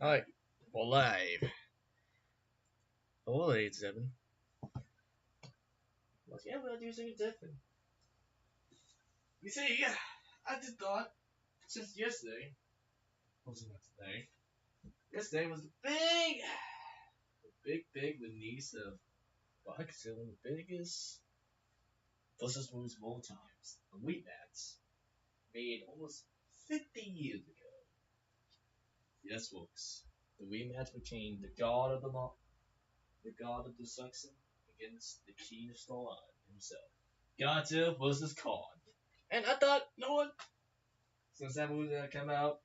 Alright, we're live. Hello, ladies and gentlemen. Once again, we're gonna do something different. You see, I just thought, since yesterday, wasn't that today? Yesterday was the big release of Godzilla, the biggest versus movies of all times. The rematch, made almost 50 years ago. Yes, folks. The rematch between the god of destruction, against the king of Storm himself. Godzilla versus Kong. And I thought, you know what? Since that movie that came out,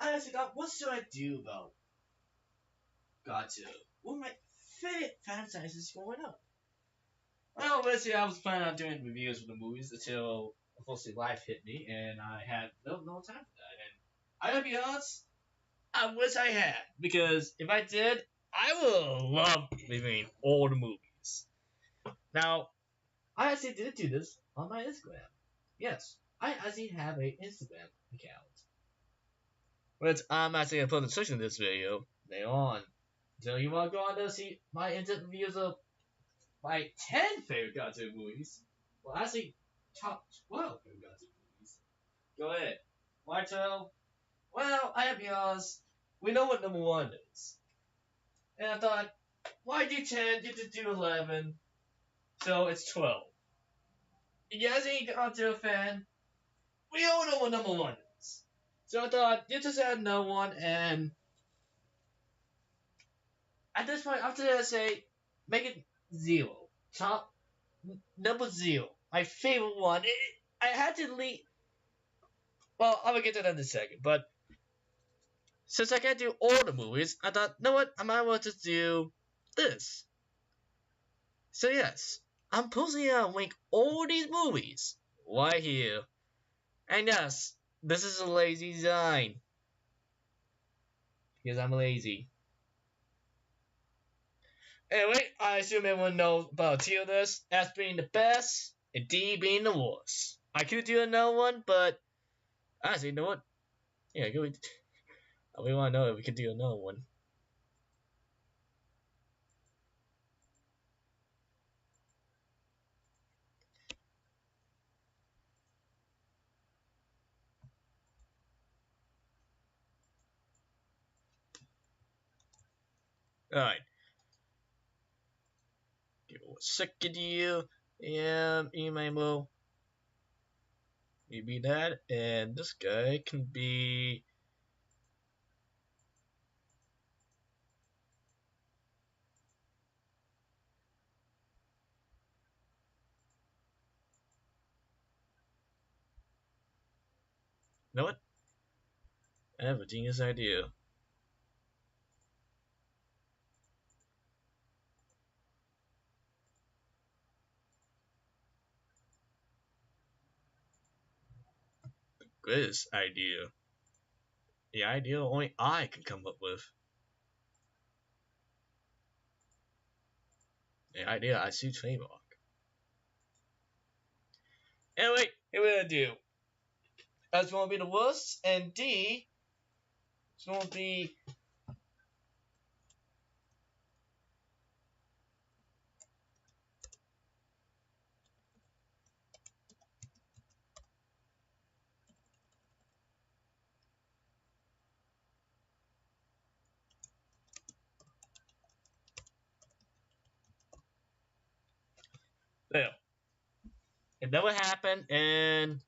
I actually thought, what should I do about Godzilla? What are my favorite franchises going up? Well, basically, I was planning on doing reviews of the movies until, unfortunately, life hit me, and I had no time for that. And I gotta be honest, I wish I had, because if I did, I would love reviewing all the movies. Now, I actually did do this on my Instagram. Yes, I actually have an Instagram account. Which I'm actually going to put in the description of this video later on. So you want to go on there and see my in-depth reviews of my 10 favorite Godzilla movies. Well, actually, top 12 favorite Godzilla movies. Go ahead. Why 12? Well, I have to be honest, we know what number 1 is. And I thought, why do 10? You just do 11. So it's 12. You guys ain't Godzilla fan? We all know what number 1 is. So I thought, you just add another one, and at this point, after that, I say, make it 0. Top number 0. My favorite one. I had to delete. Well, I'm gonna get to that in a second, but since I can't do all the movies, I thought, you know what? I might as well just do this. So yes, I'm posting on link all these movies right here. And yes, this is a lazy design. Because I'm lazy. Anyway, I assume everyone knows about tier list. S being the best, and D being the worst. I could do another one, but honestly, you know what? Yeah, we want to know if we could do another one. Alright. Give it a second here. And email maybe that. And this guy can be. You know what? I have a genius idea. The greatest idea. The idea only I can come up with. The idea I see trademark. Anyway, here we're gonna do. That's gonna be the worst, and D is gonna be. There. It never happened, and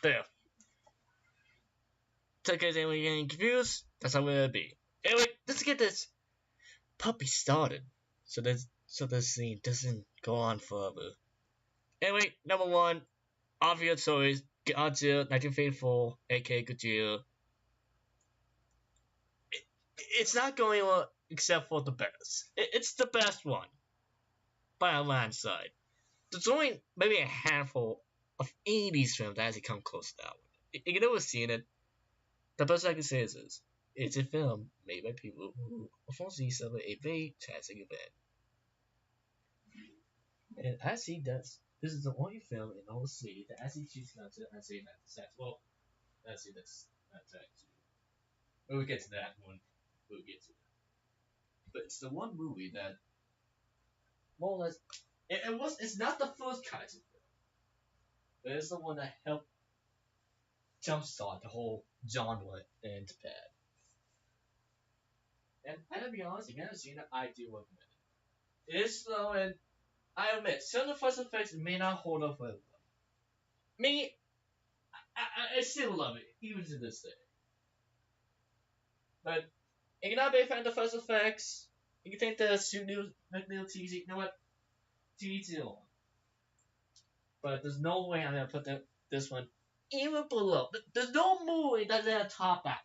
there. So in case anyone getting confused, that's how we're gonna be. Anyway, let's get this puppy started. So this scene doesn't go on forever. Anyway, number 1, obvious choice, Godzilla 1954, aka Godzilla. It's not going well except for the best. It's the best one by a landslide. There's only maybe a handful of 80s films that actually come close to that one. You can never seen it. The best I can say is this. It's a film made by people who unfortunately suffered a very tragic event. And actually, this is the only film in all three that actually chooses not to actually have sex. Well, actually, that's not that too. We'll get to that when we'll get to that. But it's the one movie that more or less it's not the first kaiju film, but it's the one that helped jumpstart the whole genre into bed. And to be honest, if you haven't seen it, I do recommend it. It is slow, and I admit some of the first effects may not hold up well. Me, I still love it even to this day. But if you're not a big fan of the first effects, you think the new McNeil cheesy, you know what? To each his own. But there's no way I'm gonna put this one even below. There's no movie that's gonna top that.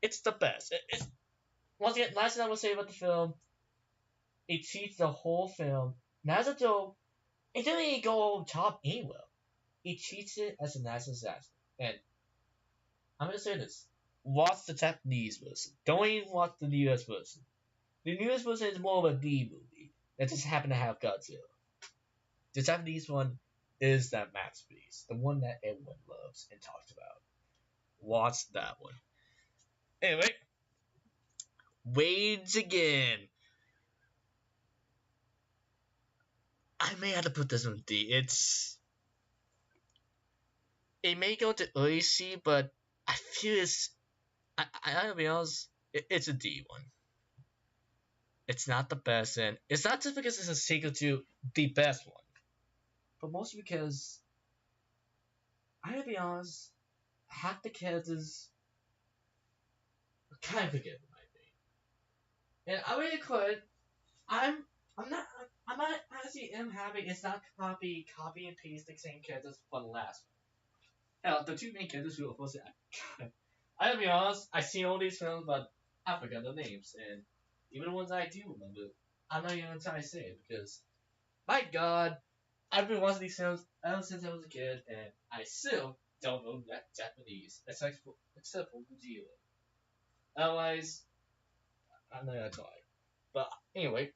It's the best. It's once again, last thing I will say about the film, it cheats the whole film. Naruto, it didn't even go top anywhere. It treats it as a national disaster. And I'm gonna say this: watch the Japanese version. Don't even watch the US version. The US version is more of a B movie that just happened to have Godzilla. The Japanese one is that masterpiece, the one that everyone loves and talks about. Watch that one. Anyway, Wades again. I may have to put this on D. It may go to early C, but I feel I gotta be honest, it's a D one. It's not the best, and it's not just because it's a sequel to the best one, but mostly because I gotta be honest, half the characters are kind of forgettable, I think. And I really could. I'm I'm not I'm not actually am happy it's not copy and paste the same characters for the last one. Hell, the two main characters who are supposed to I gotta be honest, I seen all these films but I forgot their names and even the ones I do remember, I'm not even gonna try to say it because my god, I've been watching these films ever since I was a kid and I still don't know that Japanese except for Godzilla. Otherwise, I'm not gonna try. But anyway,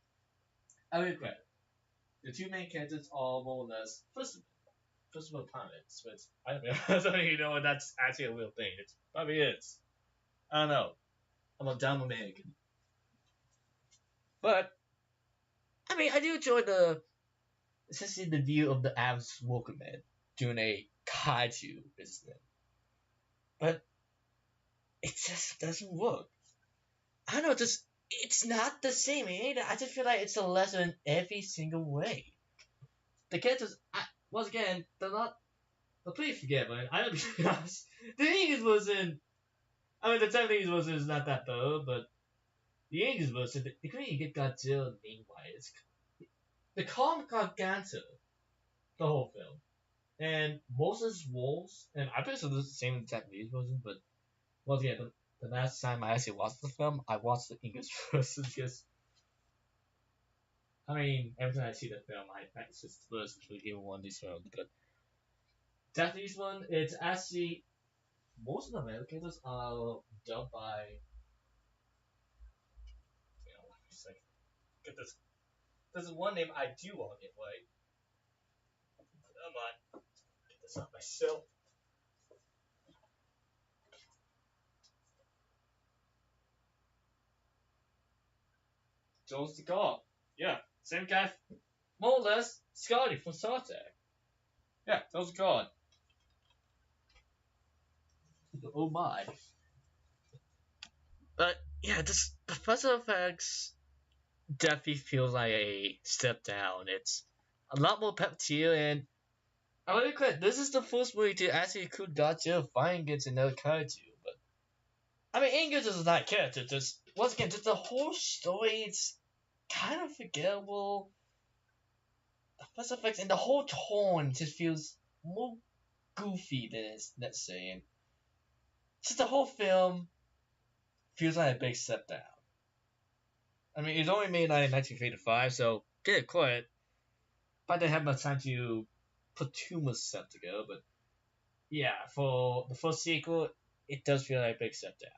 I regret it. The two main characters are more or less fishermen pirates, which I don't even know if that's actually a real thing. It probably is. I don't know. I'm a dumb American. But I mean I do enjoy especially the view of the average workman doing a kaiju business. But it just doesn't work. I don't know, just it's not the same. I just feel like it's a lesson in every single way. The characters, once again, they're pretty forgettable. I don't be honest. The English version, I mean, the Japanese version is not that bad, but the English version, they couldn't even get Godzilla name right. The comic Gargantua, the whole film. And most of his roles, and I bet it's the same in the Japanese version, but once again, the last time I actually watched the film, I watched the English version because I mean, every time I see the film, I practice the version for even one of these films. But Japanese one, it's actually most of the Americans are dubbed by it's like get this. There's one name I do want to get right. Come on, get this out myself. Joel's the god. Yeah, same guy, more or less. Scotty from Star Trek. Yeah, Joel's the god. Oh my. But yeah, just the special effects definitely feels like a step down. It's a lot more puppeteer, and I want to quit. This is the first movie to actually include Godzilla fighting against another kaiju. But I mean, English is not character. Just once again, just the whole story. It's kind of forgettable. The special effects and the whole tone just feels more goofy than it's let's say. And just the whole film feels like a big step down. I mean, it's only made like in 1985, so get it quit. But they have much time to put too much stuff together. But yeah, for the first sequel, it does feel like a big step down.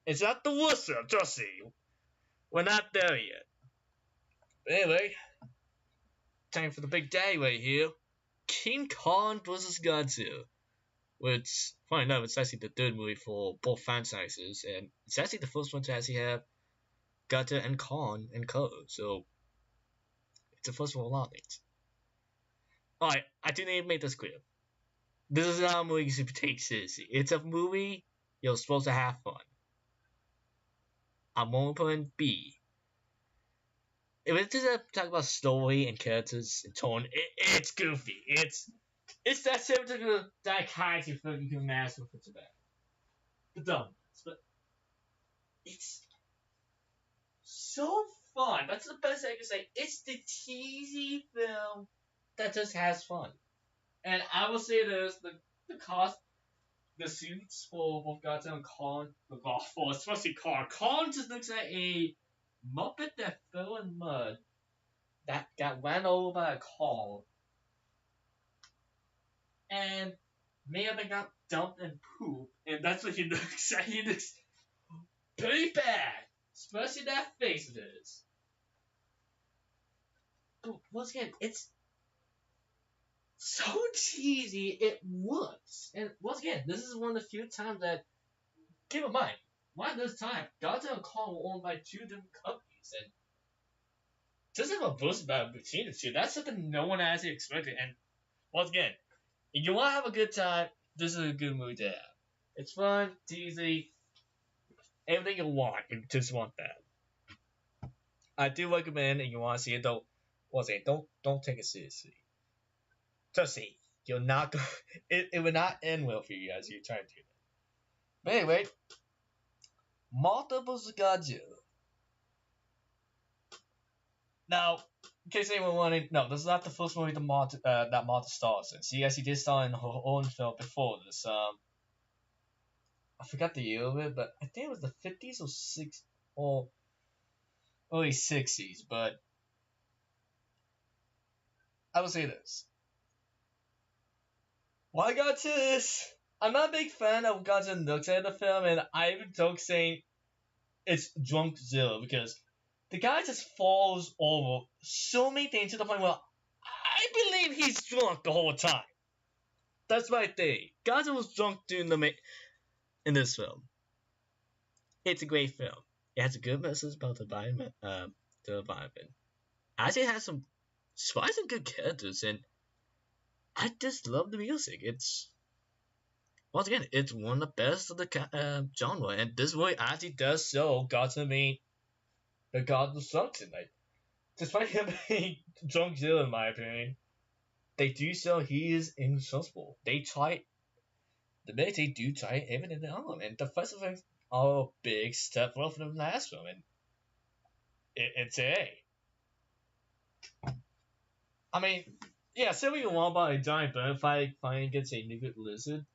It's not the worst film, trust me. We're not there yet. But anyway, time for the big day right here. King Kong vs. Godzilla. Which, funny enough, it's actually the third movie for both franchises, and it's actually the first one to actually have Godzilla and Kong in color, so it's the first one of a lot of things. Alright, I do need to make this clear. This is not a movie you should take seriously. It's a movie you're supposed to have fun. I'm only putting B. If it's just talk about story and characters and tone, it's goofy. It's that typical dichotomy film you can master for today. The dumb, but it's so fun. That's the best I can say. It's the cheesy film that just has fun. And I will say this: the cost, the suits for both Godzilla and Kong, for especially Kong. Kong just looks like a Muppet that fell in mud that got ran over by a car and may have got dumped in poop, and that's what he looks like. He looks pretty bad, especially that face of his. But once again, it's so cheesy, it works. And once again, this is one of the few times that, keep in mind, why this time, Godzilla and Kong were owned by two different companies, and just have a boost about between the two. That's something no one actually expected. And once again, if you want to have a good time, this is a good movie to have. It's fun, cheesy, everything you want. You just want that. I do recommend, if you want to see it, though. Once again, don't take it seriously. Just see, you're not going. It will not end well for you as you try to do that. But anyway, Mothra vs. Godzilla. Now, in case anyone wanted, no, this is not the first movie that Mothra stars in. She actually did star in her own film before this. I forgot the year of it, but I think it was the 50s or 60s or early 60s. But I will say this. Why Godzilla this? I'm not a big fan of Godzilla looks at the film, and I even joke saying it's Drunkzilla because the guy just falls over so many things to the point where I believe he's drunk the whole time. That's my thing. Godzilla was drunk during in this film. It's a great film. It has a good message about the environment. Actually, it has some surprisingly good characters, and I just love the music. It's once again, it's one of the best of the genre, and this movie actually does show Godzilla the god of destruction. Like, despite him being Drunkzilla, in my opinion, they do show he is invincible. They do try everything on him, and the first effects are a big step forward from the last film, and it's A. I mean, yeah, say what you want about a giant bird fighting against a naked lizard,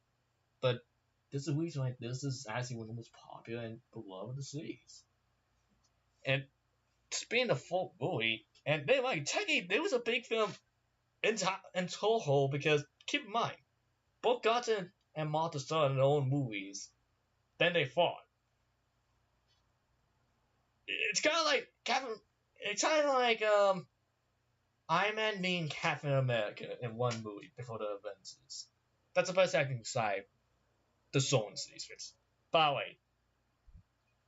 but there's a reason why this is actually one of the most popular and beloved of the series. And being the full movie, and then like technically there was a big film in Toho because keep in mind, both Godzilla and Mothra started their own movies, then they fought. It's kind of like Iron Man being Captain America in one movie before the Avengers. That's the best I can describe the Zone series with. By the way,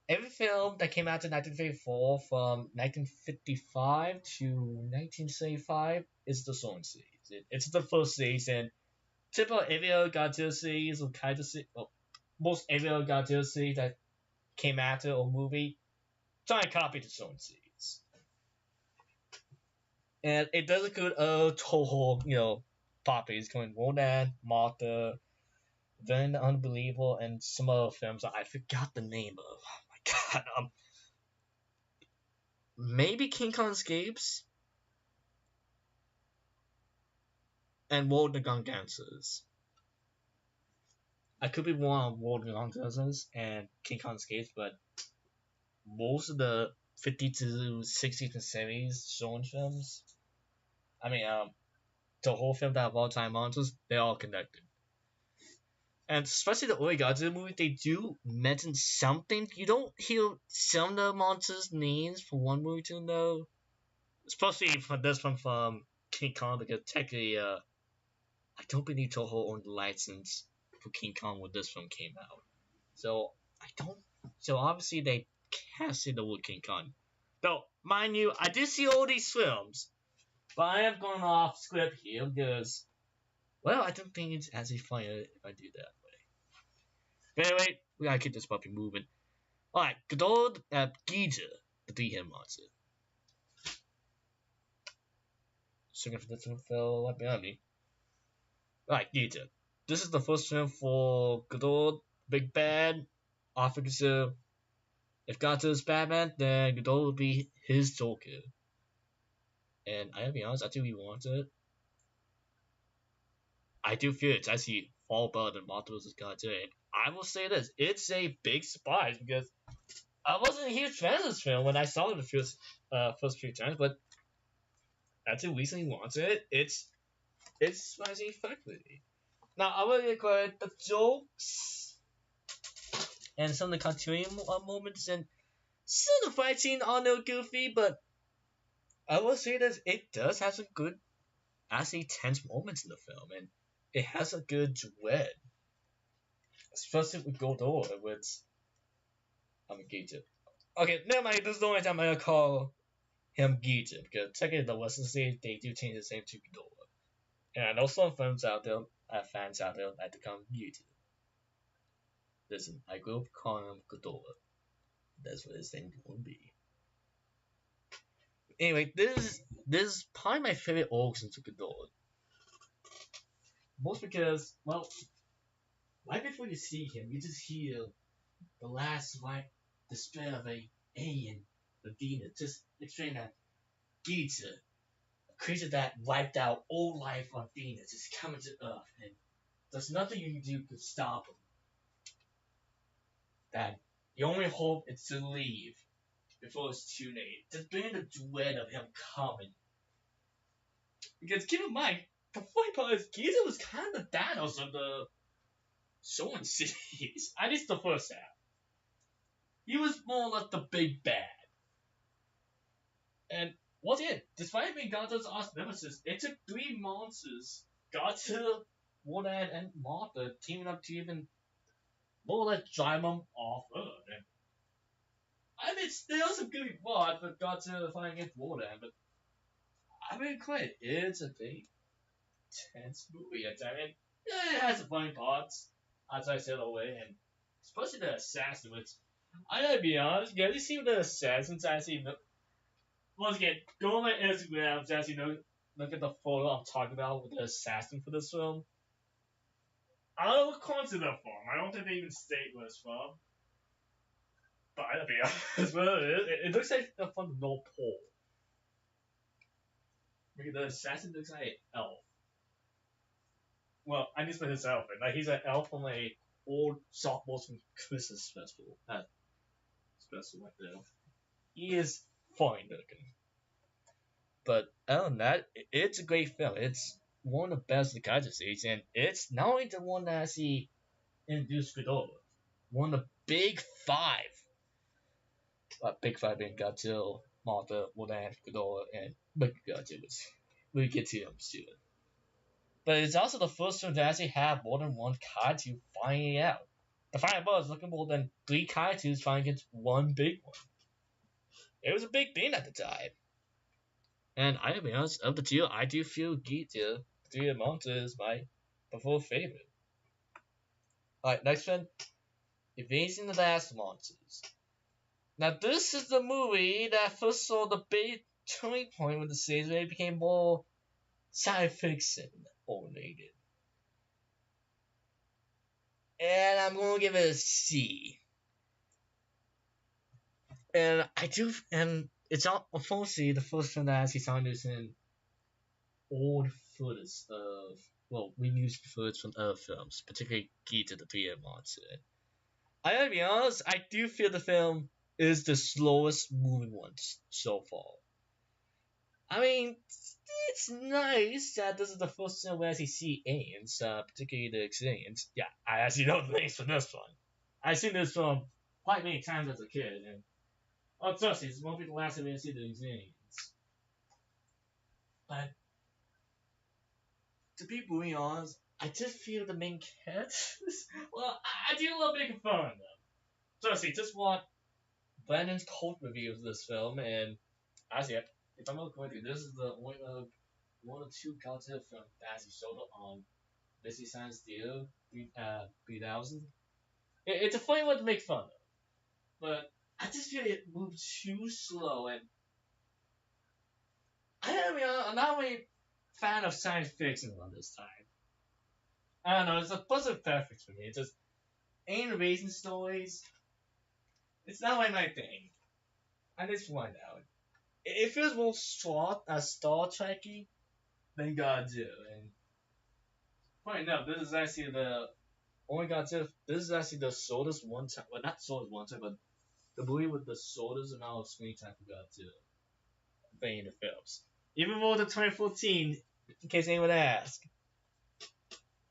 every film that came out in 1954 from 1955 to 1975 is the Zone series. It's the first series, and typical every other Godzilla series or kind of most every other Godzilla series that came after a movie try and copy the Zone series. And it does include Toho, properties going Rodan, Mothra, Then Unbelievable, and some other films that I forgot the name of. Oh my god. Maybe King Kong Escapes and World of Gun Dancers. I could be wrong on World of Gun Dancers and King Kong Escapes, but most of the 50s to 60s and 70s Zone films, the whole film that have all time monsters, they're all connected. And especially the early Godzilla movie, they do mention something. You don't hear some of the monsters' names from one movie to another, especially for this one from King Kong, because technically, I don't believe Toho owned the license for King Kong when this film came out. So I don't. So obviously they casted the word King Kong. Though, mind you, I did see all these films, but I am going off script here because, well, I don't think it's as funny if I do that way. But anyway, we gotta keep this puppy moving. Alright, Godot at Giza, the three-head monster. Second for this one fell right behind me. Alright, Giza. This is the first film for Godot, Big Bad, Officer. If Godzilla's Batman, then Godot will be his Joker. And I gotta be honest, I do really want it. I do feel it's actually far better than Marvel vs. Godzilla. And I will say this, it's a big surprise because I wasn't a huge fan of this film when I saw it the first few times, but I do recently watched it. It's surprisingly effectively. Now I will record the jokes and some of the continuing moments and some of the fight scene are no goofy, but I will say that it does have some good, actually tense moments in the film, and it has a good duet, especially with Godot, with Gita. Okay, never mind. This is the only time I'm gonna call him Gita because technically the Western state they do change his name to Godot, and I know some fans out there like to call him Gita. Listen, I grew up calling him Godot. That's what his name will be. Anyway, this is probably my favorite origin to Godot. Most because, well, right before you see him, you just hear the last right despair of a alien, the Venus, just explain that Gita, a creature that wiped out all life on Venus, is coming to Earth, and there's nothing you can do to stop him. That the only hope is to leave before it's too late. Just bring the dread of him coming. Because keep in mind, the funny part is Gita was kind of the Thanos of the Shonen series. At least the first half. He was more like the big bad. And once again, despite being Godzilla's arch nemesis, it took three monsters, Godzilla, Wodan, and Martha, teaming up to even more or less drive him off Earth. And I mean, still some good mod for Godzilla fighting against Wodan, but I mean, quite, it's a big, tense movie. I mean, yeah, it has some funny parts, as I said away, and especially the assassin, which I gotta be honest, you ever see the assassins actually once again, go on my Instagram to actually look at the photo I'm talking about with the assassin for this film. I don't know what country they're from. I don't think they even state where it's from. But I'll be honest with it looks like they're from the North Pole. Because the assassin looks like an elf. Well, I just put his outfit. Like he's an elf from a old soft motion Christmas festival. Special right there. He is fine looking. But other than that, it's a great film. It's one of the best of the Kaiju series, and it's not only the one that actually introduced Godot, one of the big five. Big five being Godzilla, Mothra, Wodan, Godot, and Big Godzilla. We'll get to them soon. But it's also the first one to actually have more than one Kaiju fighting out. The final boss is looking more than three Kaijus fighting against one big one. It was a big thing at the time. And I gotta be honest, of the two, I do feel Gita, the Three Monster, is my preferred favorite. Alright, next one. Evading the Last Monsters. Now, this is the movie that first saw the big turning point with the series where it became more science fiction oriented. And I'm gonna give it a C. And it's unfortunately the first one that actually sounded this in old footage of, well, reused footage from other films, particularly Gita the Three-Headed Monster. I gotta be honest, I do feel the film is the slowest moving one so far. I mean, it's nice that this is the first time we actually see aliens, particularly the aliens. Yeah, I actually know the names for this one. I've seen this film quite many times as a kid, and oh, trust me, this won't be the last time I see the aliens. But to be brutally honest, I just feel the main characters. Well, I do love making fun of them. Seriously, just want Brandon's cold review of this film, and as yet, if I'm not correct, this is the one of two Godzilla films that he showed up on Busy Science Theater 3000. It's a funny one to make fun of, but I just feel it moves too slow, and I'm not really a fan of science fiction around this time. I don't know, it's a wasn't perfect for me. It's just alien racing stories. It's not like my thing. I just find out. It feels more Star Trekky than Godzilla, and funny enough, this is actually the only Godzilla. This is actually the shortest one time. Well, not shortest one time, but the movie with the shortest amount of screen time for Godzilla in the films. Even more than 2014, in case anyone asks.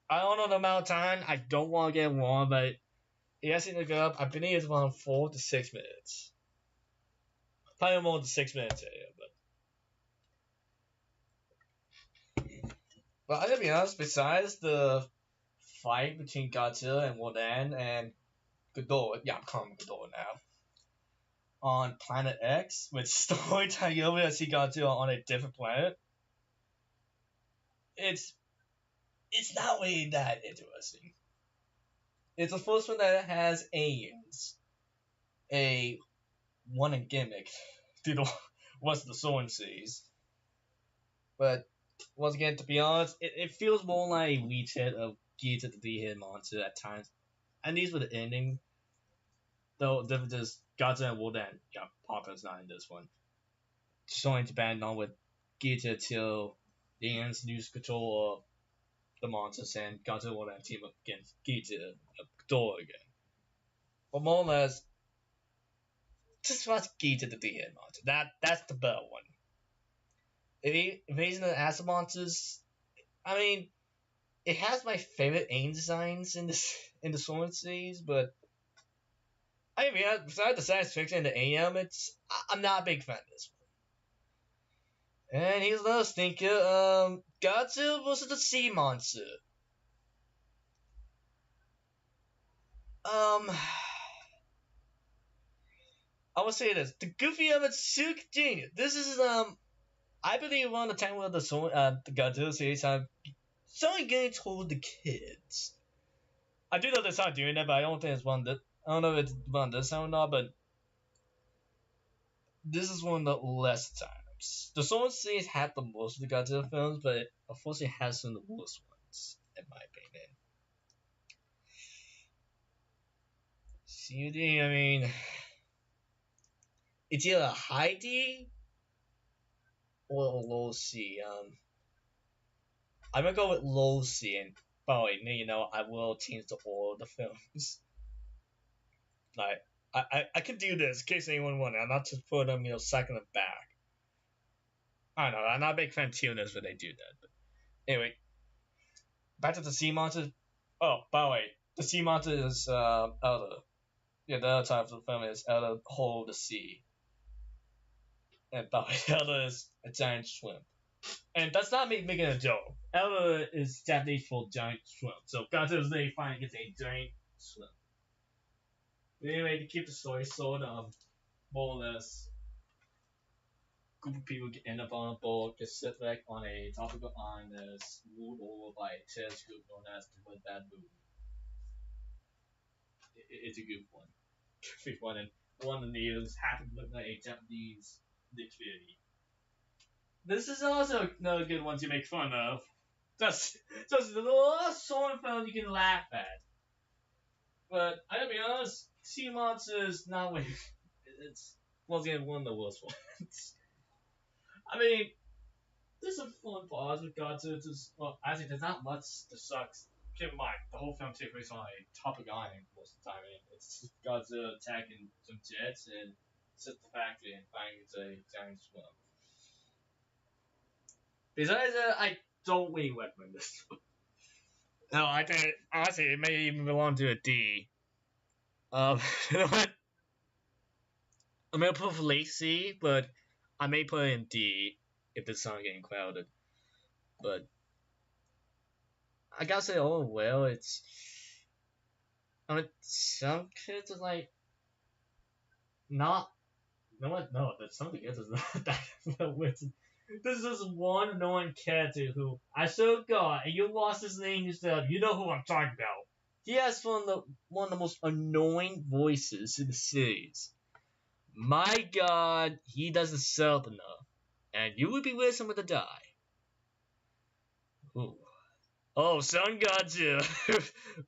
I don't know the amount of time. I don't want to get wrong, but it has to go up. I believe it's around 4 to 6 minutes. Probably more than 6 minutes here, but I gotta be honest. Besides the fight between Godzilla and Rodan and Ghidorah, yeah, I'm calling him Ghidorah now, on Planet X, with storytelling over to see Godzilla on a different planet, it's not really that interesting. It's the first one that has aliens, a one gimmick to the what's the Soren sees. But once again, to be honest, it feels more like a retread of Gear the Three-Headed Monster at times. And these were the ending. Though just Godzilla and Rodan, yeah, Parker's not in this one. Showing Japan on with Gear till the aliens lose control of the monsters and Godzilla and Rodan team up against Gear Ghidorah again. But more or less, just watch Gear the Three-Headed Monster. That's the better one. Invasion of the Acid Monsters, I mean, it has my favorite alien designs in the Soren series, but I mean, besides the science fiction and the alien elements, I'm not a big fan of this one. And here's another stinker, Godzilla vs. the Sea Monster. I will say this: the goofy of it's so genius. This is I believe around the time of the Godzilla series, I'm something getting told the kids. I do know they start doing that, but I don't think it's one that I don't know if it's one this time or not, but this is one of the less times. The Soren series had the most of the Godzilla films, but it unfortunately has some of the worst ones, in my opinion. CUD, I mean, it's either a high D or a low C. I'm gonna go with low C, and by the way, you know, I will change the order of the films. Like, I can do this in case anyone wonders. I'm not just putting them, second and back. I don't know. I'm not a big fan of tuners when they do that. But anyway, back to the sea monster. Oh, by the way, the sea monster is Elder. Yeah, the other title of the film is Elder Hold the Sea. And by the way, Elder is a giant shrimp. And that's not me making a joke. Elder is Japanese for giant shrimp. So Godzilla's literally fighting against a giant shrimp. But anyway, to keep the story short, more or less, group of people end up on a boat, get shipwrecked on a tropical island that's ruled over by a terrorist group known as the Red Bad Moon. It's a good one. Good one, and one of the news happened to look like a Japanese dictionary. This is also another good one to make fun of. Just a little sort of film you can laugh at. But I gotta be honest, Sea Monster is not way. It's once again one of the worst ones. I mean, there's some fun parts with Godzilla. Well, actually, there's not much that sucks. Keep in mind, the whole film takes place on a topic island most of the time. I mean, it's just Godzilla attacking some jets and set the factory and finding it's a giant swamp. Besides that, I don't really recommend this. No, I think honestly it may even belong to a D. You know what? I'm gonna put it for late C, but I may put it in D. if the sun getting clouded. But I gotta say, oh well, it's. I mean, some kids are like not. No one, no, that some of the kids is not that weird. This is one annoying character who I so got, and you lost his name yourself. You know who I'm talking about. He has one of the most annoying voices in the series. My God, he doesn't sell enough, and you would be with him to die. Ooh. Oh, Sun Godzilla.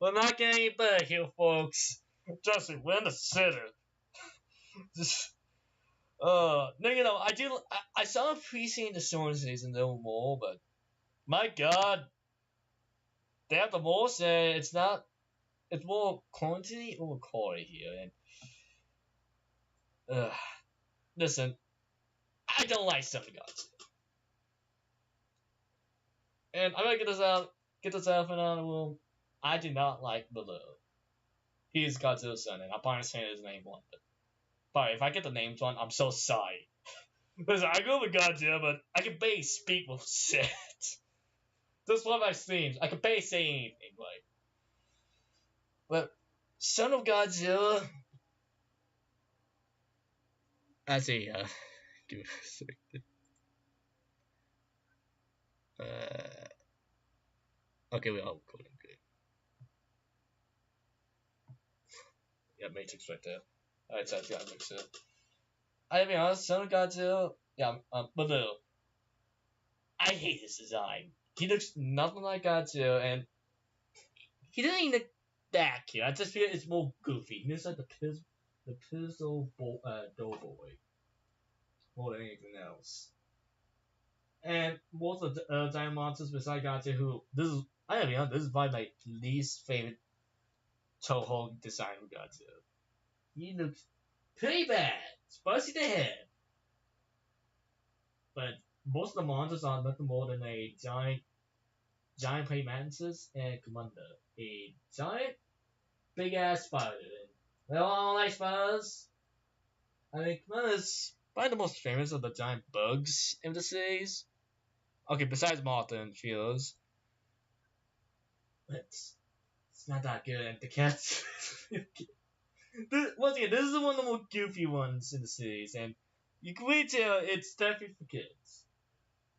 We're not getting any better here, folks. Trust me, we're in the center. Just, no, I saw appreciating the Storm season a little more, but my God, they have the most, and it's more quantity over quality here, and, listen, I don't like Sun Godzilla. And I'm gonna get this out for now. I do not like Below. He is Godzilla's son, and I'm probably saying his name wrong. But if I get the names wrong, I'm so sorry. Listen, I go with Godzilla, but I can barely speak with shit. That's one of my streams. I can barely say anything, like. But Son of Godzilla. As a give me a second. Okay, we're all recording. Good. Yeah, Matrix right there. Alright, so I've got to mix it up. I mean, honest, Son of Godzilla. Yeah, but no. I hate his design. He looks nothing like Godzilla, and he doesn't even look that cute. I just feel it's more goofy. He looks like the Pistol Doughboy more than anything else. And most of the giant monsters besides Godzilla, who I don't know, this is probably my least favorite Toho design of Godzilla. He looks pretty bad, spicy to head. But most of the monsters are nothing more than a giant praying mantis and Commander, a giant big ass spider. And they all like spiders. I think Commander's probably the most famous of the giant bugs in the series. Okay, besides Martha and Fields. But it's not that good. And the cats. Once again, this is one of the more goofy ones in the series, and you can really tell it's definitely for kids.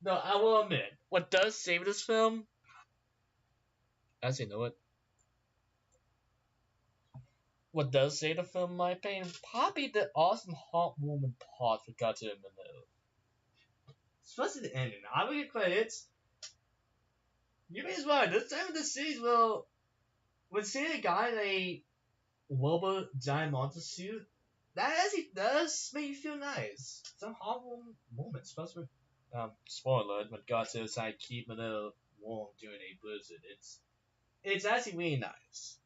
No, I will admit, what does save this film? Actually, you know what? What does save the film, in my opinion? Probably the awesome heartwarming part we got to in the middle. Especially the ending. I will give credits. You may as well. This time of the series, well, when seeing a guy in a rubber giant monster suit, that actually does make you feel nice. Some heartwarming moments, especially with, spoiler alert, when Godzilla decided to keep Manila warm during a blizzard. It's actually really nice.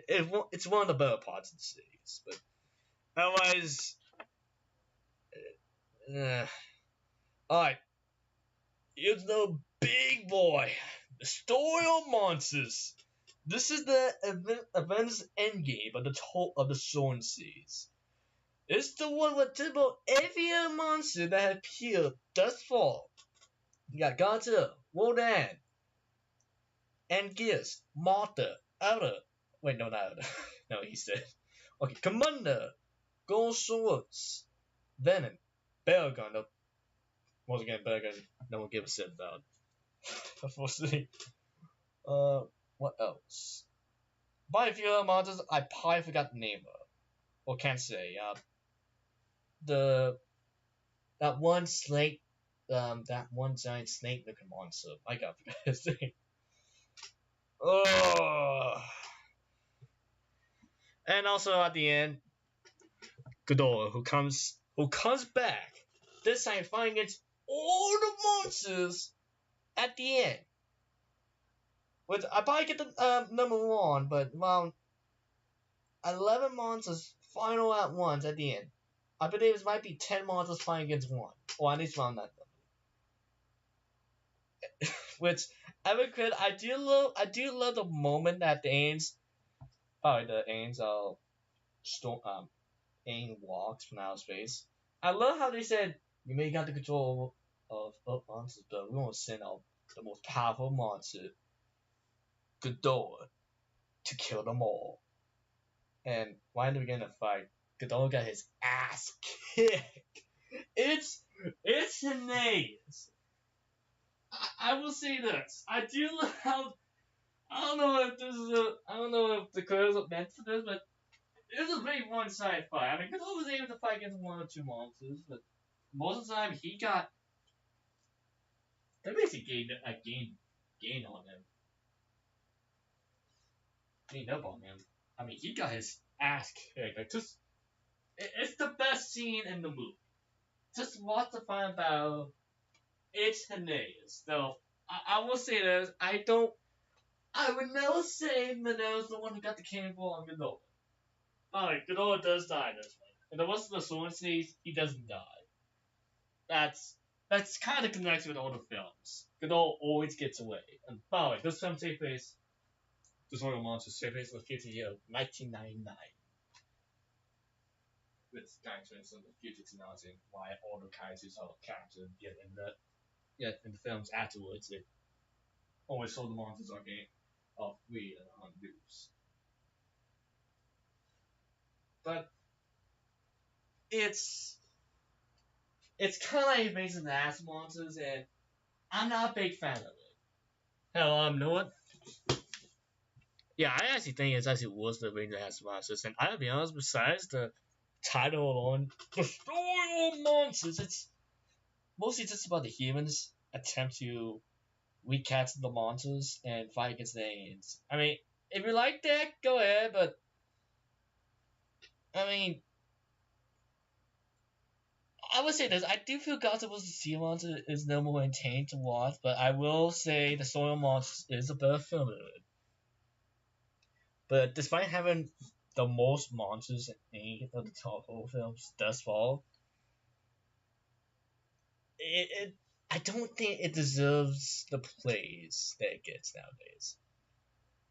It's one of the better parts of the series, but otherwise, alright, here's the big boy, the story of monsters. This is the Avengers Endgame of the Storm series. It's the one with just about every other monster that has appeared thus far. You got Godzilla, Rodan, Anguirus, Martha, Outer. Wait, no, not Outer. No, he said. Okay, Commander, Gorosaurus, Venom, Baragon. No, once again, Baragon, no one gives a shit about. Unfortunately. What else? By a few other monsters, I probably forgot the name of. Or can't say. That one snake, that one giant snake looking monster. I forgot his name. Oh. And also at the end, Ghidorah, who comes back. This time fighting against all the monsters at the end. Which I probably get the number one, but around 11 monsters final at once at the end. I believe it might be 10 monsters fighting against one, or at least around that number. Which every crit, I do love the moment that the Ains, Aang walks from outer space. I love how they said you may got the control of Earth monsters, but we're gonna send out the most powerful monster, Ghidorah, to kill them all. And why do we get in a fight? Ghidorah got his ass kicked. It's hilarious. I will say this. I do love. I don't know if this is a. I don't know if the girls are meant for this, but it was a very one-sided fight. I mean, Ghidorah was able to fight against one or two monsters, but most of the time he got. They basically gained on him. Gained up on him. I mean, he got his ass kicked. Like, it's the best scene in the movie. Just watch the final battle. It's hilarious. So, I will say this. I would never say Manel's the one who got the cannonball on Ghidorah. Alright, Ghidorah does die in this one. In the rest of the Sword series, he doesn't die. That's kind of connected with all the films. Ghidorah always gets away. And by the way, this film takes place, the Soil Monsters take place in the future year of 1999. With characters in the future announcing why all the characters are captured, yet in the films afterwards, they always show the monsters are free and on loose. But it's kind of like based on the ass monsters, and I'm not a big fan of it. Hell, you know what? Yeah, I actually think it's actually worse than Ranger Ass Monsters, and I'll be honest, besides the title alone, the story of monsters, it's mostly just about the humans attempt to recapture the monsters and fight against the aliens. I mean, if you like that, go ahead, but I mean, I would say this. I do feel Godzilla vs. Sea Monster is no more entertaining to watch, but I will say the Soil Monsters is a better film than it. But despite having the most monsters in any of the top horror films thus far, I don't think it deserves the praise that it gets nowadays.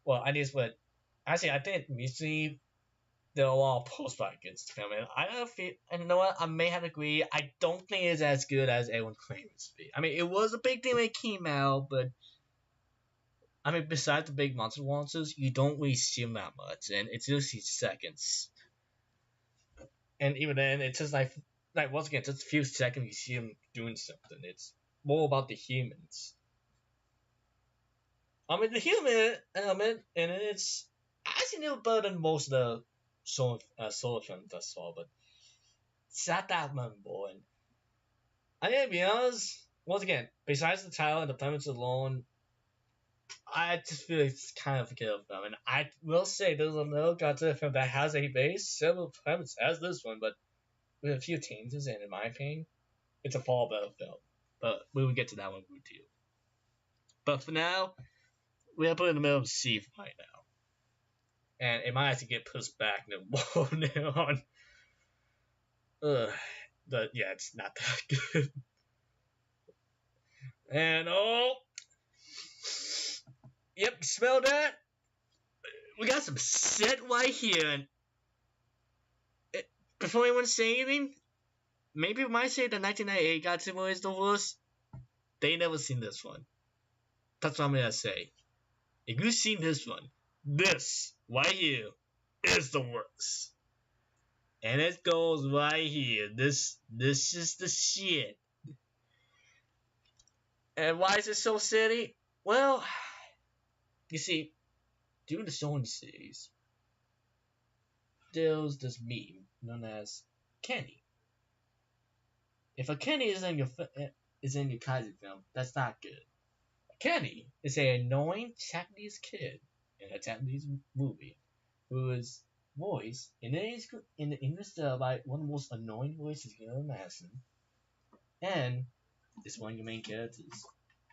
Well, I guess what actually I think musically there are a lot of pushback against the film, and I don't feel. And you know what? I may have to agree. I don't think it's as good as everyone claims it to be. I mean, it was a big thing when it came out, but I mean, besides the big monsters, you don't really see them that much, and it's just seconds. And even then, it's just like once again, just a few seconds you see them doing something. It's more about the humans. I mean, the human element, and it's actually never better than most of the solo films thus far, but it's not that memorable. And I gotta be honest, once again, besides the title and the premise alone, I just feel it's kind of a kill film. And I will say there's another Godzilla film that has a very similar premise as this one, but with a few changes, and in my opinion, it's a far better film. But we will get to that one with you. But for now, we're put in the middle of the sea right now. And it might actually get pushed back no more now on. But yeah, it's not that good. And yep, smell that? We got some set right here. And before anyone say anything, maybe we might say the 1998 Godzilla is the worst. They never seen this one. That's what I'm gonna say. If you've seen this one, this right here is the worst. And it goes right here. This is the shit. And why is it so silly? Well, you see, during the Shonen series, there's this meme known as Kenny. If a Kenny is in your Kaiju film, that's not good. Kenny is an annoying Japanese kid in a Japanese movie who is voiced in the English dub by one of the most annoying voices you can imagine, and is one of your main characters.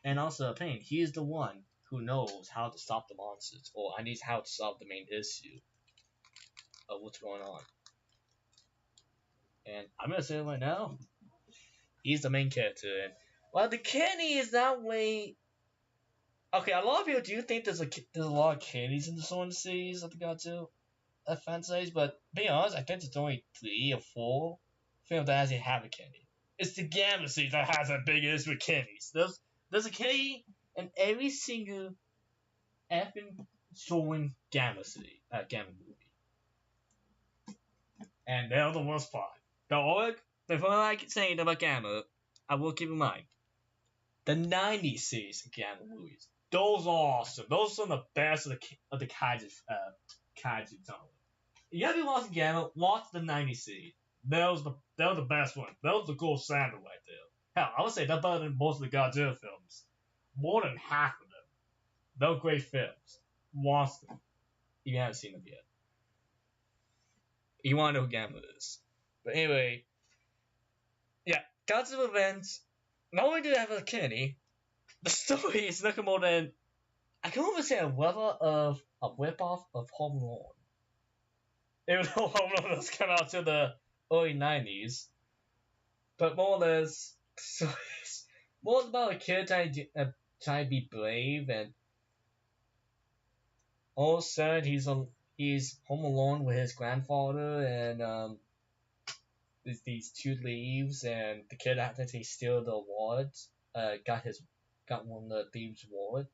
And also, apparently, he is the one who knows how to stop the monsters, or at least how to solve the main issue of what's going on. And I'm gonna say it right now, he's the main character. And while the Kenny is not way. Okay, a lot of people do think there's a lot of Kennys in the Sonic series of the Godzilla franchise, but to be honest, I think there's only 3 or 4 films that actually have a Kenny. it's the Gamma series that has the biggest with Kenny's. There's a Kenny in every single effing showing Gamma movie, and they're the worst part. The only before I can say anything about Gamma, I will keep in mind the '90s series of Gamma movies. Those are awesome. Those are the best of the kaiju genre. You haven't watched Gamma, watch the '90s series. They're the best one. That was the gold standard right there. Hell, I would say they're better than most of the Godzilla films. More than half of them. They're great films. Watch them. You haven't seen them yet. You want to know who Gamma is. But anyway, yeah, Godzilla events. Not only do they have a Kennedy, the story is nothing more than I can almost say a whip-off of Home Alone. Even though Home Alone does come out to the early '90s, but more or less, so it's more about a kid trying to be brave, and all of a sudden he's home alone with his grandfather, and there's these two leaves, and the kid after they steal the wallet, got one of the thieves' wallet,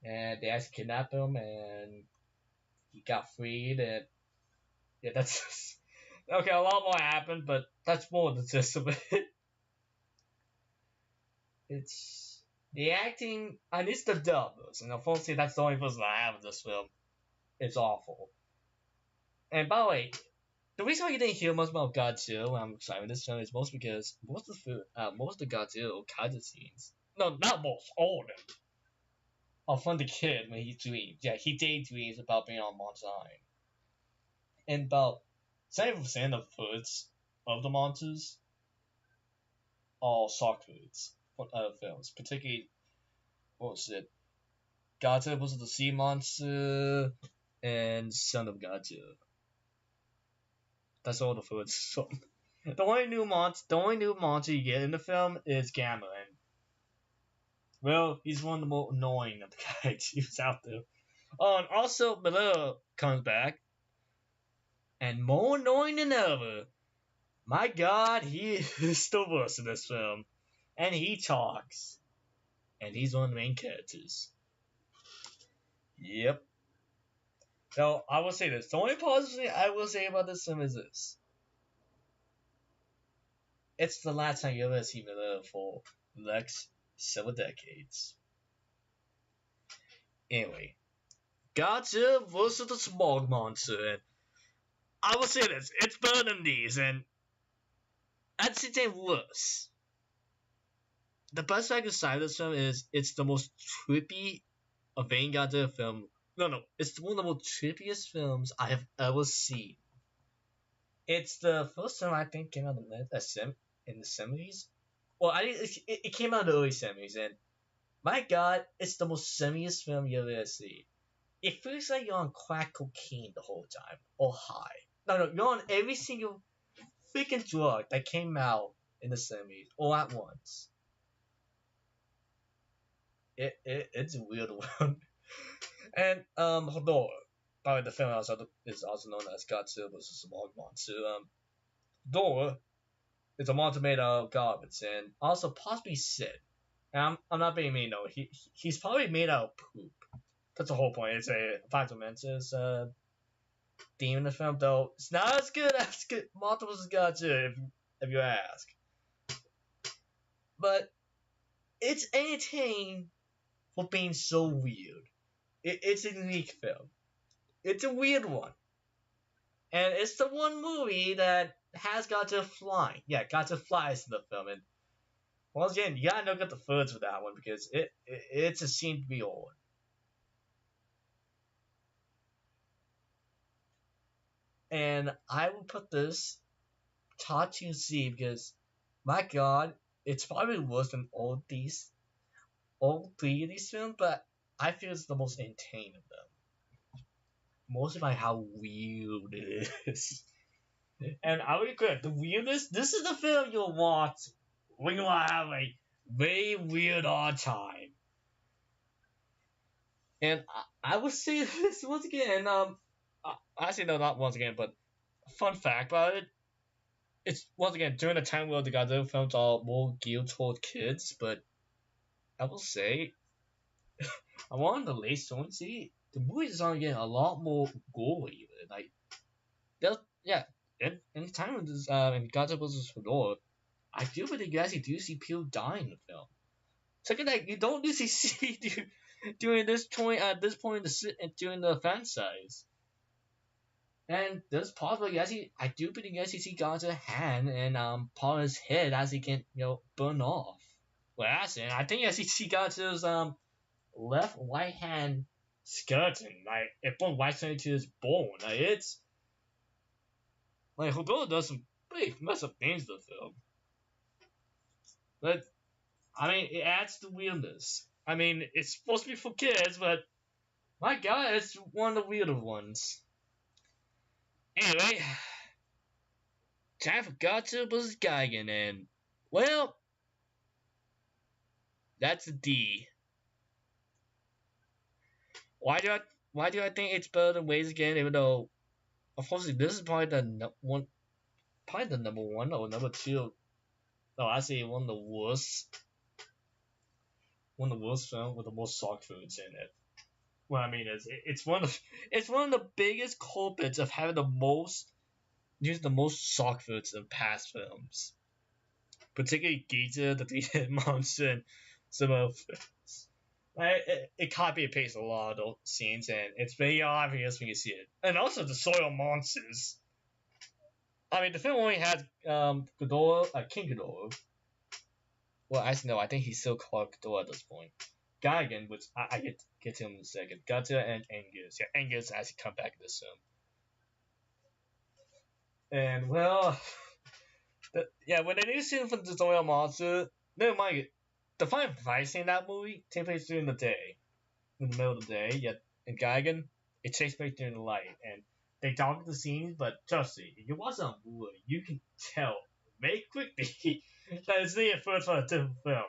and they actually kidnapped him, and he got freed, and yeah, that's okay. A lot more happened, but that's more the gist of it. It's the acting, and it's the dubbers, and unfortunately, that's the only person I have in this film. It's awful. And by the way, the reason why you didn't hear much about Godzilla when I'm excited this film is mostly because most of the Godzilla kaiju scenes, no, not most, all of them, are from the kid when he dreams. Yeah, he daydreams about being on Mount Zion. And about 70% of foods of the monsters are shark foods from other films, particularly, what was it? Godzilla was the sea monster, and Son of Godzilla. That's all the foods. So, the only new monster you get in the film is Gamma, and well, he's one of the more annoying of the kaijus out there. Oh, and also Malilla comes back, and more annoying than ever. My God, he is the worst in this film, and he talks, and he's one of the main characters. Yep. Now, I will say this. The only positive thing I will say about this film is this. It's the last time you ever see Malilla for the next several decades. Anyway, Godzilla versus the Smog Monster, and I will say this. It's better than these, and I'd say it's worse. The best I can say this film is it's the most trippy of any Godzilla film. No, it's one of the most trippiest films I have ever seen. It's the first time I think came out in the '70s. Well, I think it came out in the early '70s, and my God, it's the most semiest film you ever see. It feels like you're on crack cocaine the whole time, or high. No, you're on every single freaking drug that came out in the '70s, all at once. It's a weird one. And Hodor, by the film is also known as Godzilla vs. Smog Monster. Dora is a monster made out of garbage, and also possibly Sid. And I'm not being mean though. He's probably made out of poop. That's the whole point. It's a Phantom Menace theme in the film, though it's not as good as Monster vs. Godzilla, if you ask. But it's entertaining for being so weird. It's a unique film. It's a weird one. And it's the one movie that has Godzilla flying. Yeah, Godzilla flies in the film. And once again, you gotta look at the footage for that one because it's a scene to behold. And I will put this top 2C because, my God, it's probably worse than all three of these films, but I feel it's the most entertaining of them. Mostly by how weird it is. And I would agree, the weirdest, this is the film you'll watch when you have a very weird odd time. And I would say this once again, actually no, not once again, but fun fact about it, it's once again during the time where the Godzilla films are more geared toward kids, but I will say, along the late 70s, the movies are getting a lot more gory. Like, yeah, in the time of this, in Godzilla vs. Fedora, I do believe you actually do see people dying in the film. Something that you don't usually see during this point at this point in during the franchise. And there's possibly actually I do believe you actually see Godzilla's hand and part of his head as he can burn off. Well, actually, I think you actually see Godzilla's left right hand skeleton like it burned right straight to his bone. Like it's like Hodor does some pretty messed up things to the film. But I mean, it adds to weirdness. I mean, it's supposed to be for kids, but my God, it's one of the weirder ones. Anyway, time for Godzilla vs. Gigan, and well, that's a D. Why do I think it's better than Ways Again? Even though, unfortunately, this is probably probably the number one or number two. No, I say one of the worst films with the most soft foods in it. What I mean is, it's one of the biggest culprits of having the most soft foods in past films, particularly Giza, the three-headed monster, and some of it copy and paste a lot of those scenes, and it's very obvious when you see it. And also the soil monsters. I mean, the film only had Ghidorah, King Ghidorah. Well, actually, no, I think he's still called Ghidorah at this point. Gigan, which I get to him in a second. Godzilla and Angus. Yeah, Angus actually come back in this film. And, well, when they do scene from the soil monster, never mind, the final fight scene in that movie takes place during the day. In the middle of the day, yet in Gigan, it takes place during the light. And they document the scenes, but trust me, if you watch it on Blu-ray, you can tell very quickly that it's the first for a different film.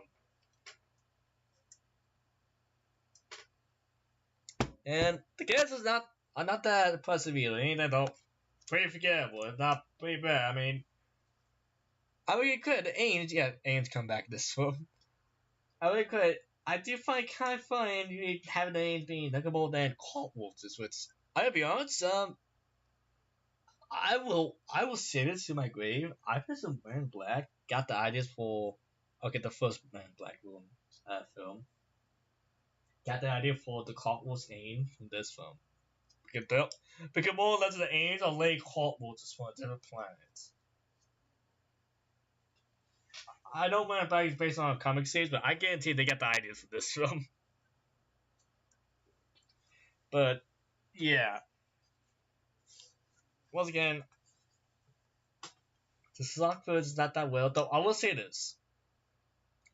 And the characters are not that impressive either. Ain't though? Pretty forgettable. It's not pretty bad. I really could. Ains come back this film. I really could. I do find it kind of funny having the Ains being likable than cult wolves, which I'll be honest. I will say this to my grave. I some Man in Black got the ideas for the first Man in Black film. Got the idea for the cult wolves aim from this film. Because more or less the aims are like cult wolves from a different planet. I don't mind if it's based on a comic series, but I guarantee they got the ideas for this film. But yeah, once again, the Sockford is not that well. Though I will say this: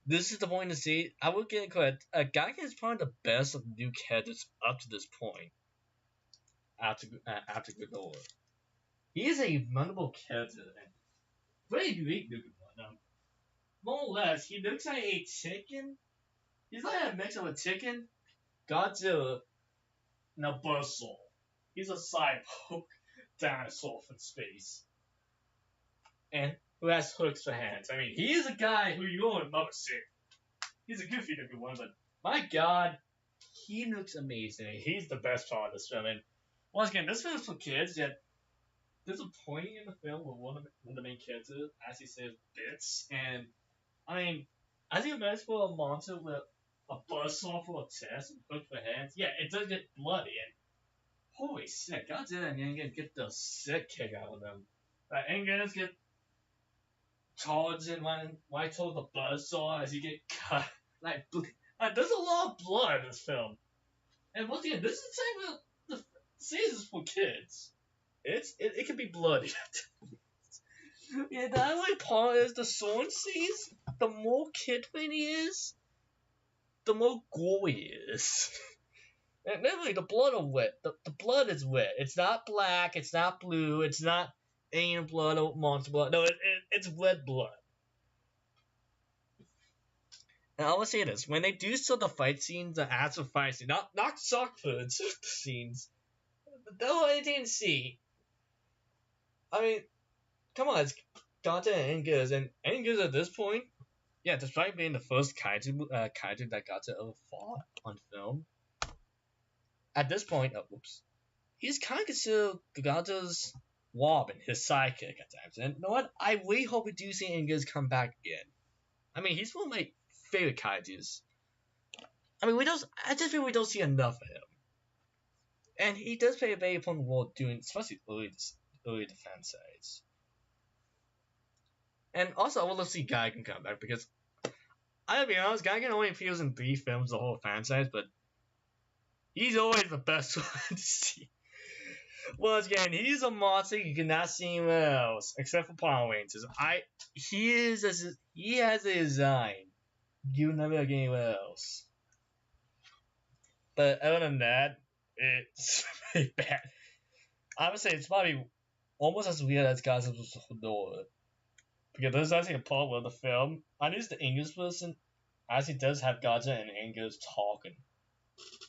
this is the point to see. I will get it correct. Gigan is probably the best of the new characters up to this point. After Ghidorah, he is a memorable character and very unique looking one. More or less, he looks like a chicken. He's like a mix of a chicken, Godzilla, and a buzzsaw. He's a cyborg dinosaur from space. And who has hooks for hands. I mean, he is a guy who you would love to see. He's a goofy looking one, but my God, he looks amazing. He's the best part of this film. And once again, this film is for kids, yet there's a point in the film where one of the main characters actually says bits, and I mean, as you imagine for a monster with a buzzsaw for a chest and hook for hands, yeah, it does get bloody, and holy shit, Godzilla and Angus get the sick kick out of them. Angus get charged in right towards the buzzsaw as you get cut. There's a lot of blood in this film. And once again, this is the same with the series for kids. It can be bloody. Yeah, the only part is the sword scenes. The more kid-friendly is, the more gory it is. And literally, the blood is wet. The blood is wet. It's not black. It's not blue. It's not alien blood or monster blood. No, it's red blood. And I will say this: when they do still the fight scenes, the actual fight scene, not sock foods scenes, the only thing to see. I mean, come on, Godzilla and Angus, and Angus at this point, yeah, despite being the first kaiju that Godzilla ever fought on film, at this point, whoops, he's kind of considered Godzilla's Robin, his sidekick at times. And you know what? I really hope we do see Angus come back again. I mean, he's one of my favorite kaijus. I mean, I just feel we don't see enough of him. And he does play a very important role during, especially early defense sides. And also, I would love to see Gigan come back because, I'll be honest, Gigan only appears in 3 films the whole franchise, but he's always the best one to see. Once again, he's a monster you cannot see anywhere else except for Power Rangers. He has a design you never get anywhere else. But other than that, it's very bad. I would say it's probably almost as weird as Godzilla's Fedora. Because there's actually a part where the film, at least the English person, actually does have Godzilla and Angus talking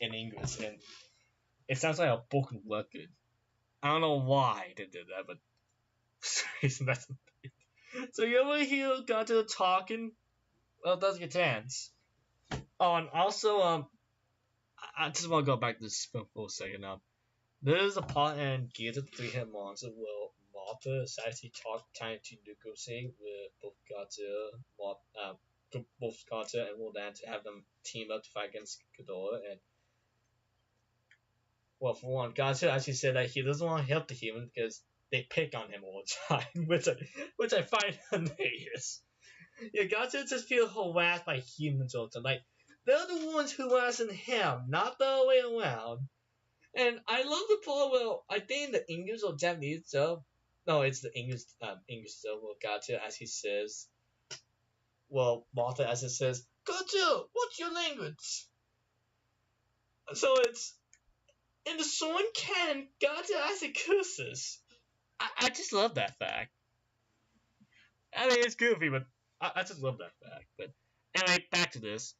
in English, and it sounds like a broken record. I don't know why they did that, but for some reason that's the thing. So you ever hear Godzilla talking? Well, that's your chance. Oh, and also, I just want to go back to this film for a second. There's a part in Gears 3-Hit Monster where Martha is actually trying to negotiate with both Godzilla and Rodan to have them team up to fight against Ghidorah. And well, for one, Godzilla actually said that he doesn't want to help the humans because they pick on him all the time, which I find hilarious. Yeah, Godzilla just feels harassed by humans all the time. Like, they're the ones harassing him, not the other way around. And I love the part where I think the English or Japanese dub. No, it's the English dub where Godzilla as he says. Well, Martha as it says, Godzilla, what's your language? So it's in the Sworn canon, Godzilla as it curses. I just love that fact. I mean, it's goofy, but I just love that fact. But anyway, back to this.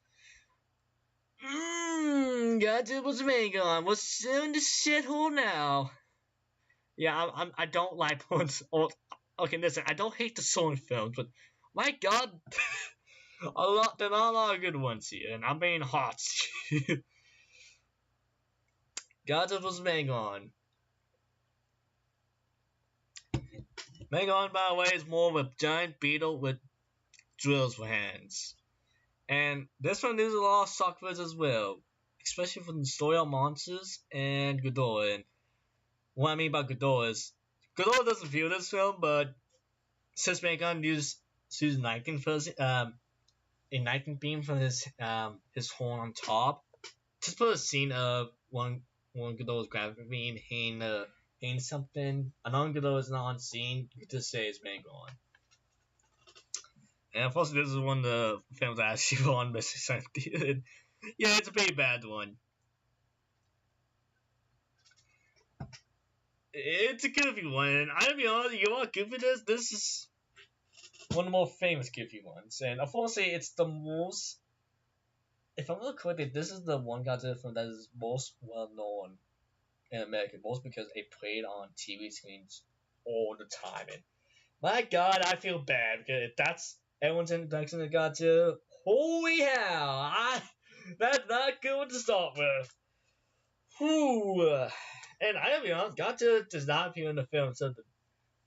Godzilla's Megon. What's in the shithole now? Yeah, I don't like points. Okay, listen, I don't hate the Sonic films, but my God, there are a lot of good ones here, and I'm being hot. Godzilla's Megon. Megon, by the way, is more of a giant beetle with drills for hands. And this one uses a lot of software as well, especially for the story of monsters and Ghidorah. And what I mean by Ghidorah is, Ghidorah doesn't feel this film, but since Megon used 19 first, a 19 beam from his horn on top, just put a scene of one Ghidorah's grabbing hitting something, another Ghidorah is not on scene, you could just say it's Megon. And of course, this is one of the films I actually won Mr. Science. Yeah, it's a pretty bad one. It's a goofy one, and I'll be honest, you want goofy this is one of the more famous goofy ones. And unfortunately, it's the most, if I'm not correct, this is the one Godzilla film that is most well known in America, most because it played on TV screens all the time. And my God, I feel bad because if that's everyone's introduction to Godzilla, holy hell, that's not good to start with. Whew. And I gotta be honest, Godzilla does not appear in the film until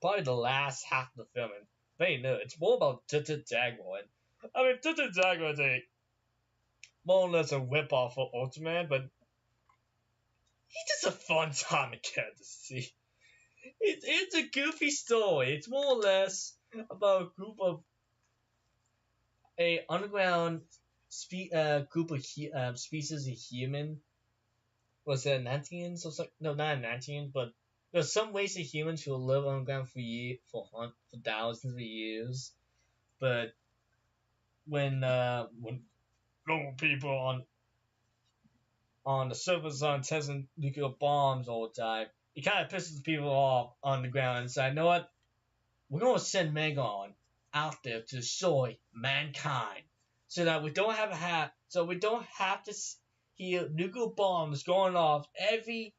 probably the last half of the film. And they know it's more about Tita Jaguar. And I mean, Tita Jaguar is more or less a ripoff of Ultraman, but he's just a fun time character to see. It's a goofy story. It's more or less about a group of underground group of species of human. Was it Atlanteans or something? No, not Atlanteans, but there's some race of humans who live underground for thousands of years. But when normal people on the surface are testing nuclear bombs all the time, it kind of pisses people off on the ground and say, you know what? We're gonna send Megon out there to destroy mankind, so that we don't have to hear nuclear bombs going off every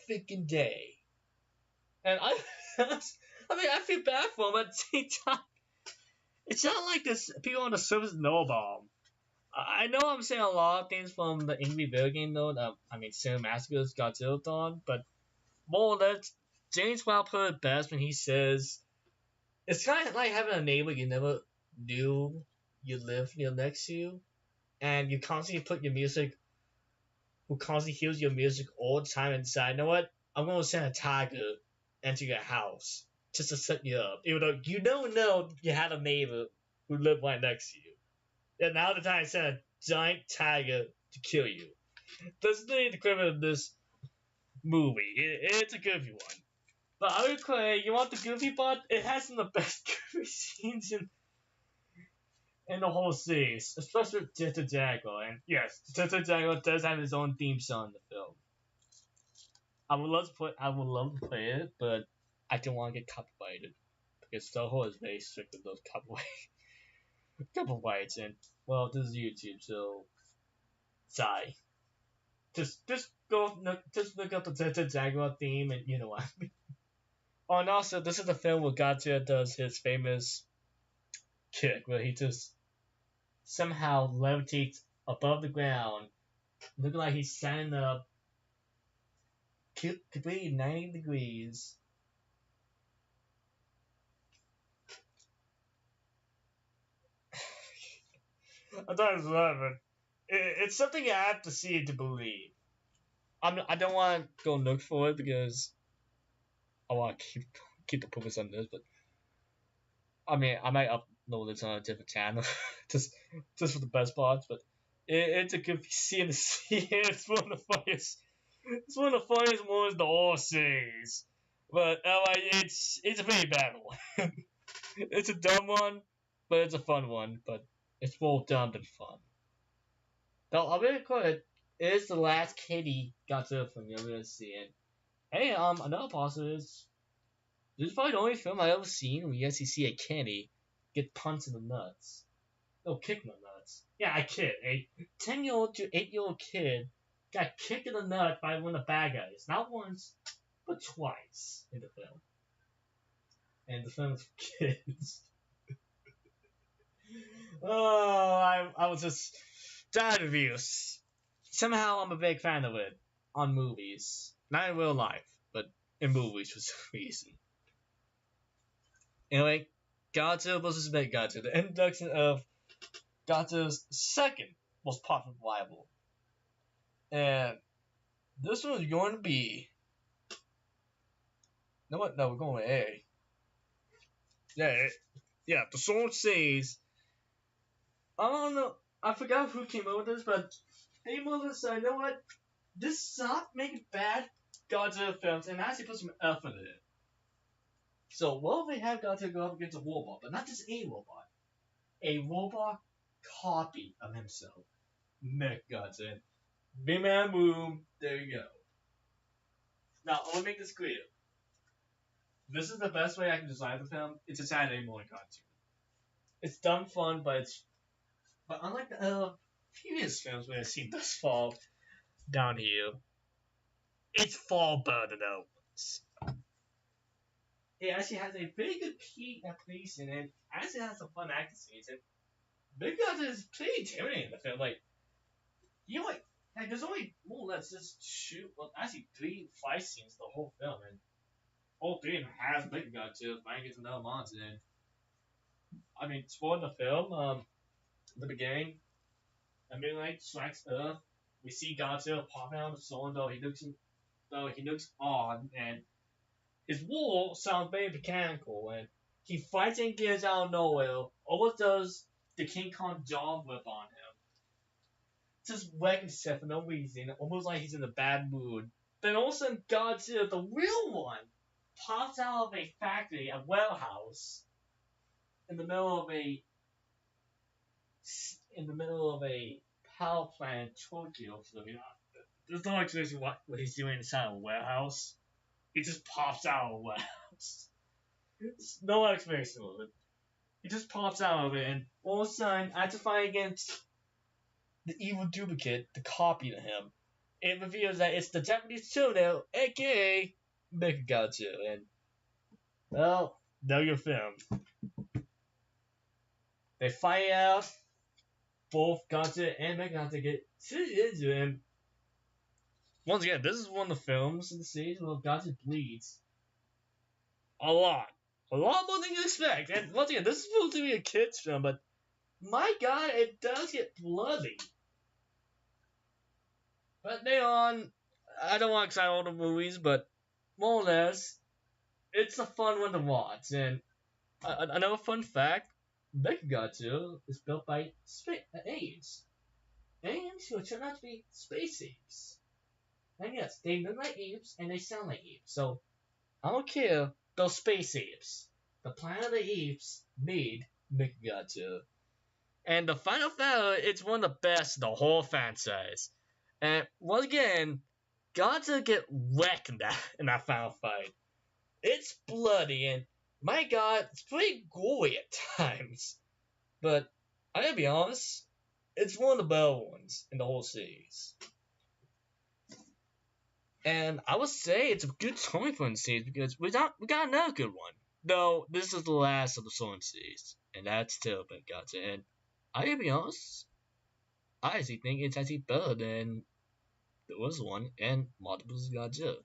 freaking day. And I mean, I feel bad for him, but at the same time, it's not like this. People on the surface know about him. I know I'm saying a lot of things from the indie video game though. I mean, Cinema Massacre's Godzilla Dawn, but more or less, James Wow put it best when he says it's kind of like having a neighbor you never knew you live next to you, and you constantly put your music, who constantly hears your music all the time and decide, you know what, I'm going to send a tiger into your house just to set you up, even though you don't know you had a neighbor who lived right next to you. And now the time to send a giant tiger to kill you. That's the equivalent of this movie. It's a goofy one. But I would say, you want the goofy part? It has some of the best goofy scenes in the whole series, especially with Tita Jaguar. And yes, Tita Jaguar does have his own theme song in the film. I would love to play it, but I don't want to get copyrighted because Toho is very strict with those copyrights. And well, this is YouTube, so sorry. Just look up the Tita Jaguar theme, and you know what. Oh, and also, this is the film where Godzilla does his famous kick, where he just somehow levitates above the ground, looking like he's standing up completely 90 degrees. I thought it was 11. It's something you have to see to believe. I don't want to go look for it because I want to keep the focus on this, but I mean, I might upload this on a different channel just for the best parts, but it's a good scene to see. It's one of the funniest. It's one of the funniest ones in the whole series. But it's a very bad one. It's a dumb one, but it's a fun one. But it's more dumb than fun. Though I'll be quick, it is the last Kitty Godzilla film you're gonna see. And hey, another positive is this is probably the only film I've ever seen where you actually see a kitty get punched in the nuts. No, kick in the nuts. Yeah, I kid. A 10-year-old to 8-year-old kid got kicked in the nuts by one of the bad guys. Not once, but twice in the film. And the film is for kids. Oh, I was just dying of views. Somehow I'm a big fan of it on movies. Not in real life, but in movies for some reason. Anyway, Godzilla vs. Mechagodzilla. The introduction of Godzilla's second most popular rival. And this one's going to be. No, what? No, we're going with A. Yeah, the song says. I don't know. I forgot who came up with this, but they mother said, you know what? This stop making bad Godzilla films and actually put some effort in it. So, what if they have Godzilla go up against a robot, but not just a robot? A robot copy of himself. Mechagodzilla. Big man boom. There you go. Now, I want to make this clear. This is the best way I can design the film. It's a Saturday morning cartoon. It's dumb fun, but unlike the previous films we have seen thus far down here, it's far better than those. It actually has a very good police in it. Actually has some fun action scenes, and Big Godzilla is pretty intimidating in the film. Like, you know what? Like, there's only more or less just actually 3 fight scenes the whole film, and all 3 of them has Big Godzilla fighting against another monster. And I mean, spoiling the film, the beginning, a meteorite strikes Earth. We see Godzilla popping out of the cylinder. He looks odd, and his war sounds very mechanical, and he fights and gets out of nowhere. Almost does the King Kong jaw whip on him. Just wrecking stuff for no reason, almost like he's in a bad mood. Then all of a sudden, Godzilla, the real one, pops out of a factory, a warehouse, in the middle of a power plant Tokyo. So, there's no explanation what he's doing inside a warehouse. He just pops out of a warehouse. There's no explanation of it. He just pops out of it, and all of a sudden, after fighting against the evil duplicate, the copy to him, it reveals that it's the Japanese Tornado, aka Mechagodzilla. And Well, now your film. They fight out. Both Godzilla and Mechagodzilla get into him. Once again, this is one of the films in the series where Godzilla bleeds a lot. A lot more than you expect. And once again, this is supposed to be a kid's film, but my god, it does get bloody. But they on. I don't want to excite all the movies, but more or less, it's a fun one to watch. And another fun fact: Mechagodzilla is built by apes. Aliens who turn out to be space apes. And yes, they look like apes and they sound like apes. So I don't care. Those space apes. The Planet of the Apes made Mechagodzilla. And the final battle, it's one of the best in the whole franchise. And once again, Godzilla get wrecked in that final fight. It's bloody and my god, it's pretty gory at times. But I gotta be honest, it's one of the better ones in the whole series. And I would say it's a good time for the series because we got another good one. Though this is the last of the Sonic series, and that's still been Godzilla. And I gotta be honest, I actually think it's actually better than the first one and Multiples Godzilla.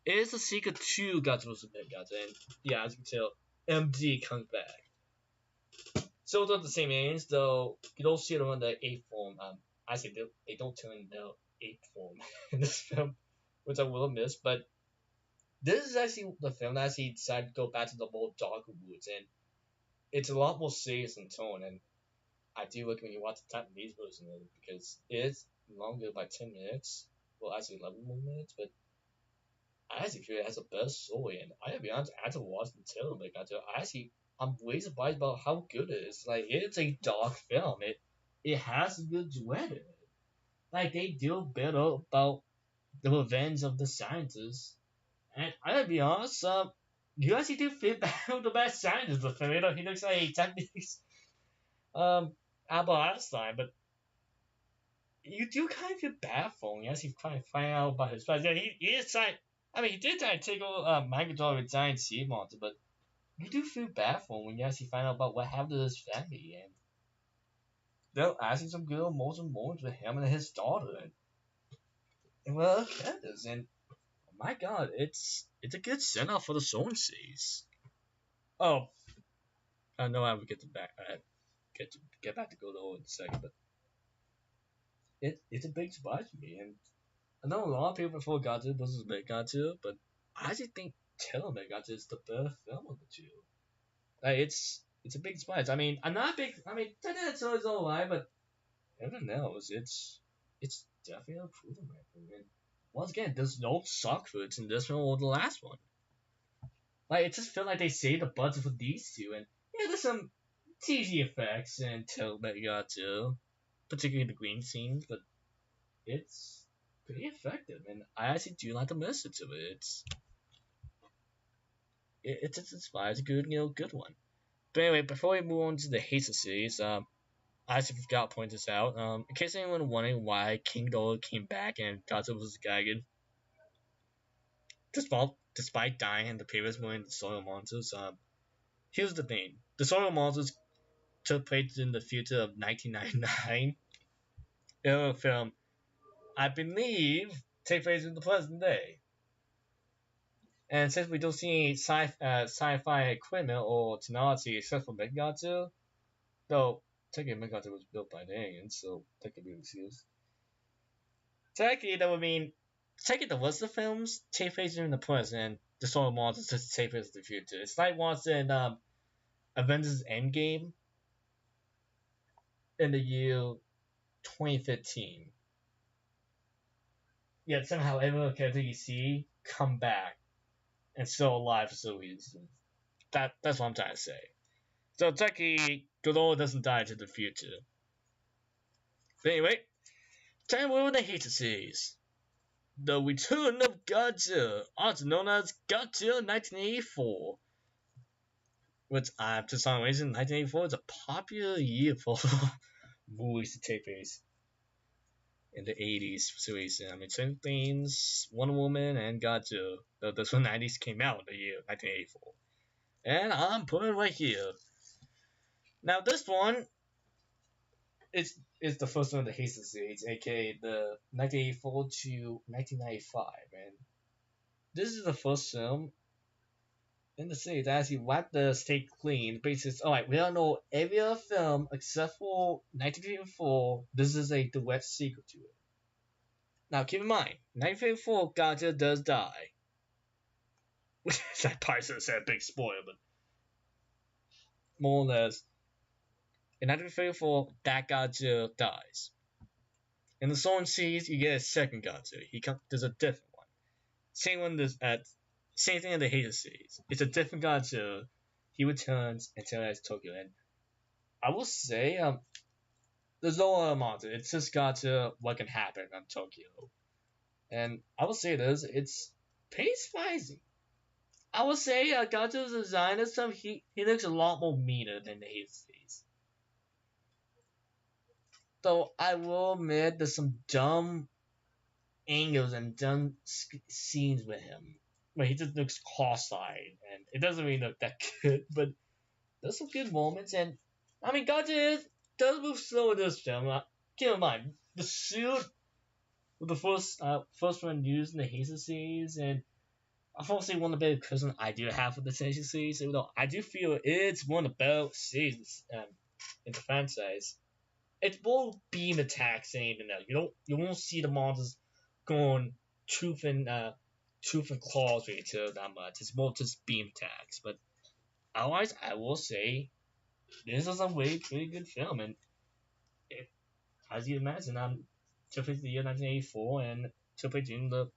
It is a sequel to Godzilla vs. Godzilla, and yeah, as you can tell, MD comes back. So they're the same aliens, though you don't see them in the ape form. I say they don't turn in the ape form in this film, which I will miss. But this is actually the film that actually decided to go back to the more darker roots, and it's a lot more serious in tone. And I do recommend you watch the Japanese version of it because it's longer by 10 minutes. Well, actually 11 more minutes, but I actually feel it has a better story. And I gotta be honest, after watching the trailer, I'm way surprised about how good it is. Like, it's a dark film. It has a good dread in it. Like, they deal better about the revenge of the scientists. And I gotta be honest, you actually do feel bad with the bad scientist of the film. You know, he looks like a Japanese Albert Einstein, but you do kind of feel bad for him. You actually kind of find out about his past. Yeah, he is trying. I mean, he did try to take over Michael with giant sea monster, but you do feel bad for him when you actually find out about what happened to his family. And they're actually some good emotional moments with him and his daughter. And well, that is. And oh my god, it's a good send off for the Song series. Oh, I know I would get to back. Get back to Godzilla in a second, but it's a big surprise for me. And I know a lot of people before Godzilla versus Mechagodzilla, but I actually think Tell Mechagodzilla is the better film of the two. Like it's a big surprise. I mean, I'm not a big. I mean, Godzilla is alright, but everything else, it's definitely improved in my opinion. Once again, there's no suck foods in this one or the last one. Like it just felt like they saved the budget for these two, and yeah, there's some cheesy effects in Tell Mechagodzilla, particularly the green scenes, but it's pretty effective, and I actually do like the message of it. It's a good good one. But anyway, before we move on to the Hater series, I actually forgot to point this out. In case anyone wondering why King Ghidorah came back and Godzilla was Gagan, despite dying in the previous movie, the Soil Monsters, here's the thing: the Soil Monsters took place in the future of 1999. In a film, I believe, take place in the present day. And since we don't see any sci-fi equipment or technology except for Mechagodzilla, though technically Mechagodzilla was built by the aliens, so that could be excused. Technically, that would mean technically the rest of the films take place in the present, and the Solar Monsters just take place in the future. It's like watching Avengers Endgame in the year 2015. Yet somehow every character you see come back and still alive for some reason. That's what I'm trying to say. So technically, Ghidorah doesn't die to the future. But anyway, time over the Hater series. The Return of Godzilla, also known as Godzilla 1984. Which, for some reason, 1984 is a popular year for movies to take place in the 80s for some reason. I mean, Twin Things, Wonder Woman, and Godzilla. Those were 90s came out in the year 1984. and I'm putting it right here. Now this one is the first one of the Hasten series, aka the 1984 to 1995, and this is the first film in the series that actually wiped the state clean. Basis, alright, we don't know every other film except for 1984. This is a direct sequel to it. Now keep in mind, 1984 Godzilla does die. That probably should have said a big spoiler, but more or less, in 1934, that Godzilla dies. In the Soren series, you get a second Godzilla. There's a different one. Same one. Same thing in the Hater series. It's a different Godzilla. He returns and terrorizes Tokyo. And I will say, there's no other monster. It's just Godzilla. What can happen on Tokyo? And I will say this: it's pretty spicy. I will say, Godzilla's design and stuff. He looks a lot more meaner than the Hater series. Though I will admit, there's some dumb angles and dumb scenes with him where he just looks cross-eyed, and it doesn't really look that good. But there's some good moments, and I mean, Godzilla does move slow in this film. Keep in mind the suit with the first one used in the Hazel series, and unfortunately one of the big criticisms I do have for the Hazel series, even though I do feel it's one of the better series in the franchise. It's more beam attacks than anything else. You won't see the monsters going tooth and claws with each other that much. It's more just beam attacks. But otherwise, I will say this is a pretty good film, and as you imagine, took place in the year 1984 and took place during the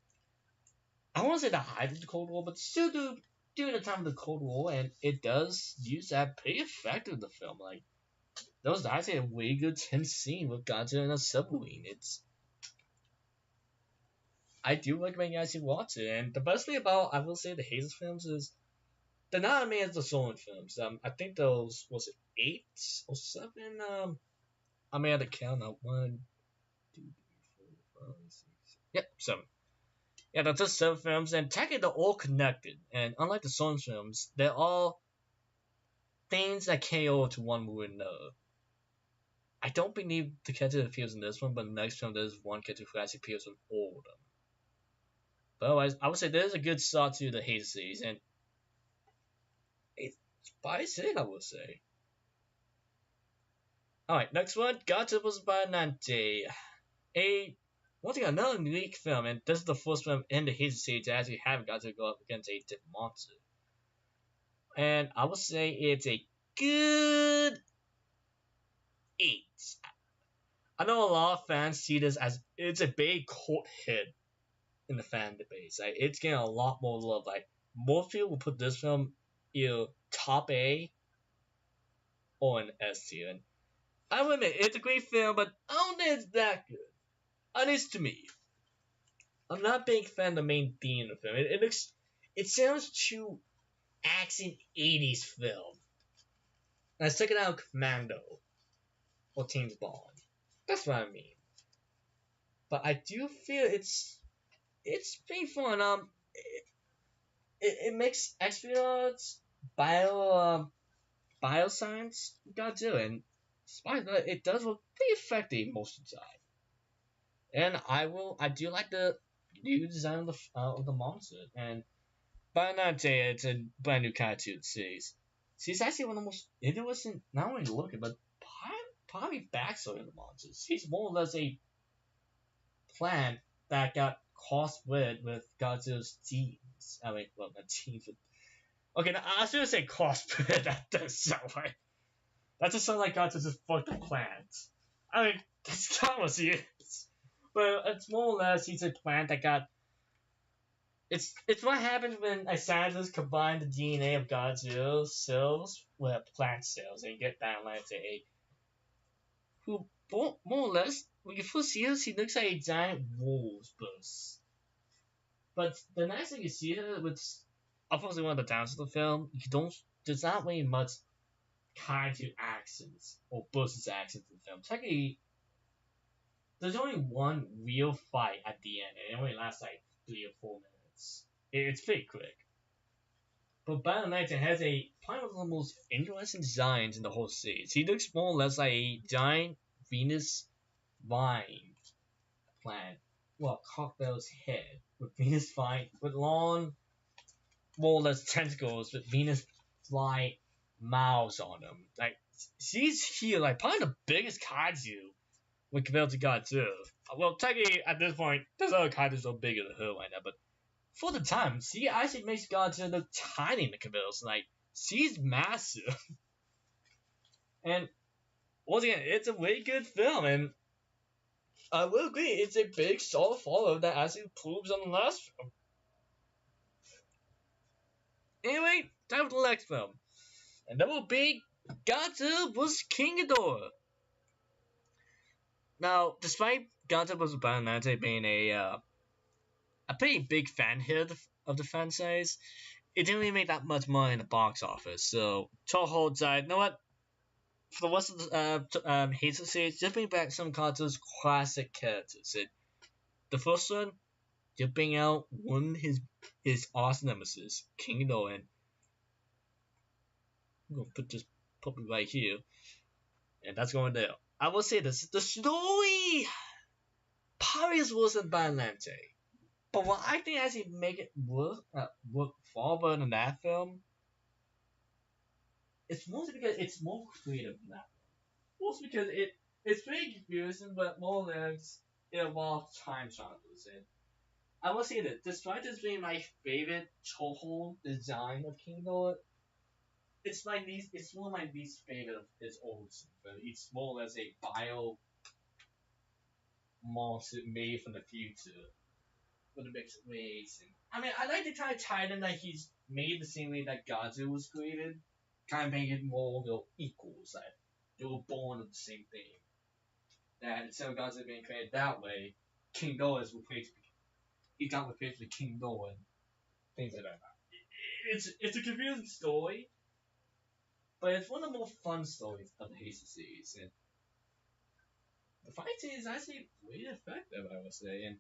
I won't say the height of the Cold War, but still during the time of the Cold War, and it does use that pretty effective in the film. Like that was actually a way good tense scene with Godzilla in a submarine. I do recommend you guys to watch it. And the best thing about, I will say, the Hazes films is they're not as many as the Soren films. I think those, was it 8 or 7? I may have to count out 1, 2, 3, 4, 5, 6. Yep, 7. Yeah, that's just 7 films, and technically they're all connected. And unlike the Soren films, they're all things that carry over to one movie or another. I don't believe the character appears in this one, but in the next film there's one character who actually appears in all of them. But otherwise, I would say there's a good start to the Haze series, and it's by it, I would say. Alright, next one, Godzilla vs. Bionante. Once again, another unique film, and this is the first film in the Haze series to actually have Godzilla go up against a different monster. And I would say it's a good 8. I know a lot of fans see this as it's a big cult hit in the fan base. Like, it's getting a lot more love. Like most people will put this film either top A or an S tier. And I will admit it's a great film, but I don't think it's that good. At least to me. I'm not a big fan of the main theme of the film. It sounds too action 80s film. And I took it out of Commando or James Bond. That's what I mean. But I do feel it's pretty fun. It makes astronauts bioscience Godzilla, and despite that, it does look pretty effective most of the time. And I do like the new design of the monster. And by not say it's a brand new character series. She's actually one of the most interesting, not only looking, but probably backstory of the monsters. She's more or less a plant that got crossbred with Godzilla's genes. I mean, well, not genes. But okay, now, I should have said crossbred. That does sound like. That just sounds like Godzilla just fucked the plants. I mean, that's not what she is. But it's more or less he's a plant that got. It's what happens when a scientist combine the DNA of Godzilla's cells with plant cells and you get that like a who more or less when you first see her, she looks like a giant wolf's bust. But the nice thing you see her with obviously one of the downsides of the film, there's not really much kaiju accents or versus accents in the film. Technically there's only one real fight at the end and it only lasts like 3 or 4 minutes. It's pretty quick. But Bionicron has probably one of the most interesting designs in the whole series. He looks more or less like a giant Venus vine plant. Well, Cocktail's head with Venus vine with long, more or less tentacles with Venus fly mouths on them. Like she's here, like probably the biggest kaiju when compared to Godzilla. Well, technically at this point, there's other kaiju so bigger than her right now, but for the time, she actually makes Godzilla look tiny in the comparison. Like she's massive, and once again, it's a really good film, and I will agree, it's a big solid follow that actually proves on the last film. Anyway, time for the next film, and that will be Godzilla vs. King Ghidorah. Now, despite Godzilla vs. Bionicron being a pretty big fan hit of the franchise, it didn't really make that much money in the box office. So Toho decided, you know what? For the rest of the Hazel series, just bring back some Godzilla's classic characters. The first one, you bring out one of his awesome nemesis, King Ghidorah. I'm gonna put this puppy right here, and that's going there. I will say this: the story probably is worse than Bionicron. But what I think actually make it work far better than that film, it's mostly because it's more creative than that. Mostly because it's pretty confusing, but more or less it involves time travelers. And I will say that despite this being my favorite Toho design of King Ghidorah, it's one of my least favorite of his old stuff. It's more or less a bio monster made from the future. With a mix of ways. And, I mean, I like to kind of tie in that he's made the same way that Godzilla was created. Kind of make it more equals. That they were born of the same thing. That instead of Godzilla being created that way, King Ghidorah is replaced. He got replaced with King Ghidorah and things like that. It's a confusing story, but it's one of the more fun stories of the Heisei series. And the fight scene is actually really effective, I would say. And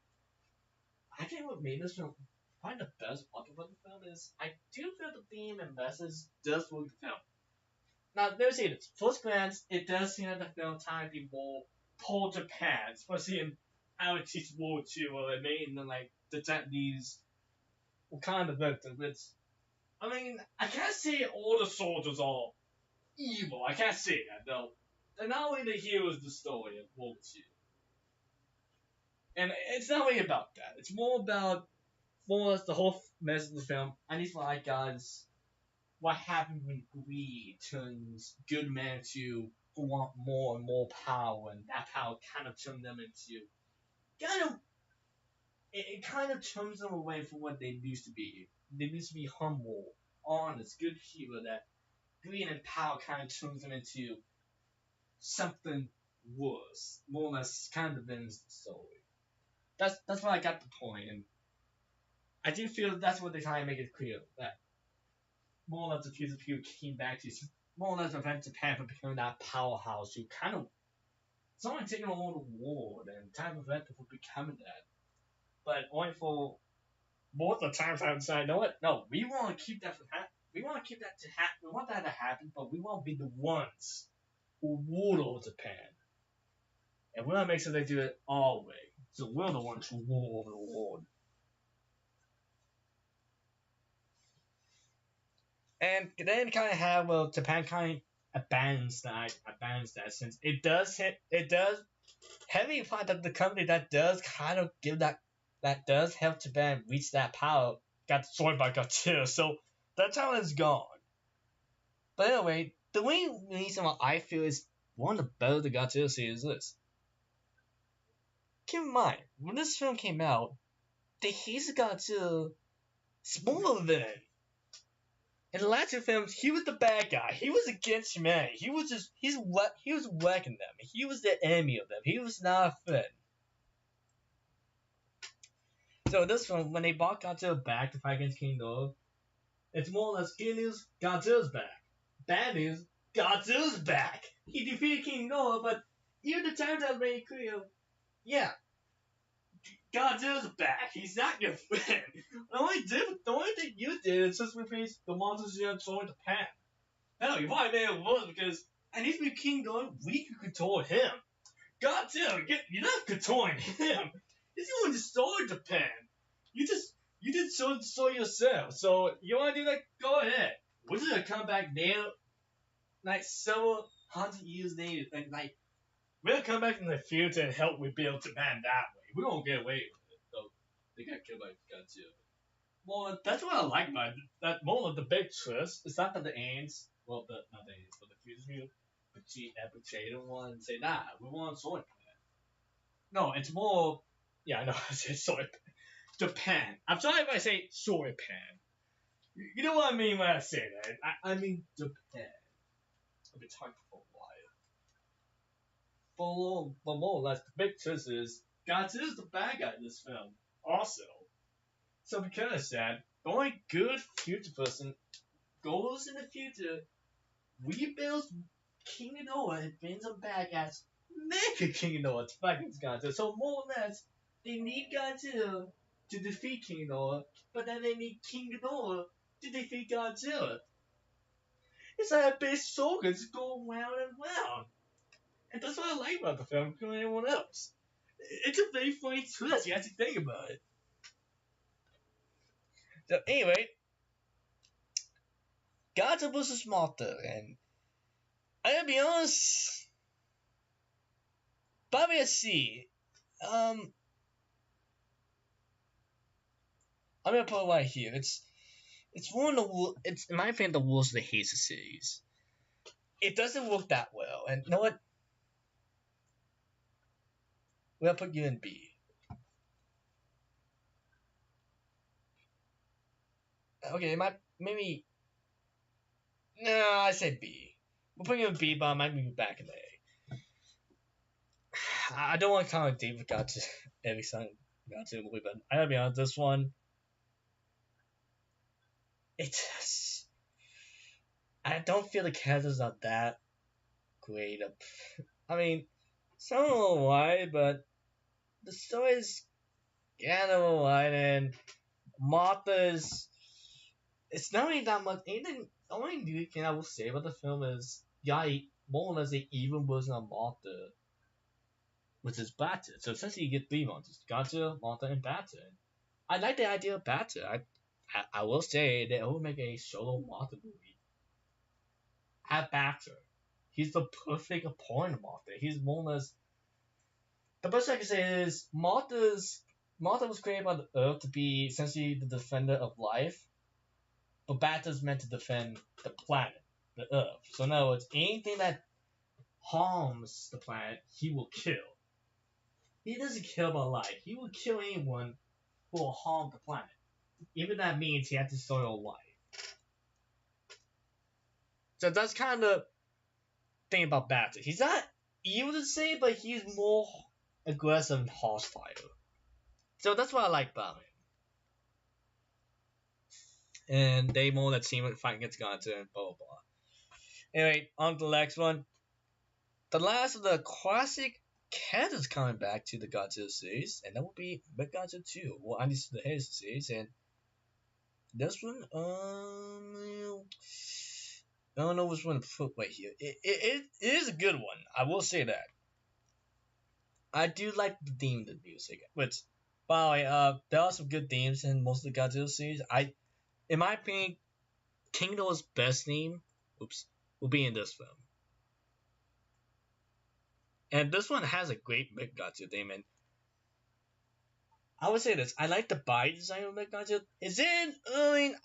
I think what made this film probably the best part about the film is I do feel the theme and message does work the film. Now, let me say this. First glance, it does seem like the film trying to be more pro-Japan, especially in how it teaches World War II, or it made in like the Japanese kind of victims. It's, I mean, I can't say all the soldiers are evil. I can't say that, though. They're not only the heroes of the story of World War II. And it's not really about that. It's more about, for us, the whole message of the film. I need to like guys, what happens when greed turns good men to who want more and more power, and that power kind of turns them into it kind of turns them away from what they used to be. They used to be humble, honest, good people. That greed and power kind of turns them into something worse, more or less, kind of ends the story. That's why I got the point, and I do feel that's what they're trying to make it clear, that more or less the future people came back to more or less prevent Japan from becoming that powerhouse who kind of someone taking over the world and trying to prevent them from becoming that. But only for most of the times I decide, you know what? No, we want to keep that from happening. We want to keep that to happen. We want that to happen, but we want to be the ones who rule over Japan. And we want to make sure they do it our way. So we're the ones who rule over the world. And then kind of have, well, Japan kind of abandons that since it does heavily imply that the company that does kind of give that does help Japan reach that power got destroyed by Godzilla, so that talent is gone. But anyway, the main reason why I feel is one of the better the Godzilla series is. Keep in mind, when this film came out, the Heisei Godzilla smaller than. In the last two films, he was the bad guy. He was against humanity. He was wrecking them. He was the enemy of them. He was not a friend. So this one, when they brought Godzilla back to fight against King Ghidorah, it's more or less good news, Godzilla's back. Bad news, Godzilla's back. He defeated King Ghidorah, but even the time that made it clear, yeah, Godzilla's back. He's not your friend. The only thing you did is just replace the monsters you had thrown in Japan. Hell, you probably made it worse because at least with King Kong, we could control him. Godzilla, you're not controlling him. He's the one who destroyed Japan. You did so yourself. So you want to do that? Go ahead. We're just gonna come back there, like several hundred years later, and like we're gonna come back in the future and help rebuild Japan that way. We won't get away with it. Though they got killed by Godzilla. Well, that's what I like about it. That more of the big twist. It's not that the ants, well, not the ants, but the future Potato one and say, nah, we want soy pan. No, it's more, yeah, I know I said soy pan. Japan. I'm sorry if I say soy pan. You know what I mean when I say that. I mean Japan. I've been talking for a while. But more or less, the big twist is Godzilla's the bad guy in this film. Also. So because of that, the only good future person goes in the future, rebuilds King Ghidorah and brings him back as Mega King Ghidorah to fight against Godzilla. So more or less, they need Godzilla to defeat King Ghidorah, but then they need King Ghidorah to defeat Godzilla. It's like a big circle just going round and round. And that's what I like about the film compared to anyone else. It's a very funny twist, you have to think about it. So anyway, Godzilla vs. Mothra, and I gotta be honest, probably a C. I'm gonna put it right here. It's one of the it's in my opinion the worst of the Hazer series. It doesn't work that well, and you know what? We'll put you in B. Okay, it might maybe no, I say B. We'll put you in B, but I might move you back in A. I don't want to count like David Godzilla every time Godzilla movie, but I gotta be honest, this one it just I don't feel the characters are that great. I mean, I don't know why, but the story is kind of alright, and Martha's. It's not really that much. Anything. The only new thing I will say about the film is, yeah, more or less an even version of Martha, which is Batter. So essentially, you get three monsters: Godzilla, Martha, and Batter. I like the idea of Batter. I will say they will make a solo Martha movie. Have Batter. He's the perfect opponent of Martha. He's more or less. The best I can say is Martha was created by the Earth to be essentially the defender of life, but Batter's meant to defend the planet, the Earth. So in other words, anything that harms the planet, he will kill. He doesn't kill about life. He will kill anyone who will harm the planet. Even that means he has to destroy your life. So that's kind of the thing about Batter. He's not evil to say, but he's more aggressive and hostile. So that's what I like about him. And they more that team fight against Godzilla and blah blah blah. Anyway, on to the next one. The last of the classic characters coming back to the Godzilla series, and that will be Godzilla 2. Well, at least the Hazer series, and this one, I don't know which one to put right here. It is a good one. I will say that. I do like the theme of the music, which, by the way, there are some good themes in most of the Godzilla series. In my opinion, King Ghidorah's best theme, will be in this film. And this one has a great Godzilla theme, and I would say this: I like the body design of Godzilla.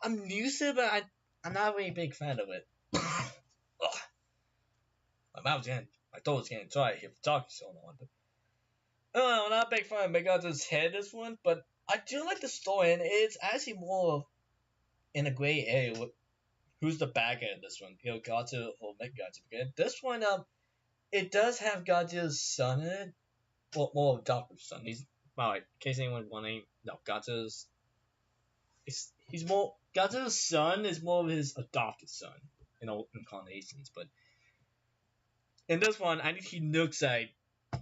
I'm used to it, but I'm not really a big fan of it. My throat was getting dry here for talking so long. But I don't know, I'm not a big fan of Godzilla's head this one, but I do like the story, and it's actually more of in a gray area with who's the bad guy in this one, Godzilla or Godzilla. This one, it does have Godzilla's son in it, well, more of adopted son. He's, alright, in case anyone wondering, no, Godzilla's son is more of his adopted son in old incarnations, but in this one, I think he looks like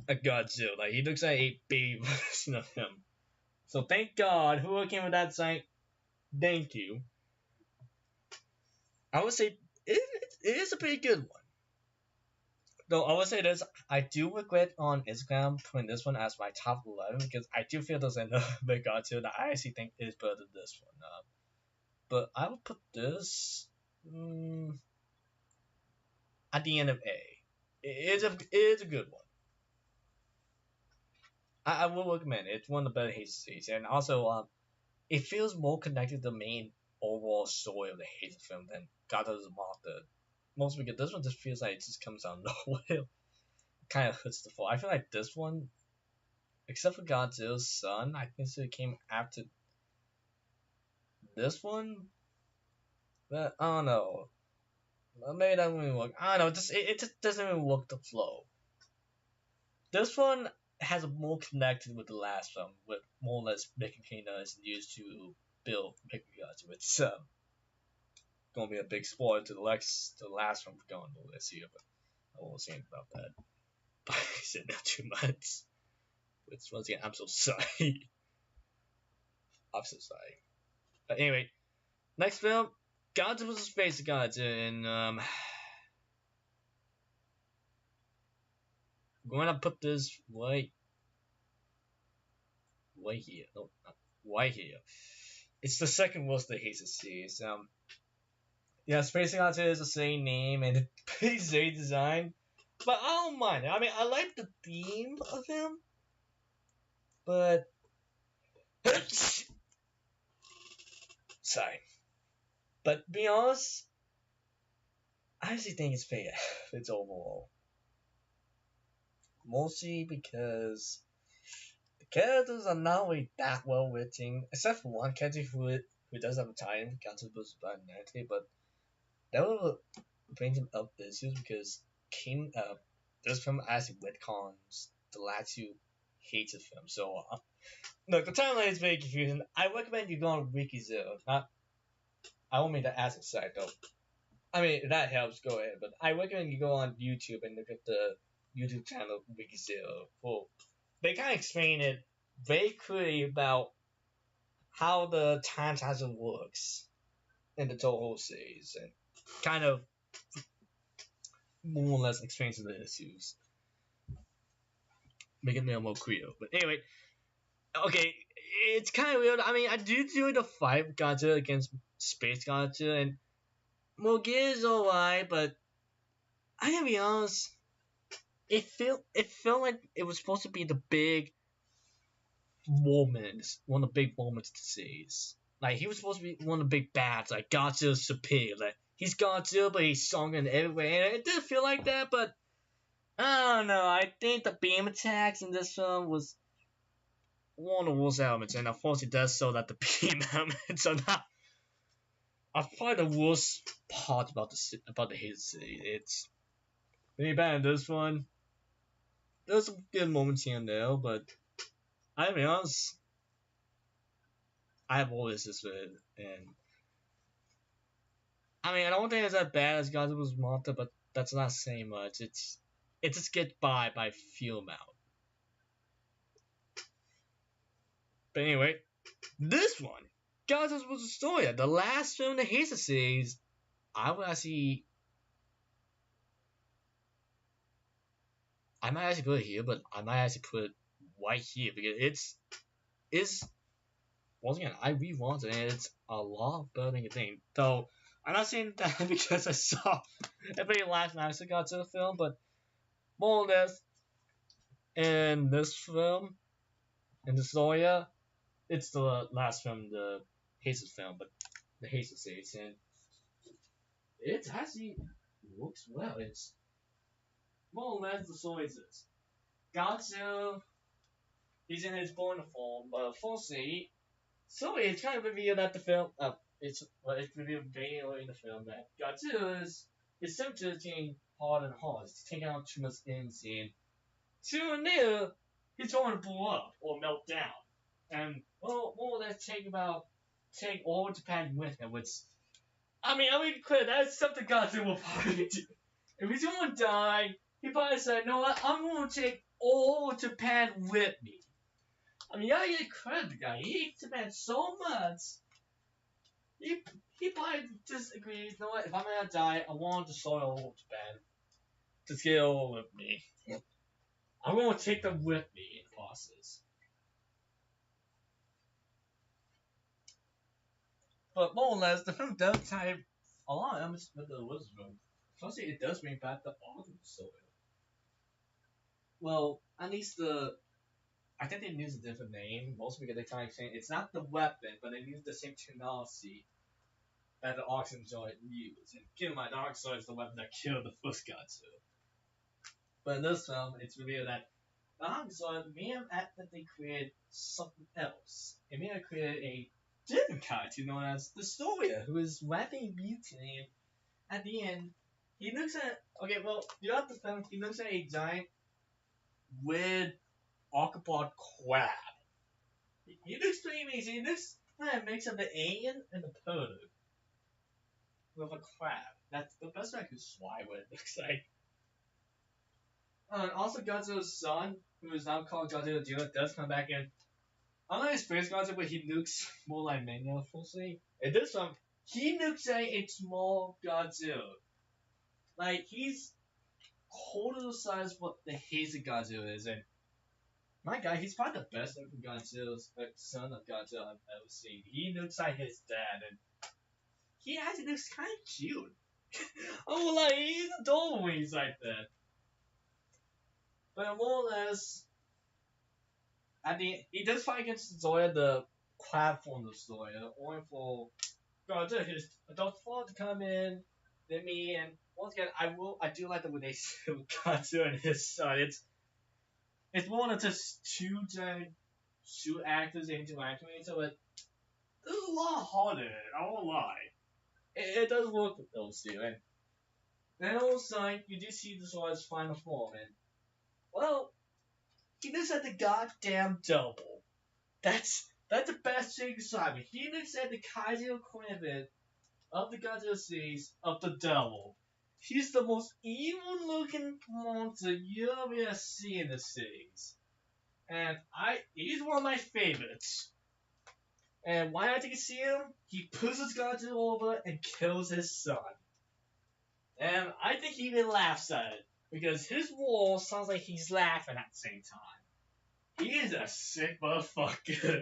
a Godzilla. Like, he looks like a baby version of him. So thank God whoever came with that design, thank you. I would say it is a pretty good one. Though I would say this, I do regret on Instagram putting this one as my top 11 because I do feel there's another big Godzilla that I actually think is better than this one. But I would put this at the end of A. It is a good one. I will recommend it. It's one of the better Hazel series, and also it feels more connected to the main overall story of the Hazel film than Godzilla's Monster. Mostly because this one just feels like it just comes out of nowhere. Kind of hurts the fall. I feel like this one, except for Godzilla's son, I think it came after this one. But I don't know. Maybe that wouldn't work. I don't know. It just doesn't even work the flow. This one has more connected with the last film, with more or less Mechanicina is used to build Mechagodzilla, which gonna be a big spoiler to the last one we're going to this year, but I won't say anything about that. I said that 2 months. Which once again, I'm so sorry. I'm so sorry. But anyway, next film, Godzilla vs. Space Godzilla, and I'm going to put this right here. No, not right here. It's the second worst of the Hazel series. Yeah, Space Godzilla is the same name and pretty same design, but I don't mind it. I mean, I like the theme of him, but sorry. But to be honest, I actually think it's fair. It's overall. Mostly because the characters are not really that well written, except for one character who does have a time, Godzilla vs. Humanity, but that will bring him up issues because this film actually retcons the last two hated films. So, look, the timeline is very confusing. I recommend you go on WikiZero. I won't make that as a site though. I mean, if that helps, go ahead. But I recommend you go on YouTube and look at the YouTube channel WikiZero. Well, they kind of explain it very clearly about how the time travel works in the Toho series and kind of more or less explains the issues. Make it a little more clear. But anyway, okay, it's kind of weird. I mean, I do enjoy the fight Godzilla against Space Godzilla, and Mugen is alright, but I gotta be honest, it felt like it was supposed to be the big moments, one of the big moments of the series. Like he was supposed to be one of the big bads, like Godzilla's superior. Like he's Godzilla, but he's stronger in every way, and it did feel like that. But I don't know. I think the beam attacks in this film was one of the worst elements, and unfortunately, it does show that the beam elements are probably the worst part about the hit series. It's really bad in this one. There's some good moments here and there, but I'll be honest, I have always this with it, and I mean I don't think it's that bad as Godzilla's Monster, but that's not saying much. It just gets by feel amount. But anyway, this one, Godzilla was a story. The last film in the Hazel series, I might actually put it here, but I might actually put it right here because it's once again I rewatched it and it's a lot better than you think. So I'm not saying that because I saw every last night I got to the film, but more or less in this film, in the story, it's the last film, the Hazel film, but the Hazel series, and it actually works well. It's more or less the story is this. Godzilla, he's in his born form, but firstly, so it's kind of revealed that the film, it's revealed very early in the film that Godzilla is simply hard and hard to take out too much energy, and sooner or later, he's going to blow up or melt down, and well, more or less take all Japan with him, which I mean clear, that's something Godzilla will probably do. If he's going to die, he probably said, "No, I'm going to take all Japan with me." I mean, yeah, get credit the guy. He hates the man so much. He he probably just agrees. You know what? If I'm gonna die, I want the soil of Japan to scale with me. I'm gonna take them with me in the process. But more or less, the film does type a lot of elements with the wisdom. Firstly, it does bring back the art of the soil. Well, at least I think they use a different name, mostly because they kind of saying it's not the weapon, but they use the same technology that the Oxen Joint used. And kill my dark sword is the weapon that killed the first Godzilla. But in this film, it's revealed that the Oxen Joint may have accidentally created something else. It may have created a different character known as the Storia, who is rapidly mutating. At the end, he looks at throughout the film, he looks at a giant red octopod crab. He looks pretty amazing. He looks like a mix of the alien and the predator with a crab. That's the best way I could describe what it looks like. And also Godzilla's son, who is now called Godzilla Jr., does come back in. Unlike his first Godzilla, but he looks more like Mania, unfortunately. In this one, he looks like a small Godzilla. Like, he's quarter the size of what the Hazy Godzilla is, and my God, he's probably the best looking Godzilla's son of Godzilla I've ever seen. He looks like his dad, and he actually looks kind of cute. Oh, like, he's adorable when he's like that. But more or less, at the he does fight against Zoya, the crab form of Zoya, only for Godzilla, his adult father to come in, then me, and once again, I do like the way they with Godzilla and his son. It's more than just two giant two actors interacting with each other. This is a lot harder. I won't lie. It does work with those two, and then also you do see the sword's final form, and well, he looks at the goddamn double. That's the best thing to describe it. He looks at the Kaiju equivalent of the Godzilla series of the devil. He's the most evil looking monster you ever see in the series. And he's one of my favorites. And why I think you see him? He pushes Godzilla over and kills his son. And I think he even laughs at it. Because his roar sounds like he's laughing at the same time. He is a sick motherfucker.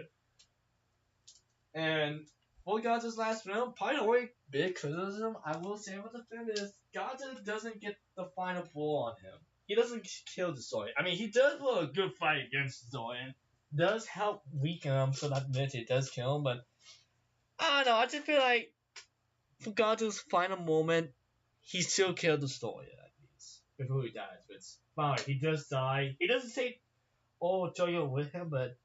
And for Godzilla's last film, probably the only big criticism I will say about the film is Godzilla doesn't get the final blow on him. He doesn't kill the Zoid. I mean, he does put a good fight against Zoid and does help weaken him so that it does kill him, but I don't know, I just feel like for Godzilla's final moment, he still killed the Zoid at least before he dies. But fine, he does die. He doesn't say, "Oh, Joyo with him," but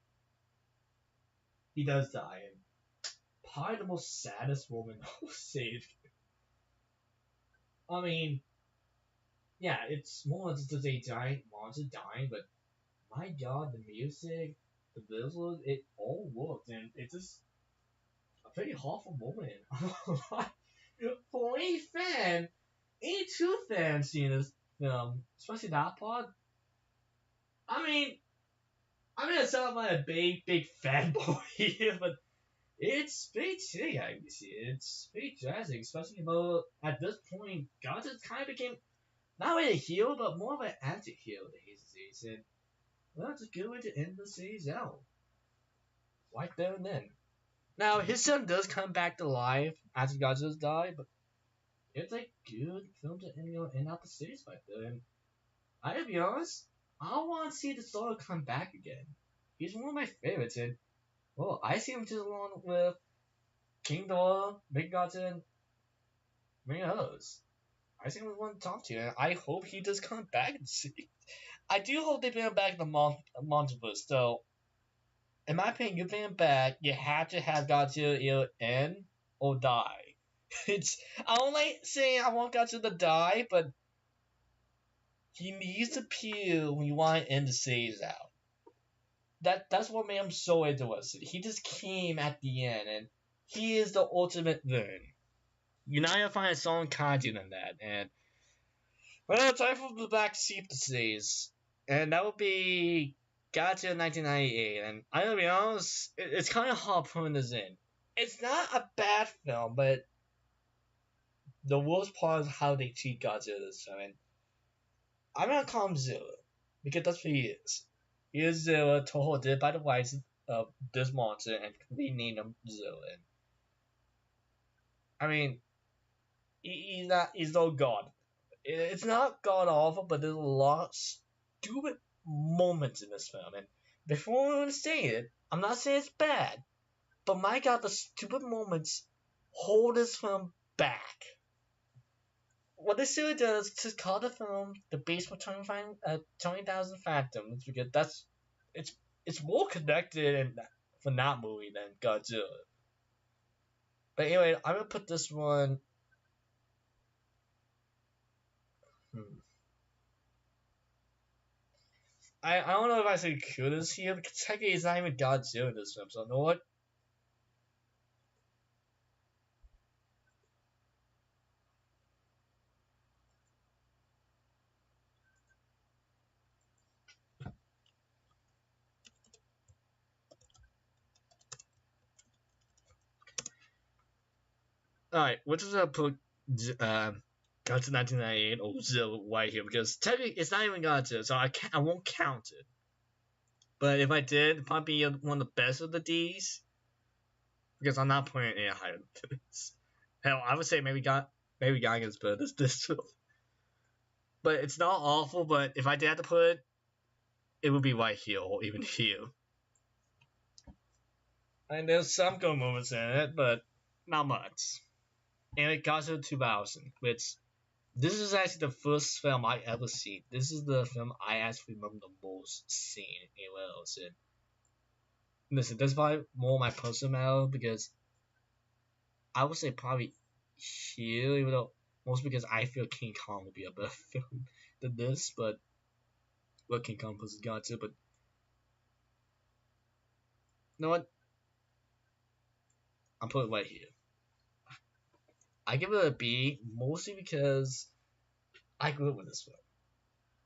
he does die. And probably the most saddest moment I'll say. I mean, yeah, it's more than just a giant monster dying, but my God, the music, the visuals, it all worked, and it's just a pretty awful moment. For any fan, any true fan seeing this film, especially that part, I mean, I'm gonna sound like a big fanboy here, but it's pretty chilly, I can see. It's pretty drastic, especially though at this point, Godzilla kind of became not really a hero, but more of an anti-hero that he's disease. And well, it's a good way to end the series out. Right there and then. Now, his son does come back to life after Godzilla's died, but it's a good film to end out the series right there. And I gotta be honest, I want to see the Solo come back again. He's one of my favorites, and well, I see him just along with King Ghidorah, Big Godzilla, and many others. I see him with one of the top tier, and I hope he does come back and see. I do hope they bring him back in the multiverse, though. In my opinion, you bring him back, you have to have Godzilla either end or die. I don't like saying I want Godzilla to die, but he needs to appear when you want to end the series out. That's what made him so interesting. He just came at the end, and he is the ultimate villain. You're not gonna find a song kaiju than that, and well, time for the back seat of the series, and that would be Godzilla 1998, and I'm gonna be honest, it's kind of hard putting this in. It's not a bad film, but the worst part is how they treat Godzilla this time. And I'm gonna call him Zilla because that's what he is. He is Zilla, told did by the rights of this monster and renamed him Zilla. And, I mean, he's no god. It's not god awful, but there's a lot of stupid moments in this film. And before I even say it, I'm not saying it's bad, but my god, the stupid moments hold this film back. What this really does is call the film the Beast for 20,000 Phantoms because it's more connected and for that movie than Godzilla. But anyway, I'm gonna put this one. Hmm. I don't know if I say kudos here because technically it's not even Godzilla in this film. So you know what? Alright, we're just gonna put Godzilla 1998 or Zilla right here because technically it's not even Godzilla, so I won't count it. But if I did, it'd probably be one of the best of the D's because I'm not putting it higher than this. Hell, I would say maybe Geigen's better than this film. But it's not awful. But if I did have to put it, it would be right here or even here. And there's some good moments in it, but not much. And it got to 2000, which this is actually the first film I ever seen. This is the film I actually remember the most seeing anywhere else. And listen, that's probably more my personal matter because I would say probably here, even though mostly because I feel King Kong would be a better film than this, but well, King Kong versus Godzilla. But you know what? I'm putting it right here. I give it a B mostly because I grew up with this film.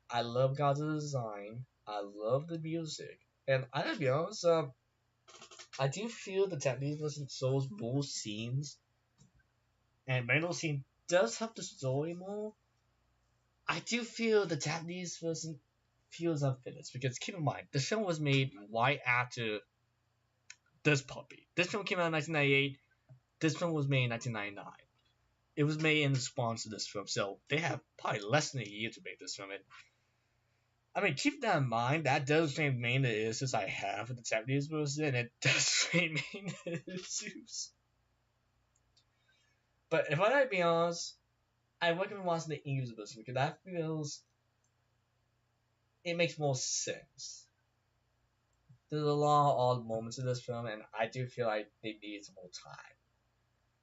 I love Godzilla's design. I love the music, and I gotta be honest. I do feel the Japanese version shows more scenes, and Mandalorian scene does have the story more. I do feel the Japanese version feels unfinished because keep in mind the film was made right after this puppy. This film came out in 1998. This film was made in 1999. It was made in response to this film, so they have probably less than a year to make this film. And I mean, keep that in mind. That does remain the issues I have with the Japanese version, and it does remain the issues. But if I gotta be honest, I recommend watching the English version because that feels it makes more sense. There's a lot of odd moments in this film, and I do feel like they need some more time.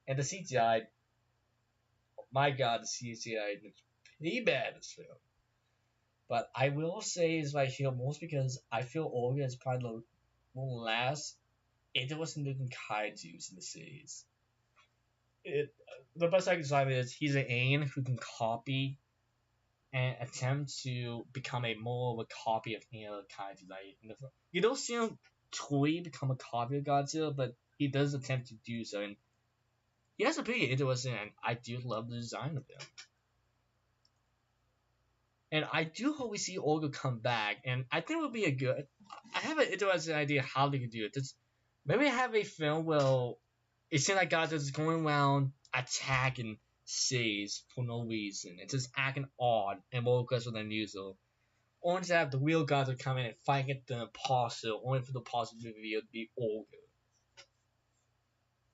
And the CGI, my god, the CGI looks pretty bad in this film. But I will say is right here most because I feel Olga is probably the last interesting looking kaijus in the series. The best I can describe it is he's an alien who can copy and attempt to become a more of a copy of any other kaiju. You don't see him truly become a copy of Godzilla, but he does attempt to do so. And he has a pretty interesting, and I do love the design of him. And I do hope we see Olga come back, and I think it would be a good. I have an interesting idea how they could do it. Maybe have a film where it seems like Godzilla's going around attacking cities for no reason. It's just acting odd and more aggressive than usual. Only to have the real Godzilla come in and fight at the imposter, only for the imposter to reveal to be Olga.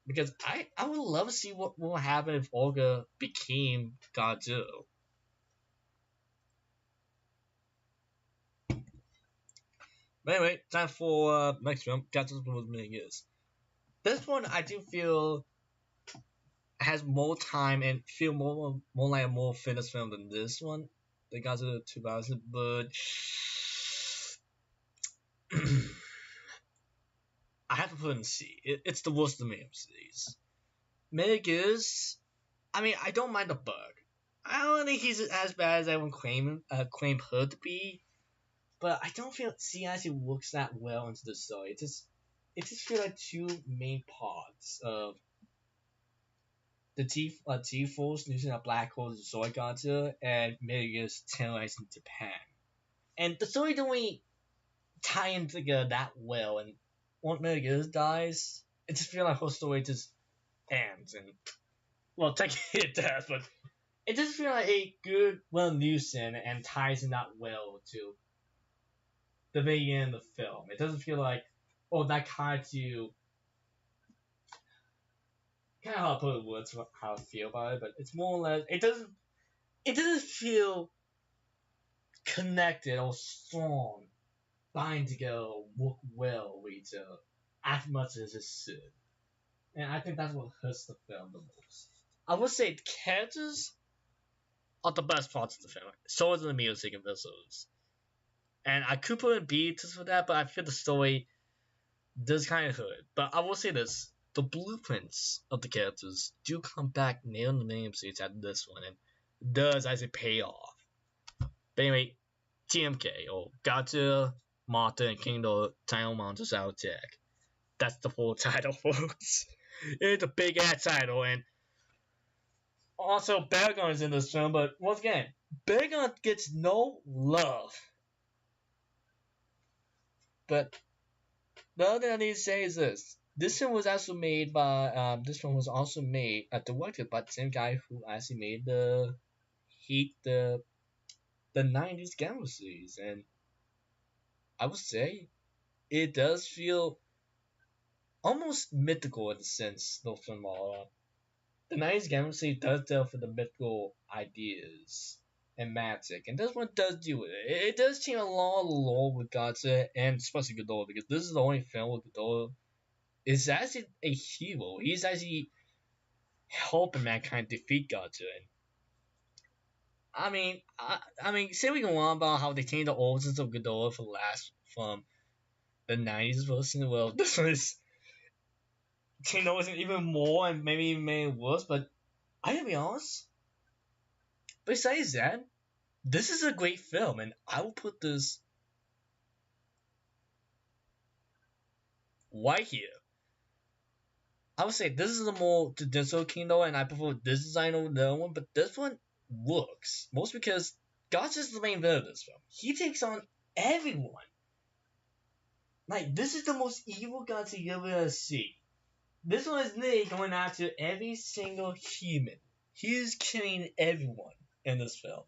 Because I would love to see what will happen if Olga became Godzilla. But anyway, time for next film, Godzilla's Most Many Years. This one I do feel has more time and feel more like a more finished film than this one. The Godzilla 2000, but I have to put it in C. It's the worst of the Mayhem series. Meg is, I mean, I don't mind the bug. I don't think he's as bad as everyone claimed her to be, but I don't feel C actually works that well into the story. It just feels like two main parts of the T-Force using a black hole to destroy Godzilla and Mega's terrorizing Japan. And the story don't really tie in together that well. And once Mega dies, it just feels like whole story just ends. And well, technically it does, but it just feels like a good, well used and ties in that well to the very end of the film. It doesn't feel like, oh, that kind to kind of how to put in words how I feel about it, but it's more or less it doesn't feel connected or strong, bind together, work well with each other as much as it should. And I think that's what hurts the film the most. I would say the characters are the best parts of the film. So is the music and visuals. And I could put in beats for that, but I feel the story does kind of hurt. But I will say this: the blueprints of the characters do come back near the name seats at this one, and does as a payoff. But anyway, TMK or Godzilla, Martha, and King of the Title Monsters Out Attack. That's the full title, folks. It's a big ass title, and also Baragon is in this film. But once again, Baragon gets no love. But the other thing I need to say is this: this film was also made by directed by the same guy who actually made the '90s Gamma series, and I would say it does feel almost mythical in a sense. No film all. The '90s Gamma series does delve for the mythical ideas and magic, and this one does do it. It does change a lot of the lore with Godzilla and especially Ghidorah, because this is the only film with Ghidorah is actually a hero. He's actually helping mankind defeat Godzilla. And I mean, say we go on about how they changed the origins of Ghidorah from the '90s version. Well, this one is changed the origin even more and maybe even made it worse. But I gotta be honest. Besides that, this is a great film, and I will put this right here. I would say this is a more traditional Kingdom, and I prefer this design over the other one, but this one works. Most because Godzilla is the main villain of this film. He takes on everyone. Like, this is the most evil Godzilla you ever see. This one is literally going after every single human. He is killing everyone in this film.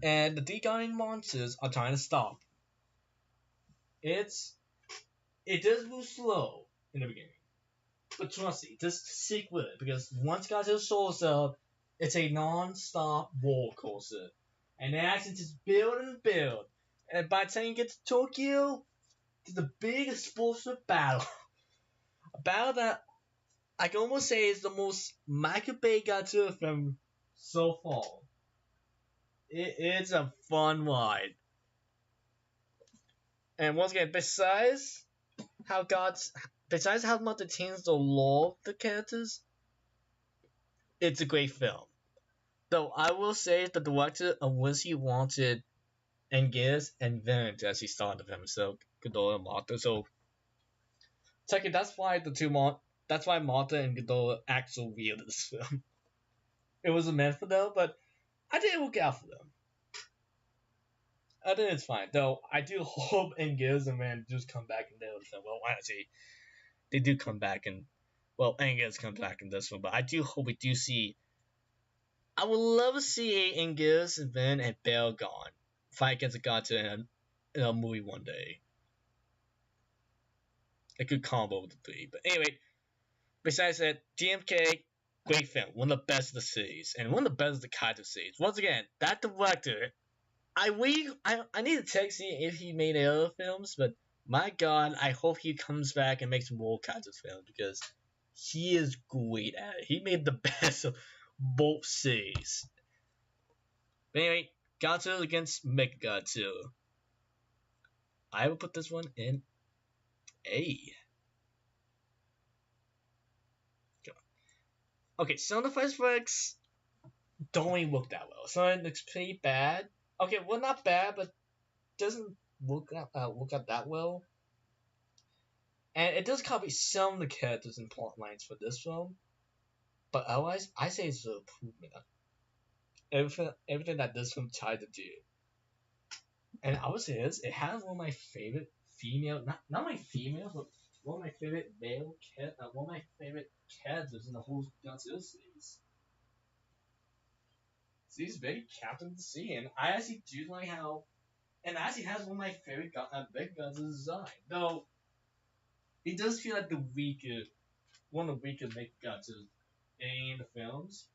And the decaying monsters are trying to stop. It does move slow in the beginning. But trust me, just stick with it, because once Godzilla shows up, it's a non-stop roller coaster. And the action just build and build. And by the time you get to Tokyo, it's a big explosive battle. A battle that I can almost say is the most Michael Bay Godzilla film so far. It's a fun ride. And once again, besides how much it changes the lore of the characters, it's a great film. Though I will say the director originally wanted Angus and Venom to actually star in the film, so Ghidorah and Martha. So technically, that's why Martha and Ghidorah act so weird in this film. It wasn't meant for them, but I didn't look out for them. I think it's fine. Though I do hope Angus and Venom just come back in the film. Well, honestly, they do come back, and well, Angus comes back in this one, but I do hope we do see. I would love to see Angus and Venom and Belgon fight against a Godzilla in a movie one day. A good combo of the three. But anyway, besides that, GMK, great film. One of the best of the series. And one of the best of the kind of series. Once again, that director, I need to text him if he made other films, but my god, I hope he comes back and makes more kinds of films, because he is great at it. He made the best of both series. But anyway, Godzilla against Mechagodzilla. I will put this one in A. Okay, some of the first effects don't really look that well. Some of it looks pretty bad. Okay, well, not bad, but doesn't look up that well. And it does copy some of the characters and plot lines for this film, but otherwise, I say it's an improvement on everything that this film tried to do. And I would say this, it has one of my favorite female, not my female, but one of my favorite one of my favorite characters in the whole Godzilla series. So he's very captain to see, and I actually do like how, and actually has one of my favorite big Godzilla design. Though he does feel like one of the weaker big Godzilla in the films.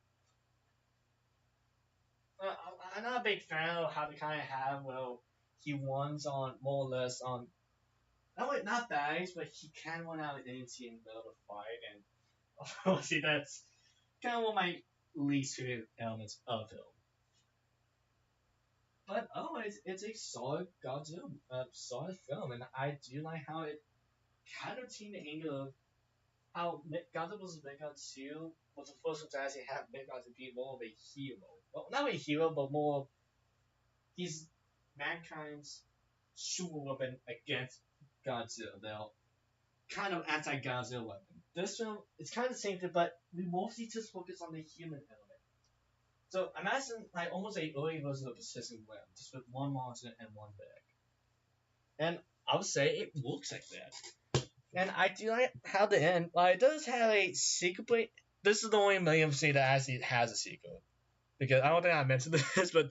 I'm not a big fan of how they kind of have, well, he wants on more or less on not bad, but he can win out anything in the middle of the fight, and obviously that's kind of one of my least favorite elements of him. But otherwise, it's a solid Godzilla, solid film, and I do like how it kind of changed the angle of how Godzilla vs. Mechagodzilla 2 was the first one to actually have Mechagodzilla be more of a hero. Well, not a hero, but more he's mankind's super weapon against Godzilla. They're kind of anti-Godzilla weapon. This film, it's kind of the same thing, but we mostly just focus on the human element. So imagine like almost a early version of Pacific Rim, just with one monster and one bag. And I would say it looks like that. And I do like how the end, it does have a sequel, but this is the only Millennium series that actually has a sequel. Because I don't think I mentioned this, but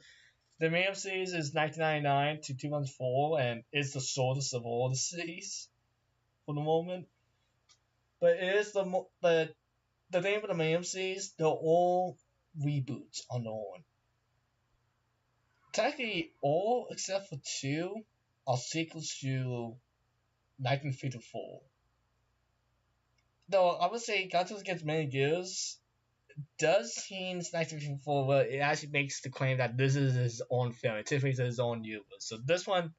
the Millennium series is 1999 to 2004, and it's the shortest of all the series for the moment. But it is the name of the Millennium series, they're all reboots on their own. Technically, all except for two are sequels to 1954. Though I would say Godzilla Against Mechagodzilla does change 1954, but it actually makes the claim that this is his own film. It takes place in his own universe. So this one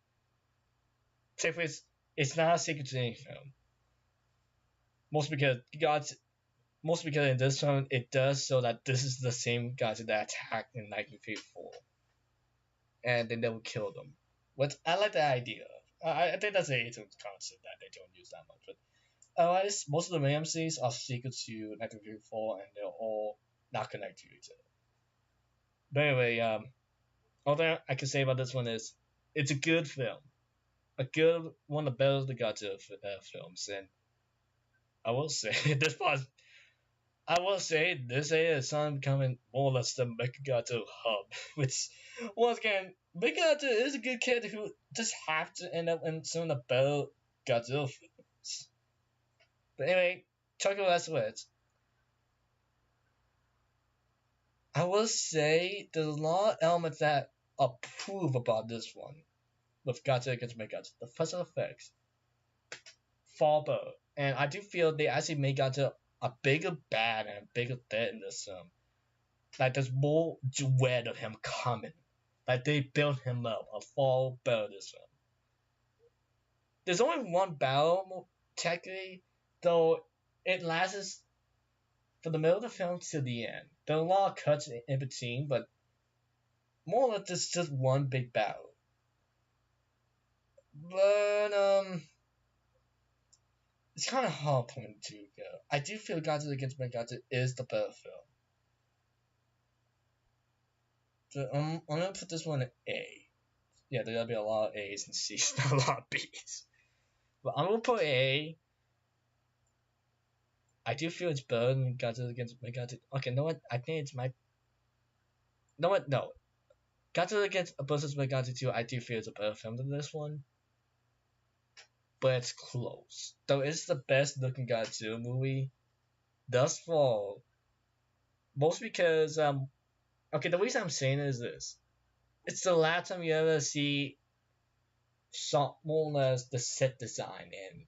takes place. It's not a sequel to any film. Mostly because in this film it does show that this is the same Godzilla that attacked in 1954, and they never killed him. Which I like the idea. I think that's an interesting concept that they don't use that much. But otherwise, most of the MCs are sequels to 1954, and they're all not connected to each other. But anyway, all that I can say about this one is it's a good film, a good one of the better of the Godzilla films, and I will say this part. I will say this is something becoming more or less the Mechagodzilla hub, which once again, Mechagodzilla is a good character who just have to end up in some of the better Godzilla films. But anyway, talking about Switch, I will say there's a lot of elements that approve about this one with Godzilla against Mechagodzilla. The special effects, far better, and I do feel they actually made Godzilla a bigger bad and a bigger threat in this film. Like there's more dread of him coming. Like they built him up a far better this film. There's only one battle technically, though it lasts from the middle of the film to the end. There are a lot of cuts in between, but more or less it's just one big battle. But it's kind of hard point to go. I do feel Godzilla against Mechagodzilla is the better film. So I'm gonna put this one at A. Yeah, there's gonna be a lot of A's and C's, not a lot of B's. But I'm gonna put A. I do feel it's better than Godzilla against Mechagodzilla. Okay, no what? I think it's my. No what? No. Godzilla against versus Mechagodzilla 2, I do feel it's a better film than this one. But it's close. Though it's the best looking Godzilla movie thus far. Mostly because okay, the reason I'm saying it is this. It's the last time you ever see more or less the set design and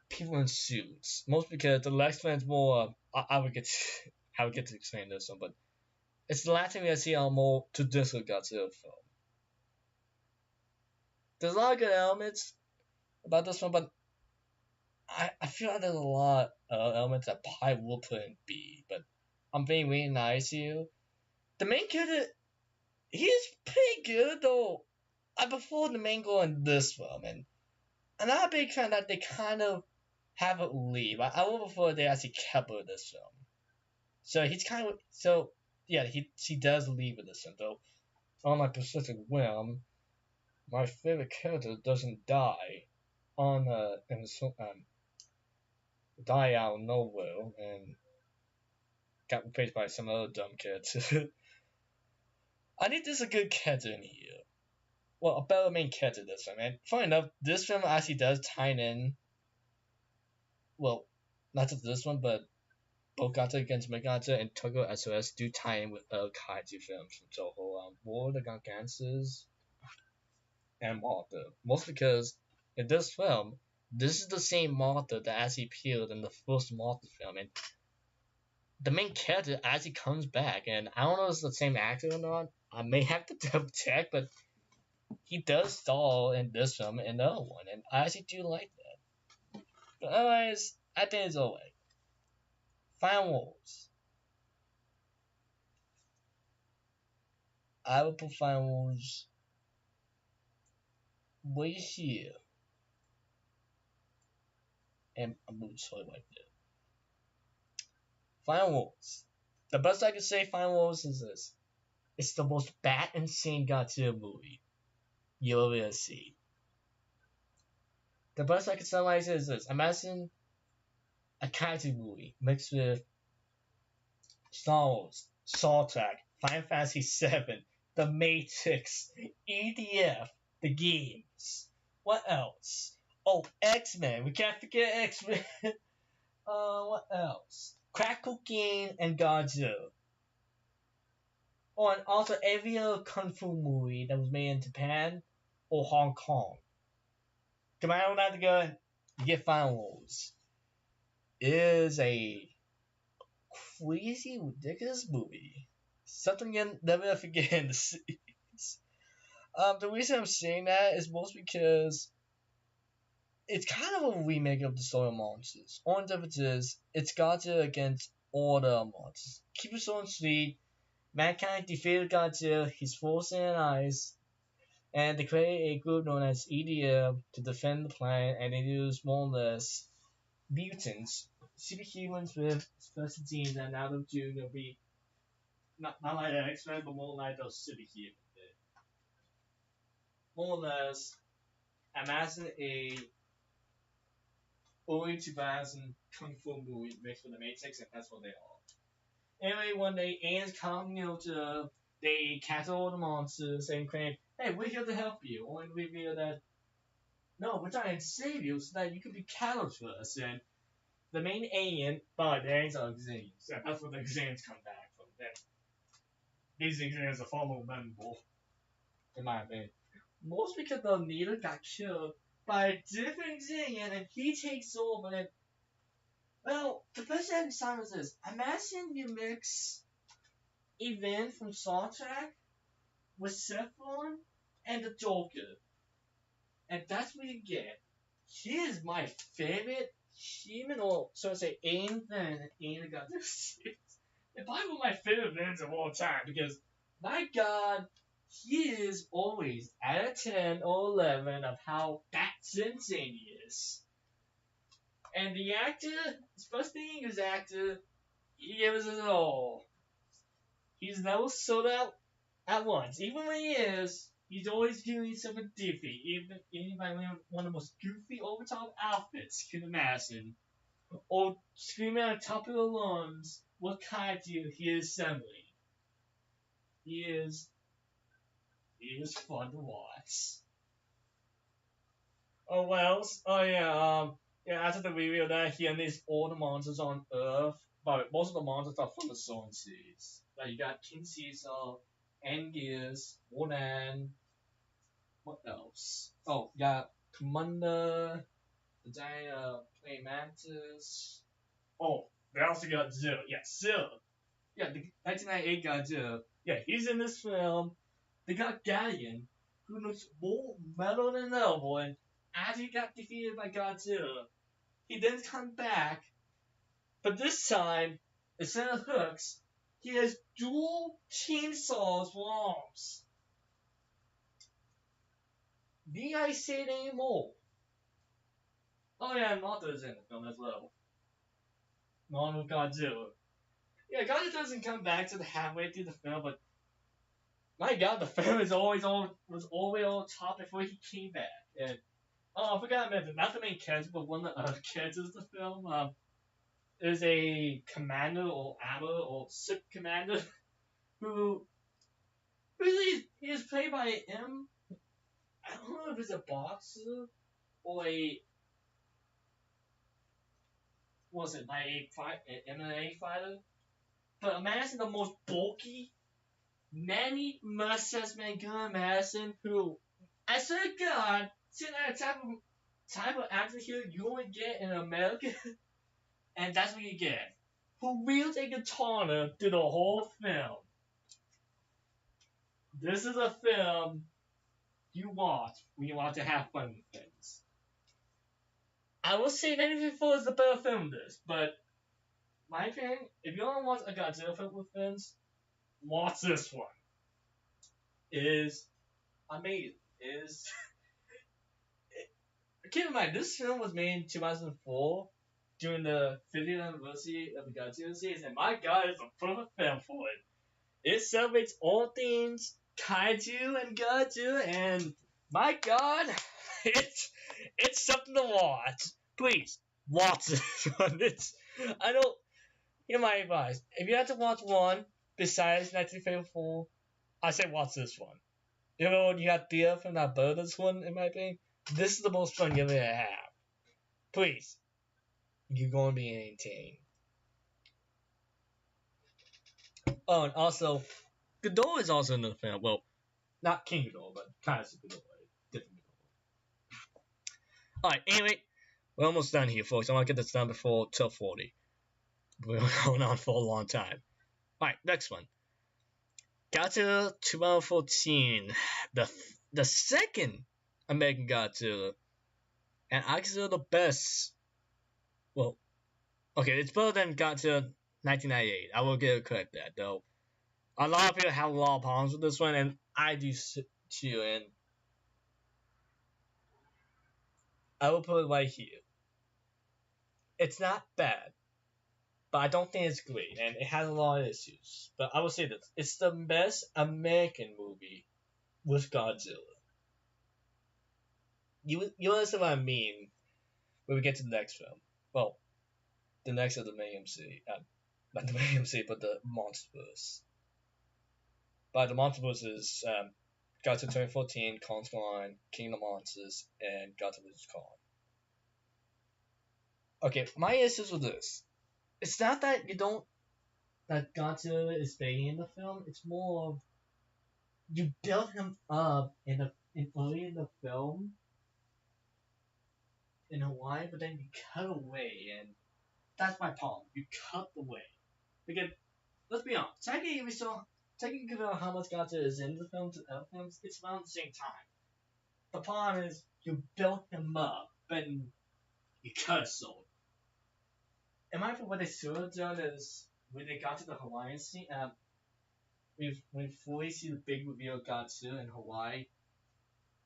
people in suits. Most because the next one is more. I would get to explain this one, but it's the last time you see a more traditional Godzilla film. There's a lot of good elements about this one, but I feel like there's a lot of elements that I will put in B. But I'm being really nice to you. The main character he's pretty good though. I prefer the main goal in this film, and I'm not a big fan that they kind of have it leave. I would prefer they actually kept it in this film. So he's kind of yeah, he does leave in this film though. Unlike Pacific Rim, my favorite character doesn't die on die out of nowhere and got replaced by some other dumb character. I think there's a good character in here. Well, a better main character this film. And funny enough, this film actually does tie in. Well, not just this one, but both Godzilla against Mechagodzilla and Tokyo SOS do tie in with other kaiju films from Toho. War of the Gargantuars and Martha. Mostly because in this film, this is the same Martha that actually appeared in the first Martha film, and the main character actually comes back. And I don't know if it's the same actor or not. I may have to double check, but he does star in this film and the other one, and I actually do like that. But otherwise, I think it's alright. Final Wars. I would put Final Wars way here, and I'm moving slowly like that. Final Wars. The best I can say Final Wars is this. It's the most bat insane Godzilla movie you'll ever see. The best I can summarize it is this. Imagine a kaiju movie mixed with Star Wars, Star Trek, Final Fantasy VII, The Matrix, EDF, the games. What else? Oh, X-Men. We can't forget X-Men. What else? Crack cocaine and Godzilla. Oh, and also every other kung fu movie that was made in Japan or Hong Kong. Come on, not to go. You get Final Wars. It is a crazy, ridiculous movie. Something you'll never forget in the series. The reason I'm saying that is mostly because it's kind of a remake of the story of monsters. Only difference is it's Godzilla against all the monsters. Keep it short and sweet. Mankind defeated Godzilla, his force and eyes, and they created a group known as EDF to defend the planet, and they use more or less mutants, superhumans with special genes, and out of June will be not like the X-Men, but more like those superhumans. More or less, imagine a early 2000 kung fu movie mixed with the Matrix, and that's what they are. Anyway, one day, aliens come, they capture all the monsters and claim, hey, we're here to help you. Only to reveal that, no, we're trying to save you so that you can be cattle to us. And the main alien, but the aliens are Xenians. So that's what the Xenians come back from. Then these Xenians are far more memorable, in my opinion. Most because the leader got killed by a different Xenian and he takes over and well, the best example is this. Imagine you mix Event from Star Trek with Cephalon and the Joker. And that's what you get. He is my favorite human, or so to say, alien villain in the Godzilla series. And probably one of my favorite villains of all time because, my god, he is always out of 10 or 11 of how insane he is. And the actor, especially the English actor, he gives us it all. He's never sold out at once. Even when he is, he's always doing something different. Even by one of the most goofy, over-top outfits you can imagine. Or screaming at the top of the lungs what kaiju he is assembling. He is fun to watch. Oh, what else? Oh, yeah, after the reveal that he unleashed all the monsters on Earth, but most of the monsters are from the Zone series. Like, you got King Caesar, Angus, Wodan, what else? Oh, you got Commander, the giant praying mantis. Oh, they also got Zilla. Yeah, Zilla. Yeah, the 1998 Godzilla. Yeah, he's in this film. They got Galleon, who looks more metal than ever, and as he got defeated by Godzilla, he then come back, but this time, instead of hooks, He has dual chainsaws for arms. Need I say it anymore? Oh yeah, Mothra's in the film as well. Along with Godzilla. Yeah, Godzilla doesn't come back to the halfway through the film, but my God, the film is was always on top before he came back. And oh, I forgot to mention, not the main character, but one of the other characters of the film. Is a commander or admiral or ship commander who really is played by him. I don't know if it's a boxer or a was it like an MMA fighter, but imagine the most bulky, manly mustache man gun Madison who, I swear to God, seeing that type of actor here you only get in America, and that's what you get. Who wields a katana through the whole film. This is a film you watch when you want to have fun with things. I will say that anything before is the better film than this, but my opinion, if you want to watch a Godzilla film with friends, watch this one. It is amazing. It is. Keep in mind, this film was made in 2004 during the 50th anniversary of the Godzilla series, and my God, it's a perfect film for it. It celebrates all things kaiju and Godzilla, and my God, it's something to watch. Please watch this one. I don't. Here's my advice: if you have to watch one besides 1954, I say watch this one. You know, you have Thea from that Brothers one, in my opinion. This is the most fun you're gonna have. Please, you're gonna be entertained. Oh, and also, Ghidorah is also in the film. Well, not King Ghidorah, but kind of Ghidorah. Different Ghidorah. Alright, anyway, we're almost done here, folks. I want to get this done before 12:40. We're going on for a long time. Alright, next one. Godzilla 2014. The second American Godzilla. And I consider the best. Well, okay, it's better than Godzilla 1998. I will give it credit that, though. A lot of people have a lot of problems with this one, and I do too, and I will put it right here. It's not bad, but I don't think it's great, and it has a lot of issues. But I will say this: it's the best American movie with Godzilla. You understand what I mean when we get to the next film. Well, the next of the main MC, not the main MC, but the Monsterverse. But the Monsterverse is Godzilla 2014, Kong's Line, King of the Monsters, and Godzilla vs. Kong. Okay, my issues with this. It's not that that Godzilla is fading in the film. It's more of you build him up early in the film in Hawaii, but then you cut away, and that's my problem. You cut away because let's be honest, taking into account how much Godzilla is in the films and other films, it's around the same time. The problem is you built him up, but you cut it so. In my opinion, what they should have done is when they got to the Hawaiian scene, we fully see the big reveal of Godzilla in Hawaii.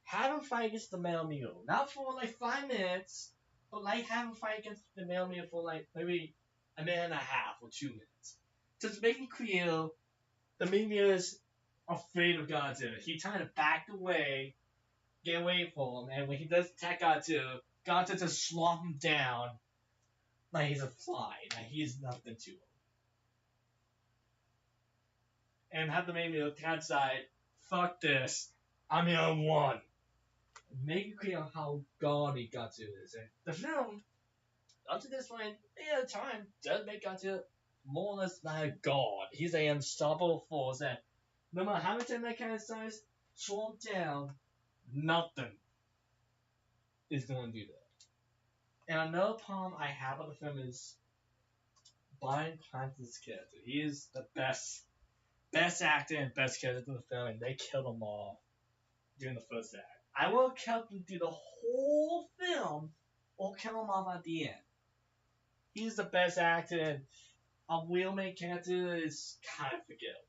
Have him fight against the male Mew, not for like 5 minutes, but like have him fight against the male Mew for like maybe a minute and a half or 2 minutes. Just make it clear the Mew is afraid of Godzilla. He kind of backed away, get away from him, and when he does attack Godzilla, Godzilla just slump him down like he's a fly, like he's nothing to him. And have the Mew decide, fuck this, I'm here one. Make it clear how gaudy Godzilla is. And the film, up to this point, at the time, does make Godzilla more or less like a god. He's an unstoppable force that no matter how much that kind of size, slow down, nothing is going to do that. And another problem I have with the film is Bryan Cranston's character. He is the best actor and best character in the film, and they killed him off during the first act. I will kill him through the whole film, or kill him off at the end. He's the best actor, and a real main character is kind of forgettable.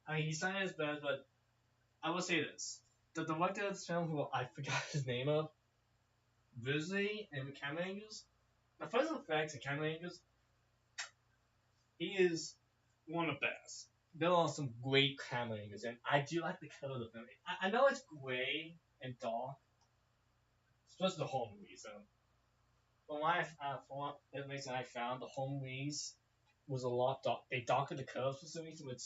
I mean, he's trying his best, but I will say this: the director of this film, who I forgot his name of, visually and camera angles, the first effects and camera angles, he is one of the best. There are some great camera angles, and I do like the color of the film. I know it's gray and dark, especially the home movies. So from what information I found, the home movies was a lot dark. They darkened the colors for some reason, which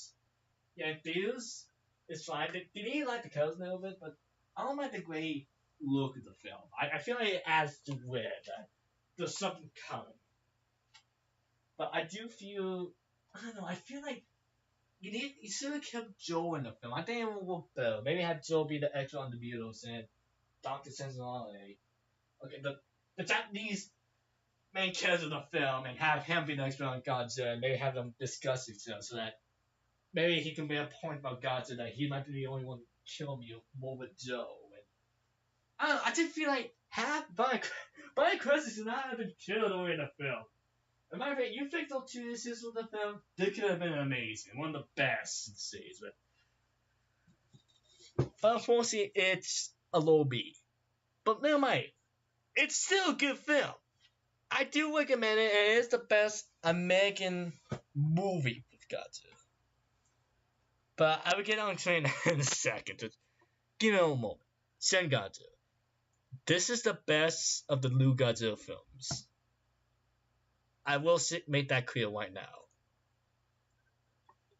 yeah, theaters it's fine. They didn't like the colors a little bit, but I don't like the gray look of the film. I feel like it adds to red that there's something coming. But I do feel I don't know. I feel like you should have kept Joe in the film. I think it would work better. Maybe have Joe be the extra on the Beatles and Doctor Sensationale. Okay, the Japanese main character of the film and have him be the extra on Godzilla and maybe have them discuss each other so that maybe he can make a point about Godzilla that he might be the only one to kill me more with Joe. And I don't know, I just feel like half Brian Cranston should not have been killed during the film. In my opinion, you fix those two issues with the film, they could have been amazing. One of the best in the series, but unfortunately, it's a low B. But never mind, it's still a good film. I do recommend it. It is the best American movie with Godzilla. But I will get on train in a second. Just give me a moment. Shin Godzilla. This is the best of the new Godzilla films. I will make that clear right now.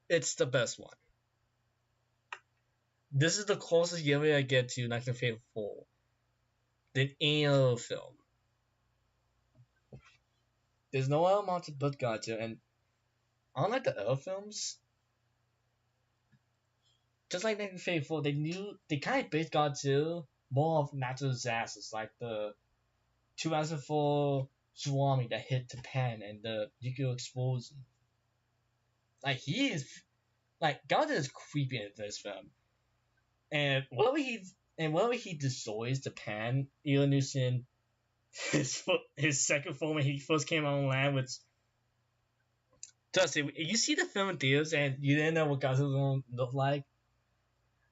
It's the best one. This is the closest you ever get to 1954 than any other film. There's no other monster but Godzilla, and unlike the other films, just like 1954, they kind of based Godzilla more of natural disasters, like the 2004 tsunami that hit Japan and the nuclear explosion. Like Godzilla is creepy in this film, and whenever he destroys Japan, using his second form when he first came on land, which Justin, you see the film in theaters and you didn't know what Godzilla was gonna look like.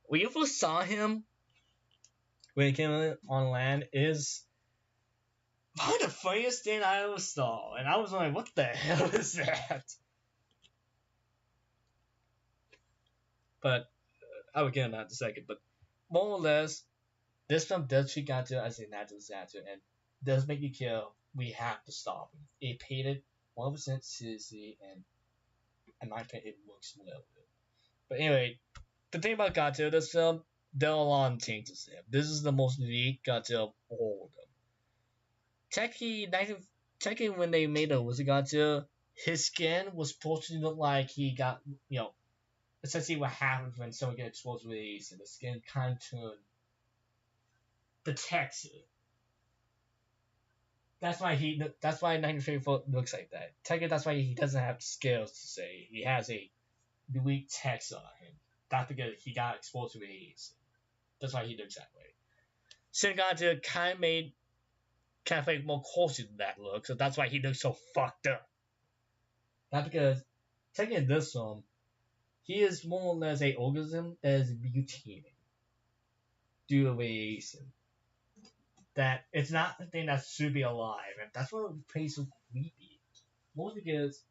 When you first saw him when he came on land is one of the funniest thing I ever saw, and I was like, "What the hell is that?" But I will get into that in a second. But more or less, this film does treat Godzilla as a natural disaster and does make you care. We have to stop him. It paid it 100% seriously, and in my opinion, it works well. But anyway, the thing about Godzilla, this film, there are a lot of changes in it. This is the most unique Godzilla of all of them. Technically, when they made the Wizard Godzilla, his skin was supposed to look like he got, essentially what happens when someone gets exposed with AIDS, and the skin kind of turned the texture. That's why 1954 looks like that. Technically, that's why he doesn't have scales to say. He has a unique texture on him. That's because he got exposed to AIDS. That's why he looks that way. Shin Godzilla kind of like more closer to that look, so that's why he looks so fucked up. Not because, technically in this film, he is more or less a organism that is mutating due to radiation. That it's not a thing that should be alive, and that's what makes it so creepy. Mostly because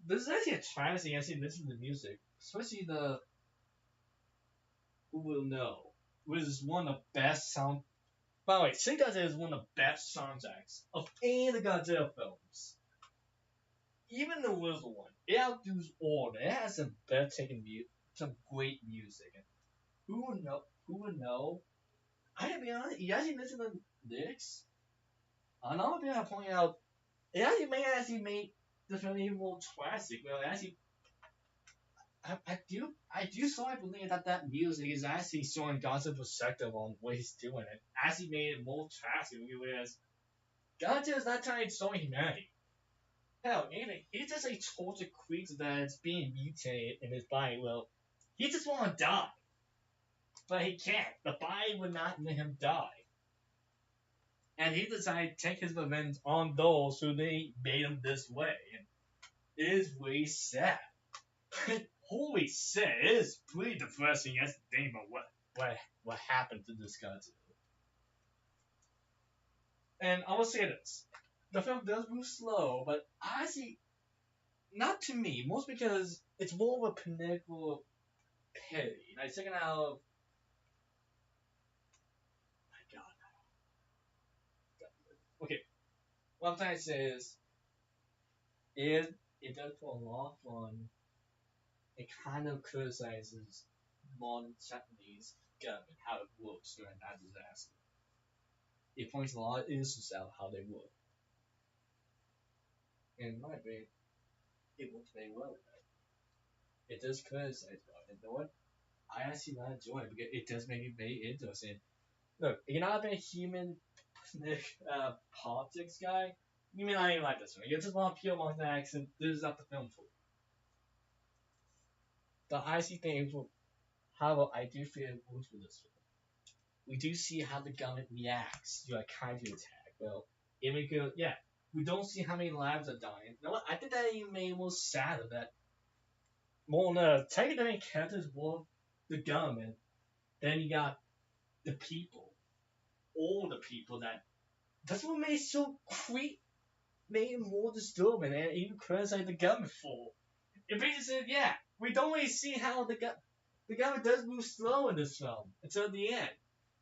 this is actually a travesty actually listen to the music, especially the Who Will Know, which is one of the best sound. By the way, Shin Godzilla is one of the best soundtracks of any of the Godzilla films. Even the original one, it outdoes all of it. It has some some great music. And who would know? Who would know? I gotta be honest, you actually listen to the lyrics. Another thing I point out, it actually made the film even more classic. Well, actually, I do strongly believe that music is actually showing Godzilla's perspective on what he's doing, and actually made it more classic. Whereas Godzilla's not trying to show humanity. Hell, he's just a tortured creature that's being mutated in his body. Well, he just want to die. But he can't. The body would not let him die. And he decided to take his revenge on those who they made him this way. And It is really sad. Holy shit, it is pretty depressing as to think about what happened to this guy too. And I will say this. The film does move slow, but honestly, not to me, most because it's more of a pinnacle petty. Like second out of my god. Okay, what I'm trying to say is it does put a lot of fun. It kind of criticizes modern Japanese government, how it works during that disaster. It points a lot of issues out how they work. And in my opinion, it works very well with that. It does criticize God. And you know what? I actually not enjoy it because it does make it very interesting. Look, if you're not a human politics guy, you may not even like this one. You just want pure Martian accent. This is not the film for you. The icy thing is, however, I do feel it works with this film. We do see how the government reacts to a kaiju attack. Well, it makes it, yeah, we don't see how many lives are dying. You know what? I think that even made it more sadder that more taking the main characters were the government, then you got the people, all the people that's what made it so made it more disturbing and even criticize the government for. It basically said, yeah, we don't really see how the government does move slow in this film until the end.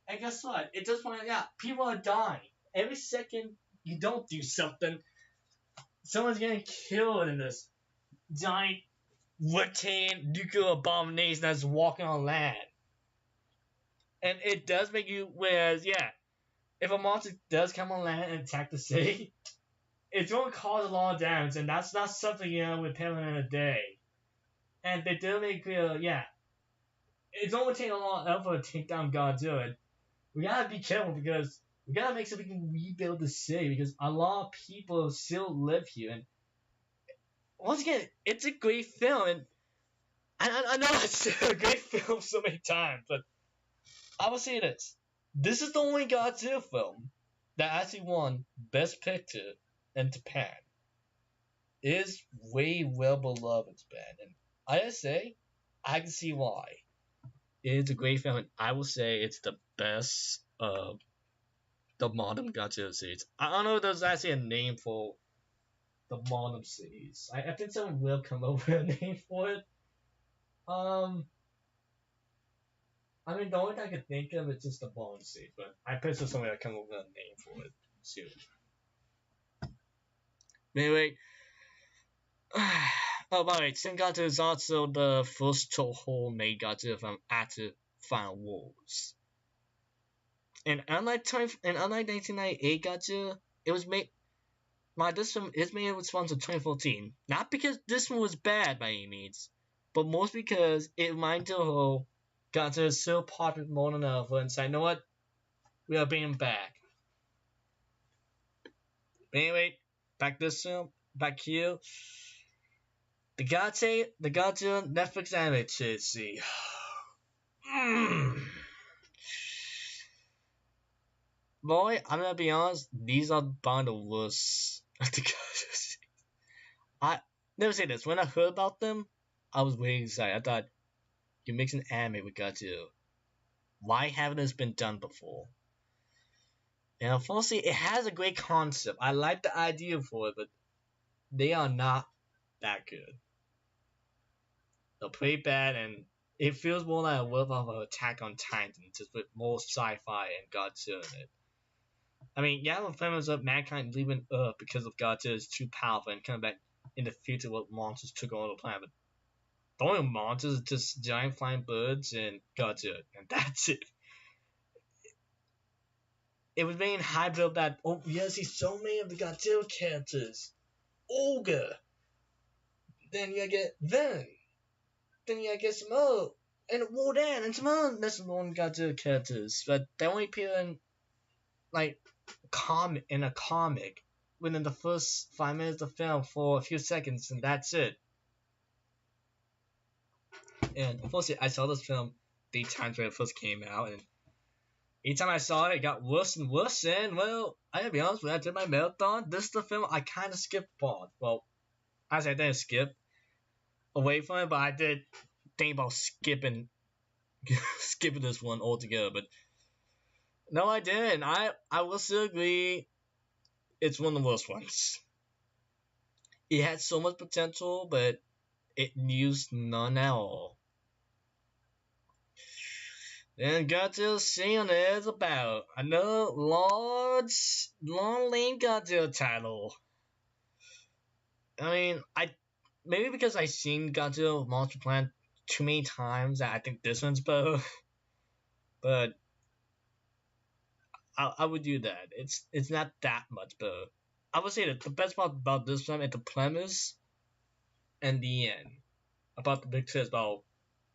And guess what? It does point out people are dying. Every second you don't do something, someone's getting killed in this giant rotating nuclear abomination that's walking on land. And it does make you, whereas, yeah, if a monster does come on land and attack the city, it's going to cause a lot of damage, and that's not something, we tell in a day. And they do make clear, yeah, it's going to take a lot of effort to take down Godzilla. We gotta be careful because we gotta make sure we can rebuild the city because a lot of people still live here. And once again, it's a great film, and I know it's a great film so many times, but I will say this: this is the only Godzilla film that actually won Best Picture in Japan. It is way well beloved in Japan, and I gotta say, I can see why. It is a great film, and I will say it's the best of the modern Godzilla series. I don't know if there's actually a name for the modern series. I think someone will come up with a name for it. I mean, the only thing I can think of is just the modern series, but I picture someone will come up with a name for it soon. Anyway, oh, by the way, Shin Godzilla is also the first Toho made Godzilla film after Final Wars. And unlike 1998 Godzilla, it was made. This film is made in response to 2014. Not because this one was bad by any means, but mostly because it reminded Toho Godzilla is so popular more than ever and said, you know what? We are bringing back. But anyway, back here. The Godzilla Netflix animated series. See. Boy, I'm gonna be honest, these are by the worst of the Godzilla. I never say this. When I heard about them, I was really excited. I thought, you're mixing anime with Godzilla. Why haven't this been done before? And unfortunately, it has a great concept. I like the idea for it, but they are not that good. They're pretty bad, and it feels more like a worth of an Attack on Titan, just with more sci-fi and Godzilla in it. I mean, yeah, I'm famous of mankind leaving Earth because of Godzilla is too powerful and coming back in the future what monsters took over the planet. But the only monsters are just giant flying birds and Godzilla, and that's it. It was being hyped up that, oh, yeah, see so many of the Godzilla characters. Ogre. Then you get Venom. Then you get some other, and Wodan, and some other lesser-known Godzilla characters. But they only appear in, like, in a comic within the first 5 minutes of the film for a few seconds, and that's it. And unfortunately, I saw this film 3 times when it first came out, and each time I saw it, it got worse and worse. And well, I gotta be honest, when I did my marathon, this is the film I kind of skipped on. Well, I didn't skip away from it, but I did think about skipping this one altogether. But no, I didn't. I will still agree it's one of the worst ones. It had so much potential, but it used none at all. And Godzilla Sin is about another large, long-lane Godzilla title. I mean, maybe because I've seen Godzilla Monster Planet too many times that I think this one's better. But I would do that. It's not that much better. I would say that the best part about this one is the premise and the end. About the big twist about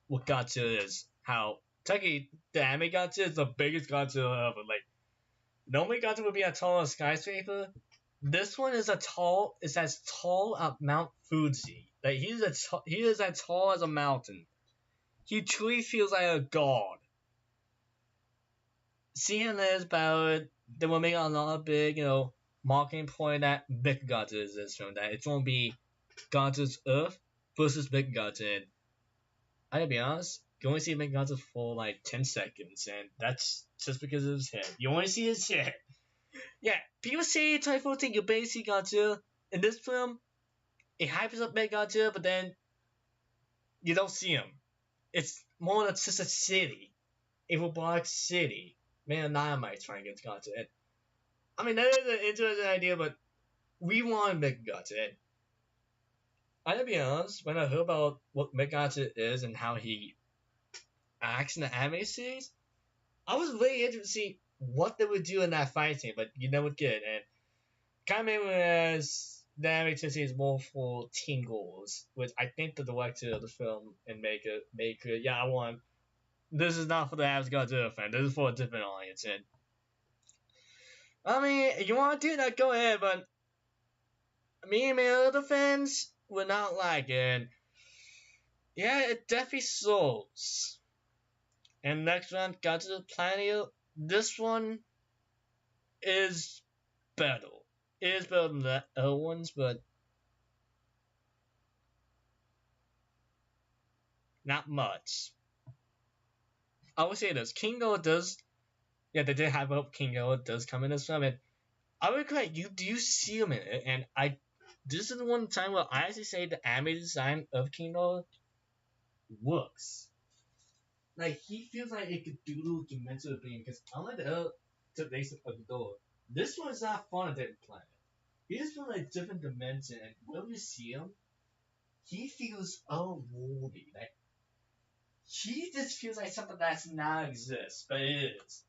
what Godzilla is. How technically the anime Godzilla is the biggest Godzilla ever. Like normally Godzilla would be as tall as a skyscraper. This one is as tall as Mount Fuji. Like he is as tall as a mountain. He truly feels like a god. Seeing this about they will make a lot of big, marketing point that Big Godzilla is this film. That it's gonna be Godzilla's Earth versus Big Godzilla. I gotta be honest, you only see Big Godzilla for like 10 seconds, and that's just because of his head. You only see his head. Yeah, people say 2014 you barely see Godzilla. In this film, it hypes up Big Godzilla, but then you don't see him. It's more than just a city. A robotic city. Man, Dynamite trying against Godzilla. I mean, that is an interesting idea, but we want Big Godzilla. I gotta be honest, when I heard about what Big Godzilla is and how he acts in the anime series, I was really interested to see what they would do in that fight scene, but you never get. And kind of made me realize the anime series is more for teen goals, which I think the director of the film and maker, yeah, I want. This is not for the average Godzilla fan. This is for a different audience. And I mean, if you want to do that, go ahead. But me and my other fans would not like it. And yeah, it definitely shows. And next round, Godzilla Planet. This one is better. It is better than the other ones, but not much. I would say this. King Godzilla does. Yeah, they did have hope King Godzilla does come in this film. And I would agree, you do see him in it. And this is the one time where I actually say the anime design of King Godzilla works. Like, he feels like it could do little dimensional thing because unlike the other iterations of Godzilla, this one is not fun at that planet. He is from a different dimension, and when you see him, he feels unworthy. Like, he just feels like something that's not exist, but it is.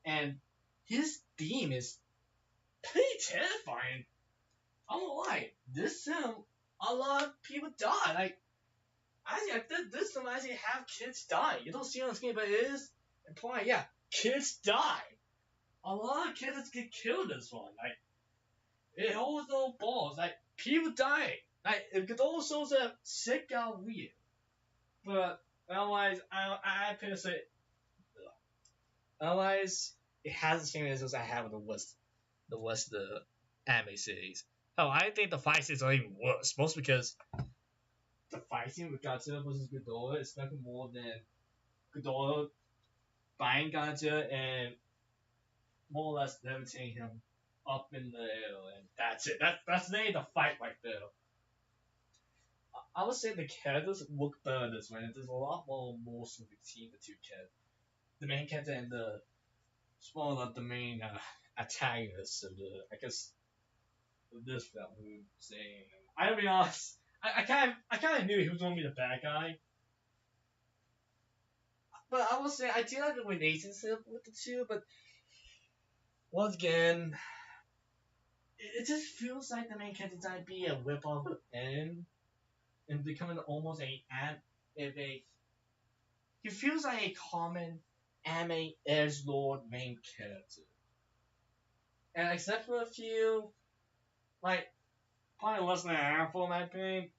And his theme is pretty terrifying. I won't lie. This film, a lot of people die. Like, actually, I think this film actually have kids die. You don't see it on screen, but it is important. Yeah, kids die. A lot of kids get killed in this one. Like, it holds no balls. Like, people die. Like, it could also shows a sick got weird. But otherwise, I personally, otherwise, it has the same as I have in the West of the anime series. Oh, I think the fight scenes are even worse. Mostly because the fight scene with Godzilla versus Ghidorah is nothing more than Ghidorah buying Godzilla and more or less levitating him up in the air, and that's it. That's the fight right there. I would say the characters look better this way. There's a lot more emotion between the two characters. The main character and the smaller, the main antagonist of the, I guess, of this film. Saying, I'll be honest, I kind of knew he was going to be the bad guy. But I will say, I do like the relationship with the two, but once again, it just feels like the main character might be a whip-off of N and becoming almost he feels like a common anime edgelord main character. And except for a few, like, probably less than a handful in my opinion,